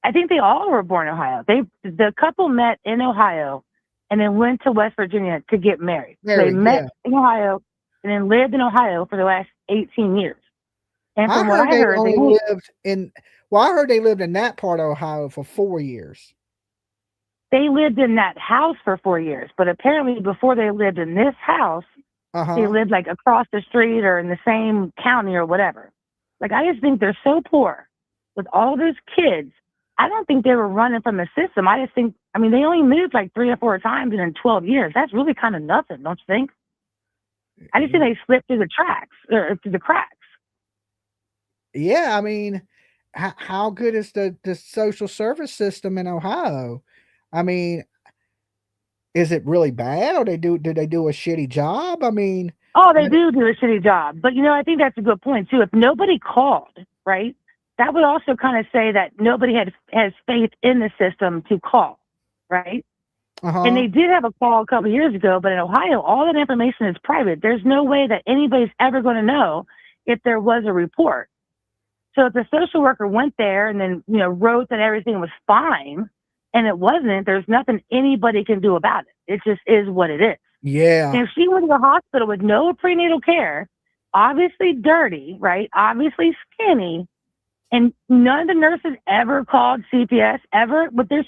I think they all were born in Ohio. The couple met in Ohio and then went to West Virginia to get married. So they Married, met yeah. in Ohio and then lived in Ohio for the last 18 years. And I from what heard I they heard, only lived in well, I heard they lived in that part of Ohio for 4 years. they lived in that house for 4 years. But apparently, before they lived in this house, they Uh-huh. lived like across the street or in the same county or whatever. Like, I just think they're so poor with all those kids. I don't think they were running from the system. I just think, I mean, they only moved like 3 or 4 times in 12 years. That's really kind of nothing, don't you think? I just think they slipped through the tracks or through the cracks. Yeah, I mean, how good is the social service system in Ohio? I mean, is it really bad, or do they do a shitty job? I mean, Oh, they do a shitty job. But, I think that's a good point, too. If nobody called, right, that would also kind of say that nobody has faith in the system to call, right? And uh-huh. they did have a call a couple of years ago, but in Ohio, all that information is private. There's no way that anybody's ever going to know if there was a report. So if the social worker went there and then, wrote that everything was fine and it wasn't, there's nothing anybody can do about it. It just is what it is. Yeah. And if she went to the hospital with no prenatal care, obviously dirty, right? Obviously skinny, and none of the nurses ever called CPS ever. But there's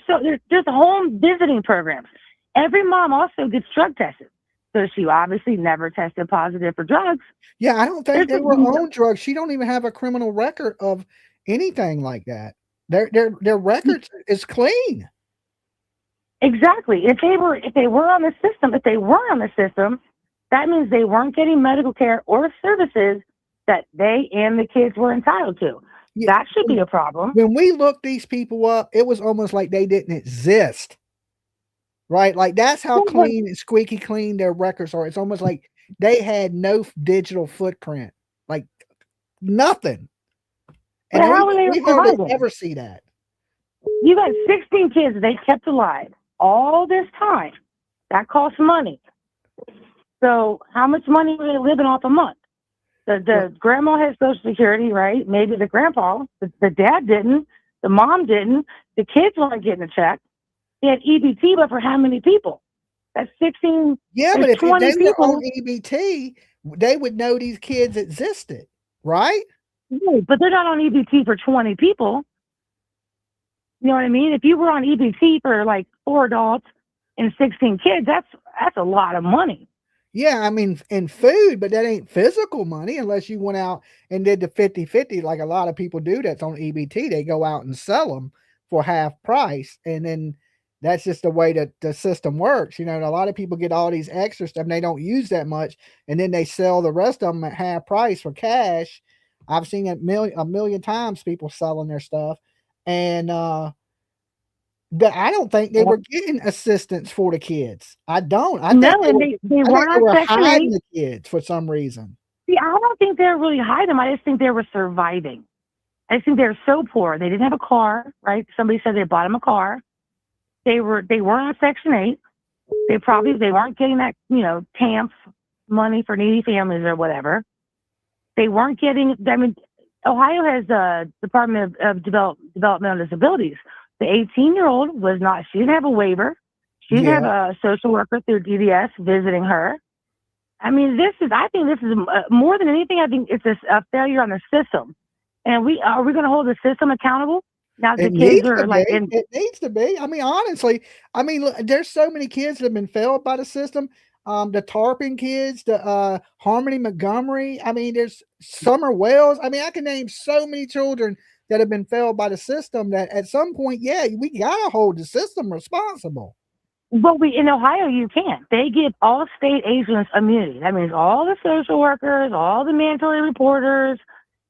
home visiting programs. Every mom also gets drug tested, so she obviously never tested positive for drugs. Yeah, I don't think There's they were on drugs. She don't even have a criminal record of anything like that. Their records is clean. exactly if they were on the system, that means they weren't getting medical care or services that they and the kids were entitled to. Yeah, That should be a problem. when we looked these people up, it was almost like they didn't exist. Right? Like that's how clean and squeaky clean their records are. It's almost like they had no digital footprint. Like nothing. But And how are they we hardly surviving? ever see that. You got 16 kids that they kept alive all this time. That costs money. So how much money are they living off a month? The grandma has Social Security, right? Maybe the grandpa, the dad didn't, the mom didn't, the kids weren't getting a check. They had EBT, but for how many people? That's 16, Yeah, but there's if 20 they were people. on EBT, they would know these kids existed, right? But they're not on EBT for 20 people. You know what I mean? If you were on EBT for like 4 adults and 16 kids, that's a lot of money. Yeah, I mean, in food, but that ain't physical money unless you went out and did the 50-50 like a lot of people do that's on EBT. They go out and sell them for half price. And then that's just the way that the system works. A lot of people get all these extra stuff and they don't use that much. And then they sell the rest of them at half price for cash. I've seen it a million times people selling their stuff. And I don't think they were getting assistance for the kids. I don't. I think No, and they I think weren't they on were Section 8. hiding the kids for some reason. See, I don't think they're really hiding them. I just think they were surviving. I just think they're so poor. They didn't have a car, right? Somebody said they bought them a car. They weren't on Section 8. They weren't getting that, TAMF money for needy families or whatever. They weren't getting, I mean, Ohio has a Department of Developmental Disabilities. The 18-year-old was not, she didn't have a waiver. She didn't have a social worker through DDS visiting her. I mean, I think this is more than anything, I think it's a failure on the system. And are we going to hold the system accountable? Now the kids are like, it needs to be. I mean, honestly, look, there's so many kids that have been failed by the system. The Tarpon kids, the Harmony Montgomery. I mean, there's Summer Wells. I mean, I can name so many children that have been failed by the system that at some point, yeah, we gotta hold the system responsible. But in Ohio, you can't. They give all state agents immunity. That means all the social workers, all the mandatory reporters,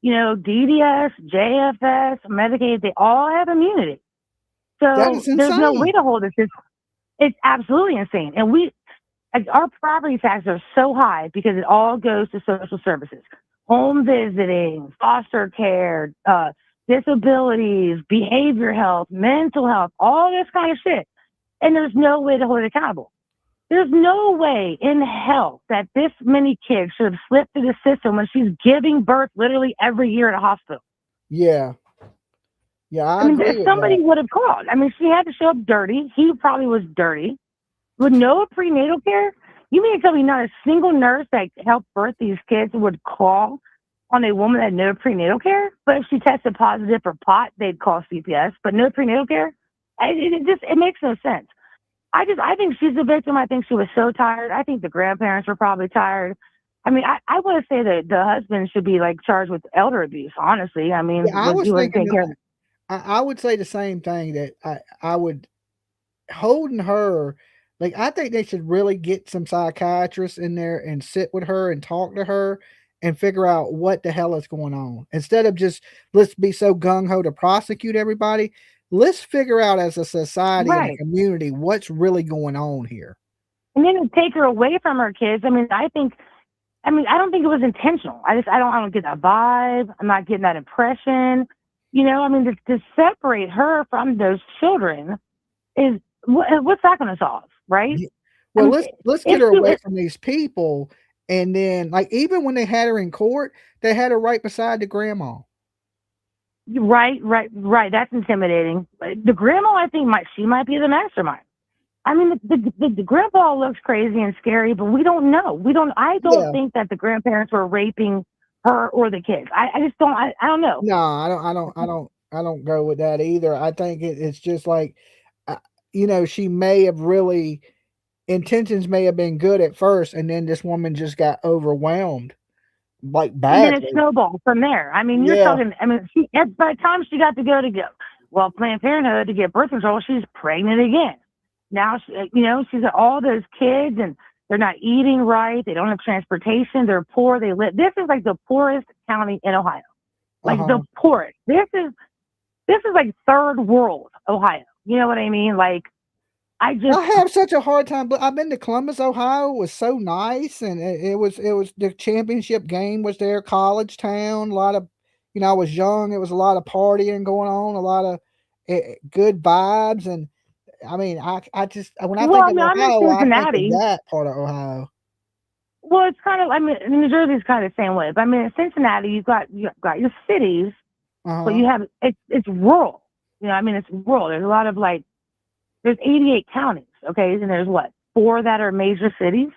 DDS, JFS, Medicaid, they all have immunity. So there's no way to hold it. It's absolutely insane. And our property taxes are so high because it all goes to social services, home visiting, foster care, disabilities, behavior health, mental health, all this kind of shit. And there's no way to hold it accountable. There's no way in hell that this many kids should have slipped through the system when she's giving birth literally every year at a hospital. Yeah. Yeah, I mean, if somebody would have called. I mean, she had to show up dirty. He probably was dirty. With no prenatal care? You mean to tell me not a single nurse that helped birth these kids would call on a woman that had no prenatal care? But if she tested positive for pot, they'd call CPS. But no prenatal care? It makes no sense. I think she's the victim. I think she was so tired. I think the grandparents were probably tired. I mean, I want to say that the husband should be charged with elder abuse. Honestly, I mean, I was thinking. I would say the same thing, that I would holding her. I think they should really get some psychiatrists in there and sit with her and talk to her and figure out what the hell is going on. Instead of just let's be so gung ho to prosecute everybody. Let's figure out as a society and a community what's really going on here. And then take her away from her kids. I don't think it was intentional. I don't get that vibe. I'm not getting that impression. To separate her from those children is what's that going to solve, right? Well, let's get her away from these people. And then, even when they had her in court, they had her right beside the grandma. Right. That's intimidating. The grandma, I think, she might be the mastermind. I mean, the grandpa looks crazy and scary, but we don't know. I don't think that the grandparents were raping her or the kids. I just don't. I don't know. No, I don't go with that either. I think it's just she may have intentions may have been good at first, and then this woman just got overwhelmed. Badly. And then it snowballed from there. I mean, you're talking. I mean, by the time she got to go Planned Parenthood to get birth control, she's pregnant again. Now, she's got all those kids, and they're not eating right. They don't have transportation. They're poor. This is the poorest county in Ohio, the poorest. This is third world Ohio. You know what I mean? I have such a hard time, but I've been to Columbus, Ohio. It was so nice, and it was the championship game was there, college town. A lot of, I was young. It was a lot of partying going on, a lot of good vibes, and I mean, I just when I think of Ohio, I think of that part of Ohio. Well, it's kind of New Jersey's kind of the same way, but in Cincinnati, you've got your cities, but you have it's rural. It's rural. There's a lot of there's 88 counties, okay? And there's 4 that are major cities?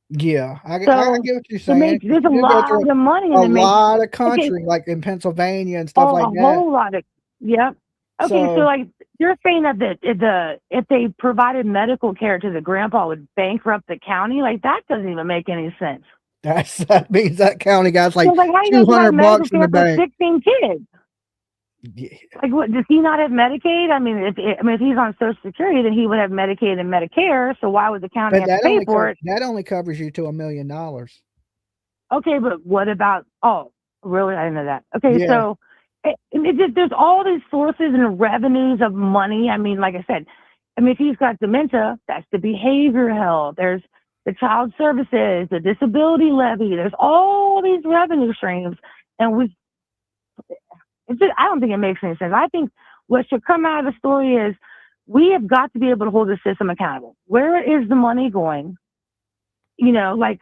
Yeah, I get what you're saying. There's a lot of money. A lot of country, in Pennsylvania and stuff like that. A whole lot of, yep. Okay, so you're saying that if they provided medical care to the grandpa would bankrupt the county? That doesn't even make any sense. That means that county guy's $200 in the bank. 16 kids. Yeah. What does he not have Medicaid? If he's on Social Security, then he would have Medicaid and Medicare. So why would the county have to pay for it? That only covers you to $1 million. Okay, but what about? Oh, really? I didn't know that. Okay, so there's all these sources and revenues of money. Like I said, if he's got dementia, that's the behavior health. There's the child services, the disability levy. There's all these revenue streams, and I don't think it makes any sense. I think what should come out of the story is we have got to be able to hold the system accountable. Where is the money going? You know, like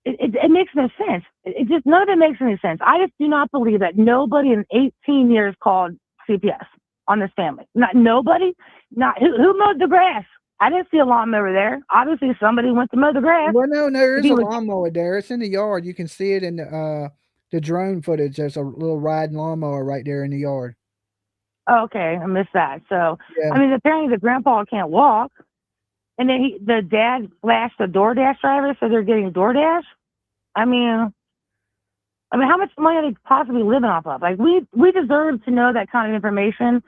it makes no sense. It just, none of it makes any sense. I just do not believe that nobody in 18 years called CPS on this family. Not nobody. Not who mowed the grass. I didn't see a lawnmower there. Obviously, somebody went to mow the grass. Well, no, there If is he a was, lawnmower there. It's in the yard. You can see it in the drone footage. There's a little riding lawnmower right there in the yard. oh, okay, I missed that. So, Yeah. I mean, apparently the grandpa can't walk, and then the dad flashed the DoorDash driver, so they're getting DoorDash. I mean, how much money are they possibly living off of? Like, we deserve to know that kind of information.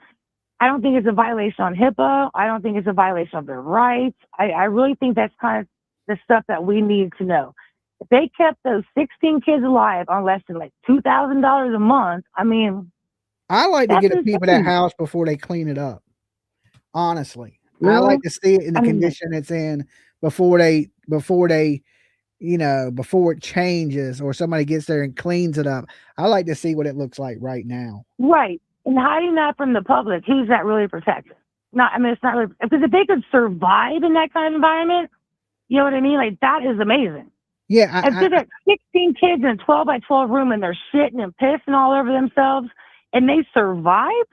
I don't think it's a violation on HIPAA. I don't think it's a violation of their rights. I really think that's kind of the stuff that we need to know. If they kept those 16 kids alive on less than like $2,000 a month, I mean, I like to that's get a peep at that insane. house before they clean it up. Honestly, I Really? like to see it in the I mean, condition it's in before they, before it changes or somebody gets there and cleans it up. I like to see what it looks like right now. right. And hiding that from the public, who's that really protecting? Not, I mean, it's not really, because if they could survive in that kind of environment, you know what I mean? Like, that is amazing. Yeah, If they got 16 kids in a 12 by 12 room and they're shitting and pissing all over themselves and they survived,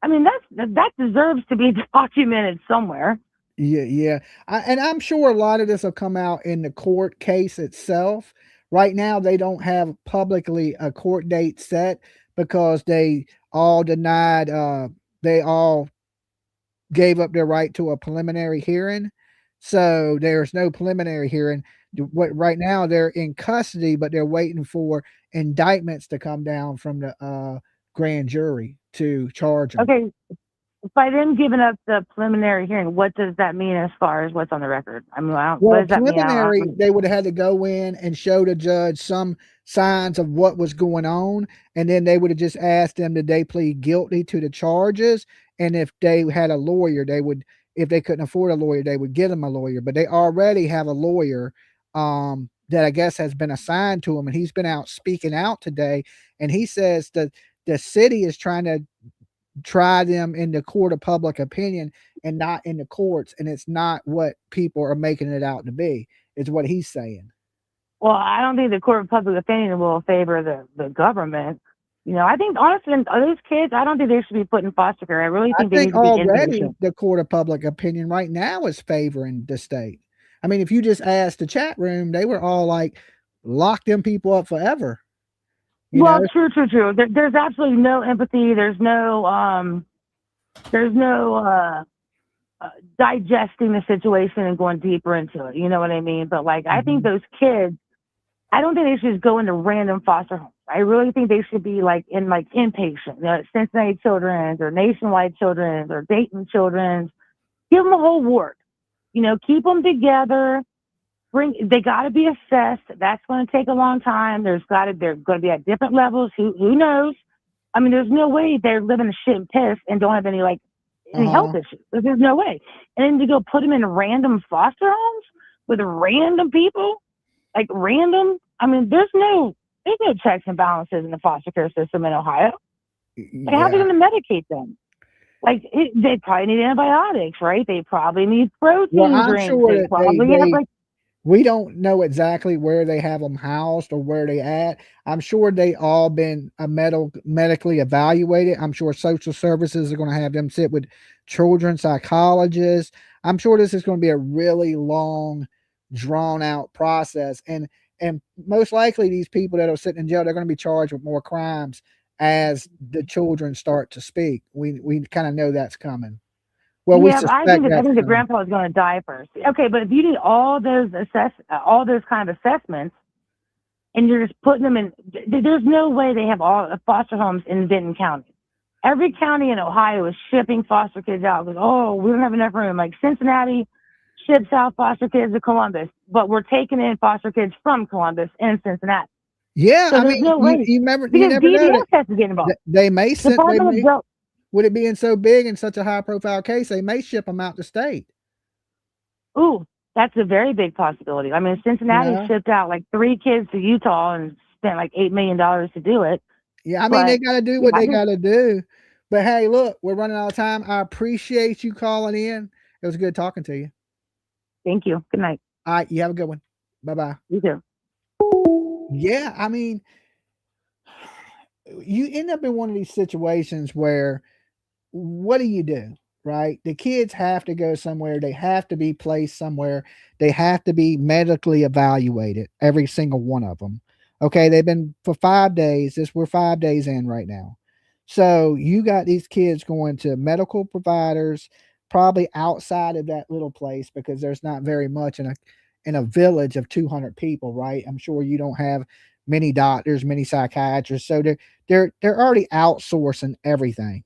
I mean, that deserves to be documented somewhere. yeah. And I'm sure a lot of this will come out in the court case itself. Right now, they don't have publicly a court date set because they all denied. They all gave up their right to a preliminary hearing, so there's no preliminary hearing. What right now they're in custody, but they're waiting for indictments to come down from the grand jury to charge them. Okay, by them giving up the preliminary hearing, what does that mean as far as what's on the record? I mean, what Well, does that mean? preliminary, they would have had to go in and show the judge some signs of what was going on, and then they would have just asked them did they plead guilty to the charges, and if they had a lawyer, they would. If they couldn't afford a lawyer, they would get them a lawyer. But they already have a lawyer that I guess has been assigned to him, and he's been out speaking out today, and he says that the city is trying to try them in the court of public opinion and not in the courts, and it's not what people are making it out to be, is what he's saying. Well, I don't think the court of public opinion will favor the government. You know, I think honestly, those kids, I don't think they should be put in foster care. I really think they need to be already inpatient. the court of public opinion right now is favoring the state. I mean, if you just ask the chat room, they were all like, lock them people up forever. Well, true. There's absolutely no empathy. There's no digesting the situation and going deeper into it. You know what I mean? But like, I think those kids, I don't think they should just go into random foster homes. I really think they should be like in like inpatient, you know, Cincinnati Children's or Nationwide Children's or Dayton Children's. Give them a whole ward. You know, keep them together. They got to be assessed. That's going to take a long time. They're going to be at different levels. Who knows? I mean, there's no way they're living shit and piss and don't have any health issues. There's no way. And then to go put them in random foster homes with random people, like random. I mean, there's no checks and balances in the foster care system in Ohio. Like, how are they going to medicate them? Like, they probably need antibiotics, right? They probably need protein drinks. Sure they probably have like. We don't know exactly where they have them housed or where they at. I'm sure they all been medically evaluated. I'm sure social services are going to have them sit with children psychologists. I'm sure this is going to be a really long, drawn out process. And most likely these people that are sitting in jail, they're going to be charged with more crimes as the children start to speak. We kind of know that's coming. Well, yeah, I think the grandpa is going to die first. Okay, but if you need all those kind of assessments, and you're just putting them in, there's no way they have all foster homes in Benton County. Every county in Ohio is shipping foster kids out because we don't have enough room. Like Cincinnati ships out foster kids to Columbus, but we're taking in foster kids from Columbus and Cincinnati. Yeah, so there's no way. You never DDS know has to get involved. They may send. With it being so big and such a high profile case, they may ship them out to state. Ooh, that's a very big possibility. I mean, Cincinnati shipped out like 3 kids to Utah and spent like $8 million to do it. Yeah, I mean, they got to do what they got to do. But hey, look, we're running out of time. I appreciate you calling in. It was good talking to you. Thank you. Good night. All right, you have a good one. Bye bye. You too. Yeah, I mean, you end up in one of these situations where what do? Right? The kids have to go somewhere. They have to be placed somewhere. They have to be medically evaluated, every single one of them. Okay, they've been for 5 days. We're 5 days in right now. So you got these kids going to medical providers, probably outside of that little place because there's not very much in a village of 200 people, right? I'm sure you don't have many doctors, many psychiatrists. So they're already outsourcing everything.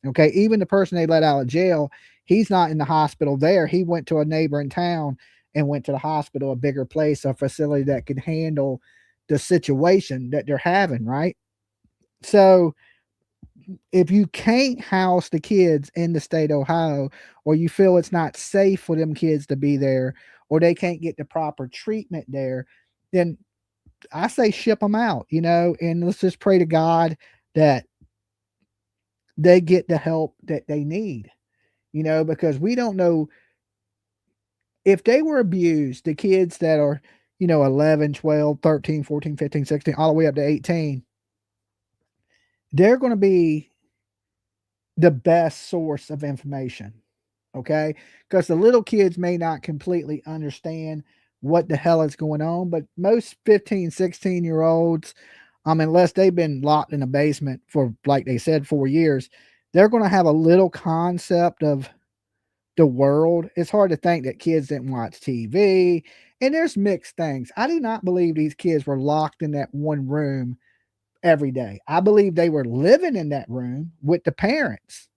Okay, even the person they let out of jail, he's not in the hospital there. He went to a neighboring town and went to the hospital, a bigger place, a facility that can handle the situation that they're having, right? So if you can't house the kids in the state of Ohio, or you feel it's not safe for them kids to be there, or they can't get the proper treatment there, then I say ship them out, and let's just pray to God that they get the help that they need, because we don't know if they were abused, the kids that are, 11, 12, 13, 14, 15, 16, all the way up to 18, they're going to be the best source of information. Okay. Because the little kids may not completely understand what the hell is going on, but most 15, 16-year olds, unless they've been locked in a basement for, like they said, 4 years, they're going to have a little concept of the world. It's hard to think that kids didn't watch TV, and there's mixed things. I do not believe these kids were locked in that one room every day. I believe they were living in that room with the parents.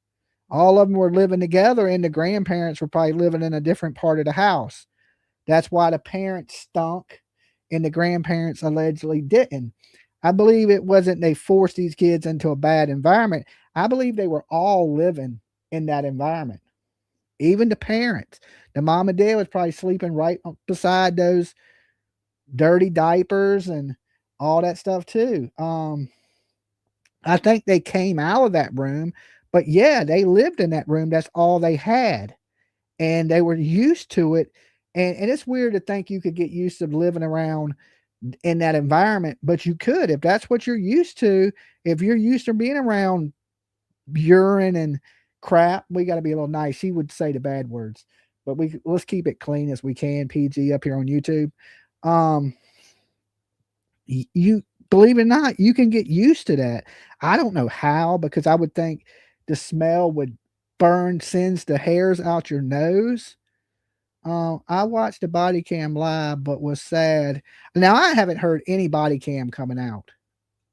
All of them were living together, and the grandparents were probably living in a different part of the house. That's why the parents stunk and the grandparents allegedly didn't. I believe it wasn't they forced these kids into a bad environment. I believe they were all living in that environment. Even the parents. The mom and dad was probably sleeping right beside those dirty diapers and all that stuff too. I think they came out of that room, but yeah, they lived in that room. That's all they had. And they were used to it. And it's weird to think you could get used to living around in that environment, but you could if that's what you're used to. If you're used to being around urine and crap, we got to be a little nice. She would say the bad words, but let's keep it clean as we can. PG up here on YouTube. You believe it or not, you can get used to that. I don't know how, because I would think the smell would sends the hairs out your nose. I watched the body cam live, but was sad. Now I haven't heard any body cam coming out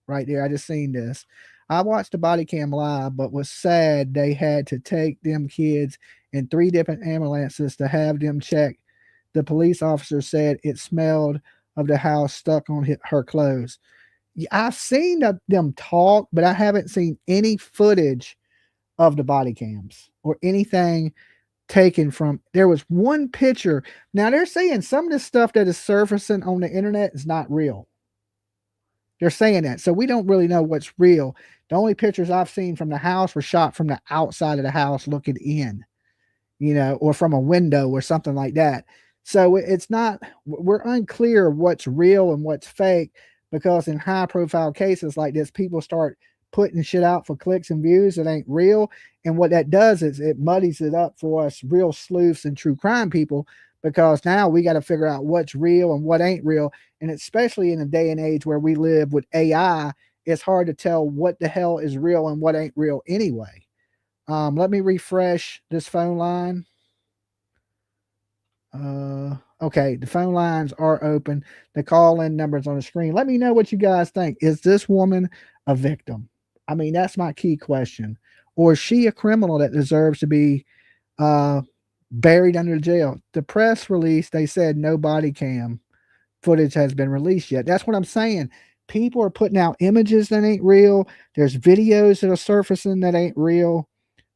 right there. I just seen this. I watched the body cam live, but was sad they had to take them kids in 3 different ambulances to have them checked. The police officer said it smelled of the house stuck on her clothes. I've seen them talk, but I haven't seen any footage of the body cams or anything taken from. There was one picture. Now they're saying some of the stuff that is surfacing on the internet is not real. They're saying that. So we don't really know what's real. The only pictures I've seen from the house were shot from the outside of the house looking in, or from a window or something like that. So it's not, we're unclear what's real and what's fake, because in high profile cases like this, people start putting shit out for clicks and views that ain't real. And what that does is it muddies it up for us real sleuths and true crime people, because now we got to figure out what's real and what ain't real. And especially in a day and age where we live with AI, it's hard to tell what the hell is real and what ain't real anyway. Let me refresh this phone line. Okay, the phone lines are open. The call-in numbers on the screen. Let me know what you guys think. Is this woman a victim? I mean, that's my key question. Or is she a criminal that deserves to be buried under jail? The press release, they said no body cam footage has been released yet. That's what I'm saying. People are putting out images that ain't real. There's videos that are surfacing that ain't real.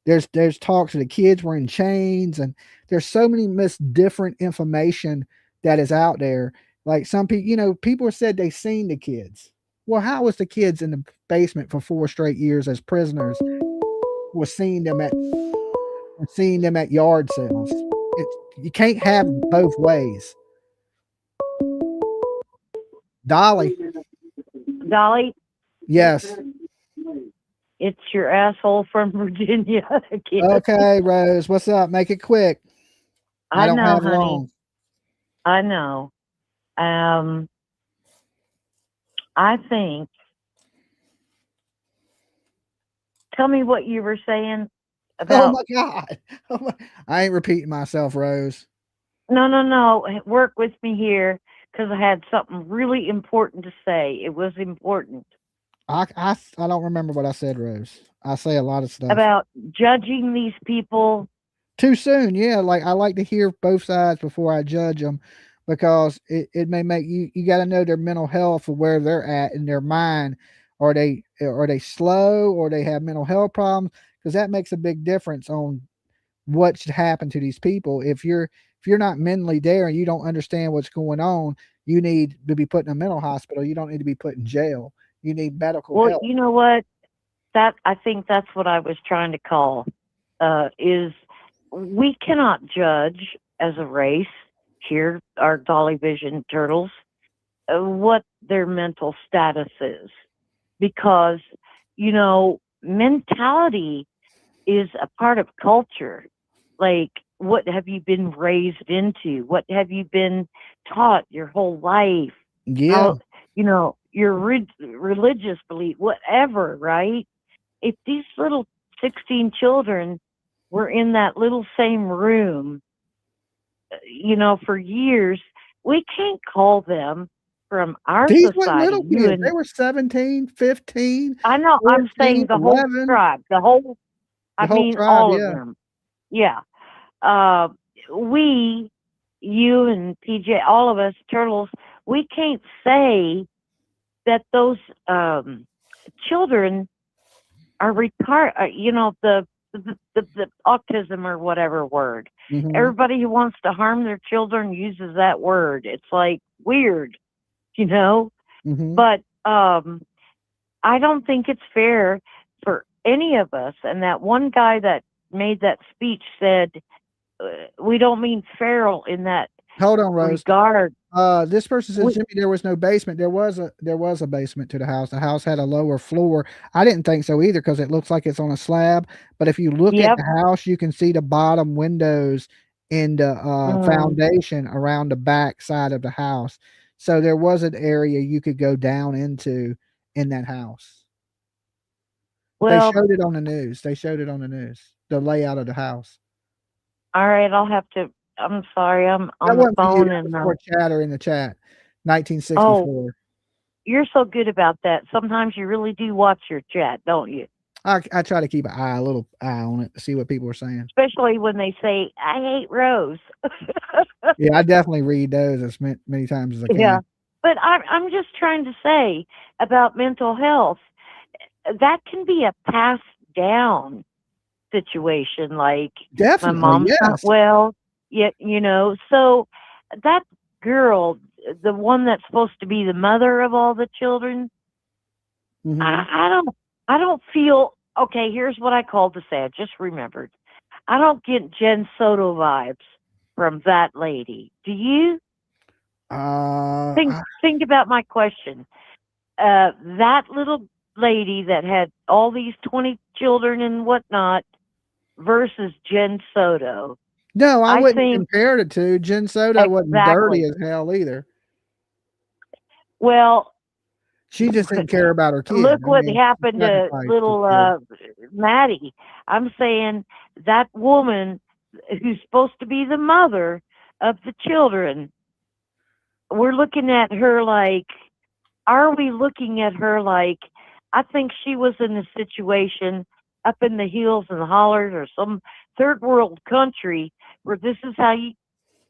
There's talks of the kids were in chains, and there's so many different information that is out there. Like some people, people said they seen the kids. Well, how was the kids in the basement for 4 straight years as prisoners was seeing them at yard sales. You can't have both ways. Dolly, Dolly, yes. it's your asshole from Virginia again. Okay, Rose, what's up? Make it quick. I I don't know, have honey. long. I know. I think. Tell me what you were saying Oh about. my God. I ain't repeating myself, Rose. No. Work with me here because I had something really important to say. It was important I don't remember what I said, Rose. I say a lot of stuff. about judging these people. Too soon, yeah. Like I like to hear both sides before I judge them because it may make you got to know their mental health or where they're at in their mind. Are they slow or they have mental health problems? Because that makes a big difference on what should happen to these people. If you're not mentally there and you don't understand what's going on, you need to be put in a mental hospital. You don't need to be put in jail. You need medical Well, help. you know what? That I think that's what I was trying to call. Is we cannot judge as a race here, our Dolly Vision turtles, what their mental status is, because mentality is a part of culture. Like, what have you been raised into? What have you been taught your whole life? Yeah. How, your religious belief, whatever, right? If these little 16 children were in that little same room, for years, we can't call them from our These weren't society. little kids. They were 17, 15, I know, I'm 14, saying the whole 11. tribe, The I whole mean, tribe, all of yeah. them. Yeah. Uh, you and PJ, all of us turtles, we can't say that those children are retarded. The autism or whatever word. Mhm, Everybody who wants to harm their children uses that word. It's like weird, you know. mhm. But I don't think it's fair for any of us. And that one guy that made that speech said, we don't mean feral in that Hold on, Rose. regard. This person says, We, "Jimmy, there was no basement. There was a basement to the house. The house had a lower floor. I didn't think so either because it looks like it's on a slab. But if you look at yep. the house, you can see the bottom windows in the Mm, foundation around the back side of the house. So there was an area you could go down into in that house. They well, showed it on the news. They showed it on the news. The layout of the house. all right. I'll have to. I'm sorry. I'm That on the wasn't for you. phone That was and for chatter in the chat. oh, 1964. you're so good about that. Sometimes you really do watch your chat, don't you? I try to keep a little eye on it to see what people are saying. Especially when they say, "I hate Rose." Yeah, I definitely read those as many times as I Yeah. can. But I'm just trying to say about mental health. That can be a passed down situation. Like, my Definitely, mom's not yes. well, yet, So that girl, the one that's supposed to be the mother of all the children, Mhm. I don't feel okay. Here's what I called to say. I just remembered. I don't get Jen Soto vibes from that lady. Do you? Think I think about my question. That little lady that had all these 20 children and whatnot versus Jen Soto. no, I I wouldn't think compare the 2. Jen Soto wasn't dirty exactly. as hell either. Well, She just didn't care about her kid. look I what mean, she happened to sacrificed for little the kid. Maddie. I'm saying that woman who's supposed to be the mother of the children, we're looking at her like, are we looking at her like, I think she was in a situation up in the hills and hollers or some third world country where this is how you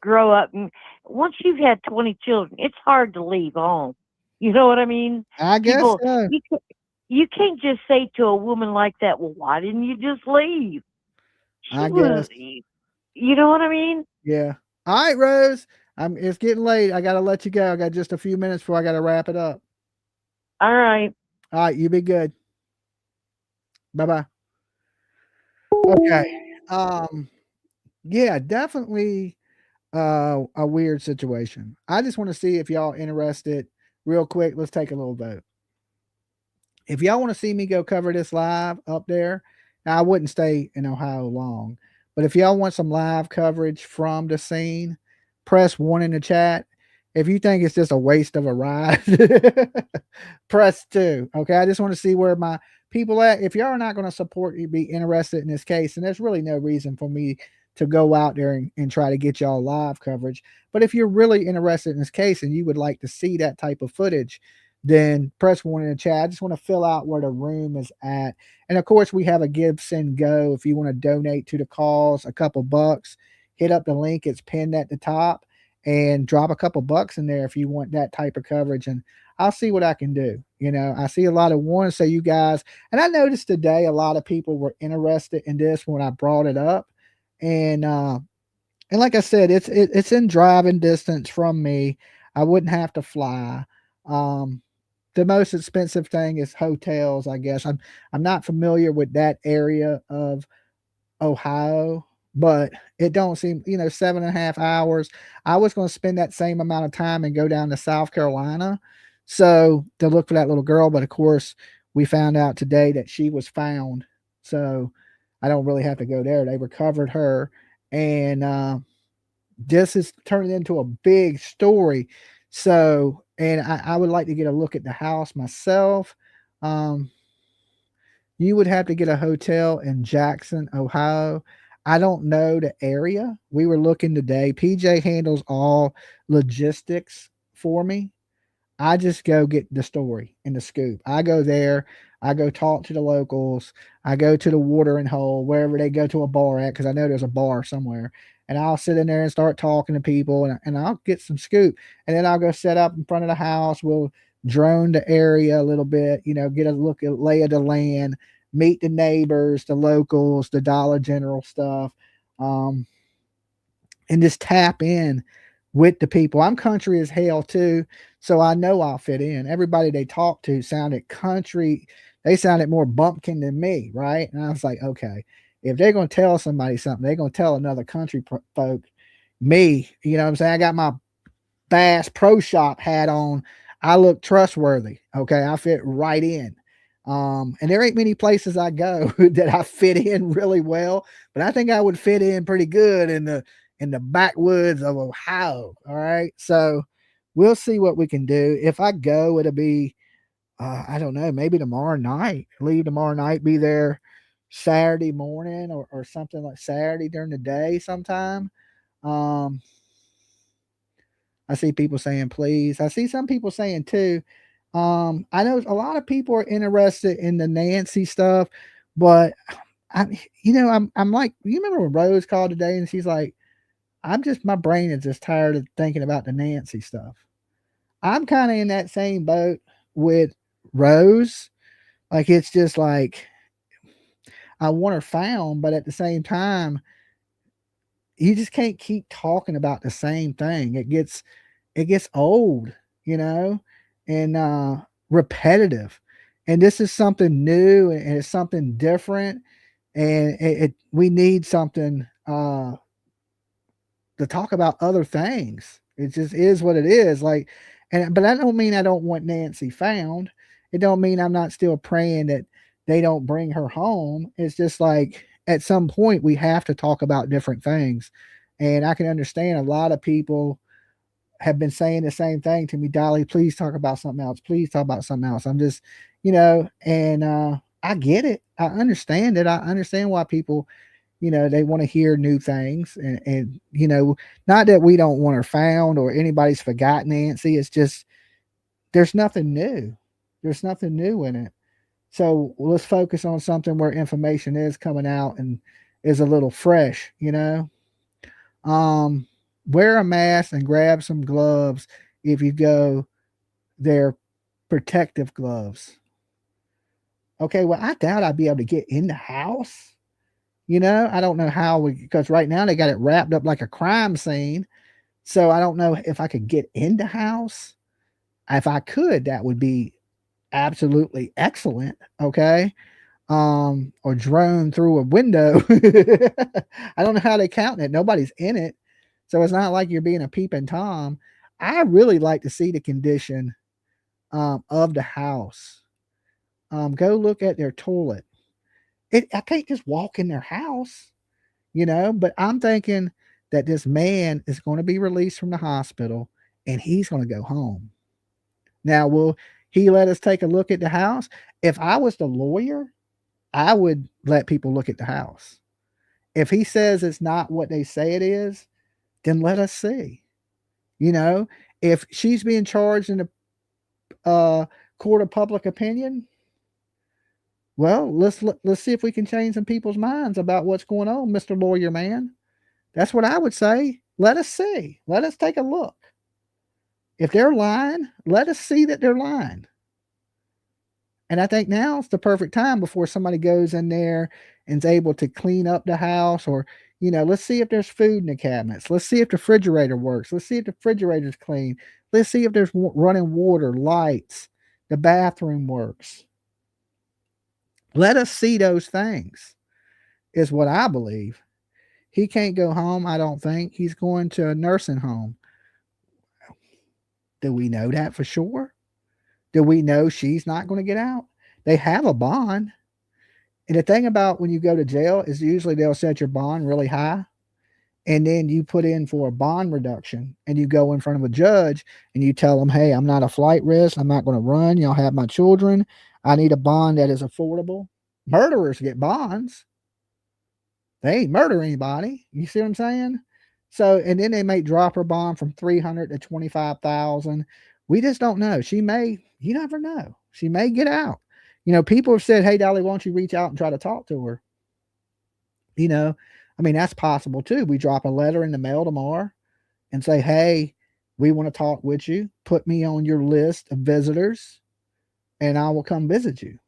grow up. And once you've had 20 children, it's hard to leave home. You know what I mean? I guess People, so. you can't just say to a woman like that, well, why didn't you just leave? She I was, guess. you know what I mean? Yeah. All right, Rose. It's getting late. I gotta let you go. I got just a few minutes before I gotta wrap it up. All right. All right, you be good. Bye bye. Okay. Yeah, definitely a weird situation. I just want to see if y'all interested real quick. Let's take a little vote. If y'all want to see me go cover this live up there, now I wouldn't stay in Ohio long, but if y'all want some live coverage from the scene, press 1 in the chat. If you think it's just a waste of a ride, press 2. Okay. I just want to see where my people at. If y'all are not going to support you, be interested in this case, and there's really no reason for me to go out there and try to get y'all live coverage. But if you're really interested in this case and you would like to see that type of footage, then press 1 in the chat. I just want to fill out where the room is at. And of course, we have a Give, Send, Go. If you want to donate to the cause, a couple bucks, hit up the link. It's pinned at the top and drop a couple bucks in there if you want that type of coverage. And I'll see what I can do. I see a lot of ones. So you guys, and I noticed today a lot of people were interested in this when I brought it up. And like I said, it's in driving distance from me. I wouldn't have to fly. The most expensive thing is hotels, I guess. I'm not familiar with that area of Ohio, but it don't seem, 7.5 hours. I was going to spend that same amount of time and go down to South Carolina. So to look for that little girl, but of course we found out today that she was found. So I don't really have to go there. They recovered her. And this is turning into a big story. So, and I would like to get a look at the house myself. You would have to get a hotel in Jackson, Ohio. I don't know the area. We were looking today. PJ handles all logistics for me. I just go get the story and the scoop. I go there. I go talk to the locals. I go to the watering hole, wherever they go to a bar at, because I know there's a bar somewhere. And I'll sit in there and start talking to people, and I'll get some scoop. And then I'll go set up in front of the house. We'll drone the area a little bit, get a look at lay of the land, meet the neighbors, the locals, the Dollar General stuff, and just tap in with the people. I'm country as hell too, so I know I'll fit in. Everybody they talked to sounded country. They sounded more bumpkin than me, right? And I was like, okay, if they're going to tell somebody something, they're going to tell another country folk. Me, you know what I'm saying? I got my Bass Pro Shop hat on. I look trustworthy. Okay, I fit right in. And there ain't many places I go that I fit in really well, but I think I would fit in pretty good in the backwoods of Ohio. All right. So we'll see what we can do. If I go, it'll be, I don't know, maybe tomorrow night, leave tomorrow night, be there Saturday morning or something like Saturday during the day sometime. I see people saying, please. I see some people saying too. I know a lot of people are interested in the Nancy stuff, but I'm like, you remember when Rose called today and she's like, my brain is just tired of thinking about the Nancy stuff. I'm kind of in that same boat with Rose. Like, it's just like, I want her found, but at the same time, you just can't keep talking about the same thing. It gets old, and repetitive. And this is something new and it's something different. And we need something, to talk about other things. It just is what it is. Like, but that don't mean I don't want Nancy found. It don't mean I'm not still praying that they don't bring her home. It's just like at some point we have to talk about different things. And I can understand a lot of people have been saying the same thing to me. Dolly, please talk about something else. Please talk about something else. I'm just, and I get it. I understand it. I understand why people, they want to hear new things, and not that we don't want her found or anybody's forgotten Nancy. It's just, there's nothing new. There's nothing new in it. So let's focus on something where information is coming out and is a little fresh, wear a mask and grab some gloves. If you go, they're protective gloves. Okay. Well, I doubt I'd be able to get in the house. I don't know how because right now they got it wrapped up like a crime scene. So I don't know if I could get in the house. If I could, that would be absolutely excellent. Okay. or drone through a window. I don't know how they count it. Nobody's in it. So it's not like you're being a peeping Tom. I really like to see the condition of the house. Go look at their toilet. I can't just walk in their house, but I'm thinking that this man is going to be released from the hospital and he's going to go home. Now, will he let us take a look at the house? If I was the lawyer, I would let people look at the house. If he says it's not what they say it is, then let us see. If she's being charged in a court of public opinion, well, let's see if we can change some people's minds about what's going on, Mr. Lawyer Man. That's what I would say. Let us see. Let us take a look. If they're lying, let us see that they're lying. And I think now it's the perfect time before somebody goes in there and is able to clean up the house, or, let's see if there's food in the cabinets. Let's see if the refrigerator works. Let's see if the refrigerator's clean. Let's see if there's running water, lights, the bathroom works. Let us see those things, is what I believe. He can't go home, I don't think. He's going to a nursing home. Do we know that for sure? Do we know she's not going to get out? They have a bond. And the thing about when you go to jail is usually they'll set your bond really high. And then you put in for a bond reduction and you go in front of a judge and you tell them, hey, I'm not a flight risk. I'm not going to run. Y'all have my children. I need a bond that is affordable. Murderers get bonds. They ain't murder anybody. You see what I'm saying? So, and then they may drop her bond from 300 to 25,000. We just don't know. You never know. She may get out. People have said, hey, Dolly, why don't you reach out and try to talk to her? That's possible too. We drop a letter in the mail tomorrow and say, hey, we want to talk with you. Put me on your list of visitors and I will come visit you.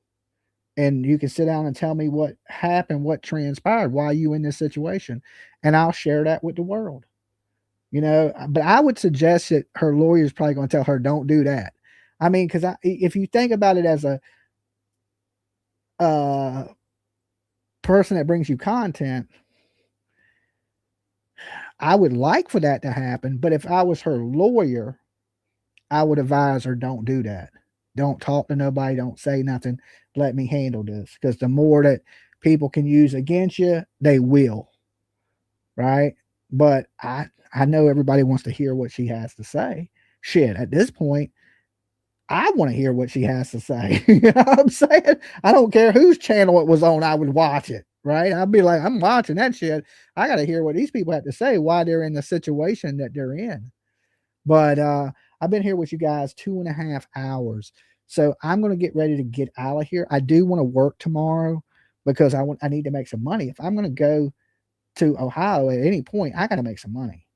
And you can sit down and tell me what happened, what transpired, why you in this situation. And I'll share that with the world. But I would suggest that her lawyer is probably going to tell her, don't do that. Because if you think about it as a person that brings you content, I would like for that to happen. But if I was her lawyer, I would advise her, don't do that. Don't talk to nobody. Don't say nothing. Let me handle this. Because the more that people can use against you, they will. Right? But I know everybody wants to hear what she has to say. Shit, at this point, I want to hear what she has to say. You know what I'm saying? I don't care whose channel it was on, I would watch it. Right? I'd be like, I'm watching that shit. I got to hear what these people have to say, why they're in the situation that they're in. But I've been here with you guys 2.5 hours. So I'm going to get ready to get out of here. I do want to work tomorrow because I need to make some money. If I'm going to go to Ohio at any point, I got to make some money.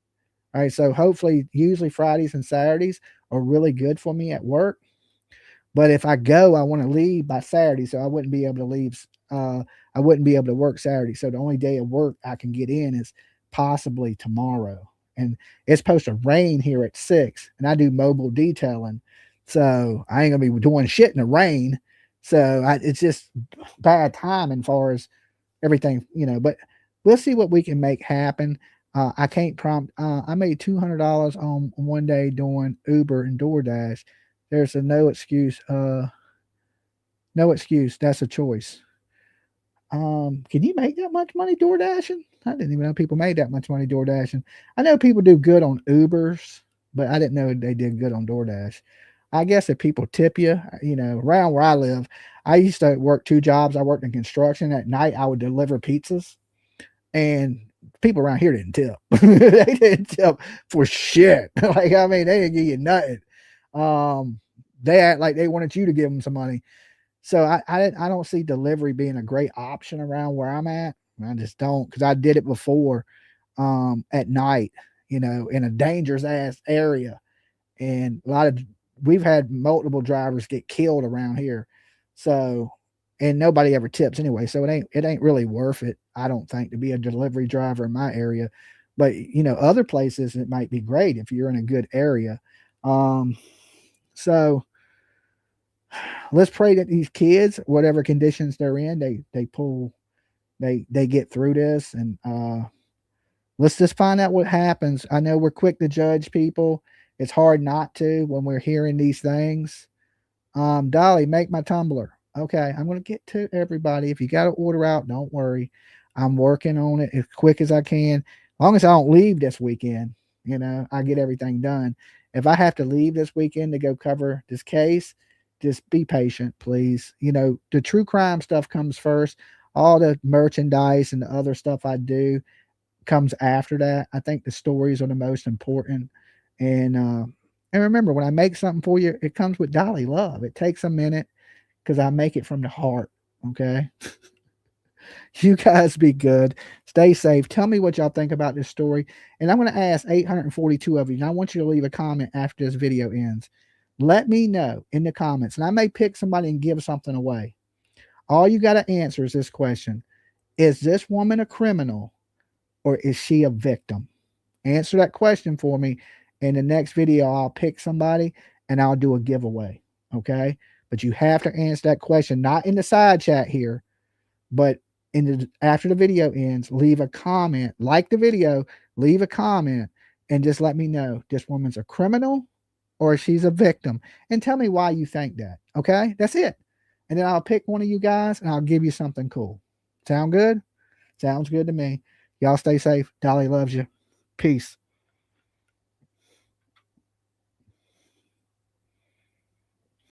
All right. So hopefully, usually Fridays and Saturdays are really good for me at work. But if I go, I want to leave by Saturday. So I wouldn't be able to leave. I wouldn't be able to work Saturday. So the only day of work I can get in is possibly tomorrow. And it's supposed to rain here at 6. And I do mobile detailing. So I ain't going to be doing shit in the rain. So it's just bad timing as far as everything, but we'll see what we can make happen. I can't prompt. I made $200 on one day doing Uber and DoorDash. There's a no excuse. No excuse. That's a choice. Can you make that much money door dashing? I didn't even know people made that much money door dashing. I know people do good on Ubers, but I didn't know they did good on DoorDash. I guess if people tip you, around where I live, I used to work 2 jobs. I worked in construction. At night, I would deliver pizzas, and people around here didn't tip. They didn't tip for shit. They didn't give you nothing. They act like they wanted you to give them some money. So I don't see delivery being a great option around where I'm at. I just don't, because I did it before at night, in a dangerous ass area. And we've had multiple drivers get killed around here. So, and nobody ever tips anyway. So it ain't really worth it, I don't think, to be a delivery driver in my area. But, other places it might be great if you're in a good area. So let's pray that these kids, whatever conditions they're in, they get through this, and let's just find out what happens. I know we're quick to judge people. It's hard not to when we're hearing these things. Dolly, make my tumbler. Okay, I'm gonna get to everybody. If you got to order out, don't worry. I'm working on it as quick as I can. As long as I don't leave this weekend, I get everything done. If I have to leave this weekend to go cover this case, just be patient, please. The true crime stuff comes first. All the merchandise and the other stuff I do comes after that. I think the stories are the most important. And remember, when I make something for you, it comes with Dolly love. It takes a minute because I make it from the heart. Okay. You guys be good. Stay safe. Tell me what y'all think about this story. And I'm going to ask 842 of you. And I want you to leave a comment after this video ends. Let me know in the comments. And I may pick somebody and give something away. All you got to answer is this question. Is this woman a criminal or is she a victim? Answer that question for me. In the next video, I'll pick somebody and I'll do a giveaway. Okay. But you have to answer that question, not in the side chat here, but after the video ends, leave a comment, like the video, leave a comment, and just let me know this woman's a criminal or she's a victim, and tell me why you think that. Okay, that's it. And then I'll pick one of you guys and I'll give you something cool. Sound good? Sounds good to me. Y'all stay safe. Dolly loves you. Peace.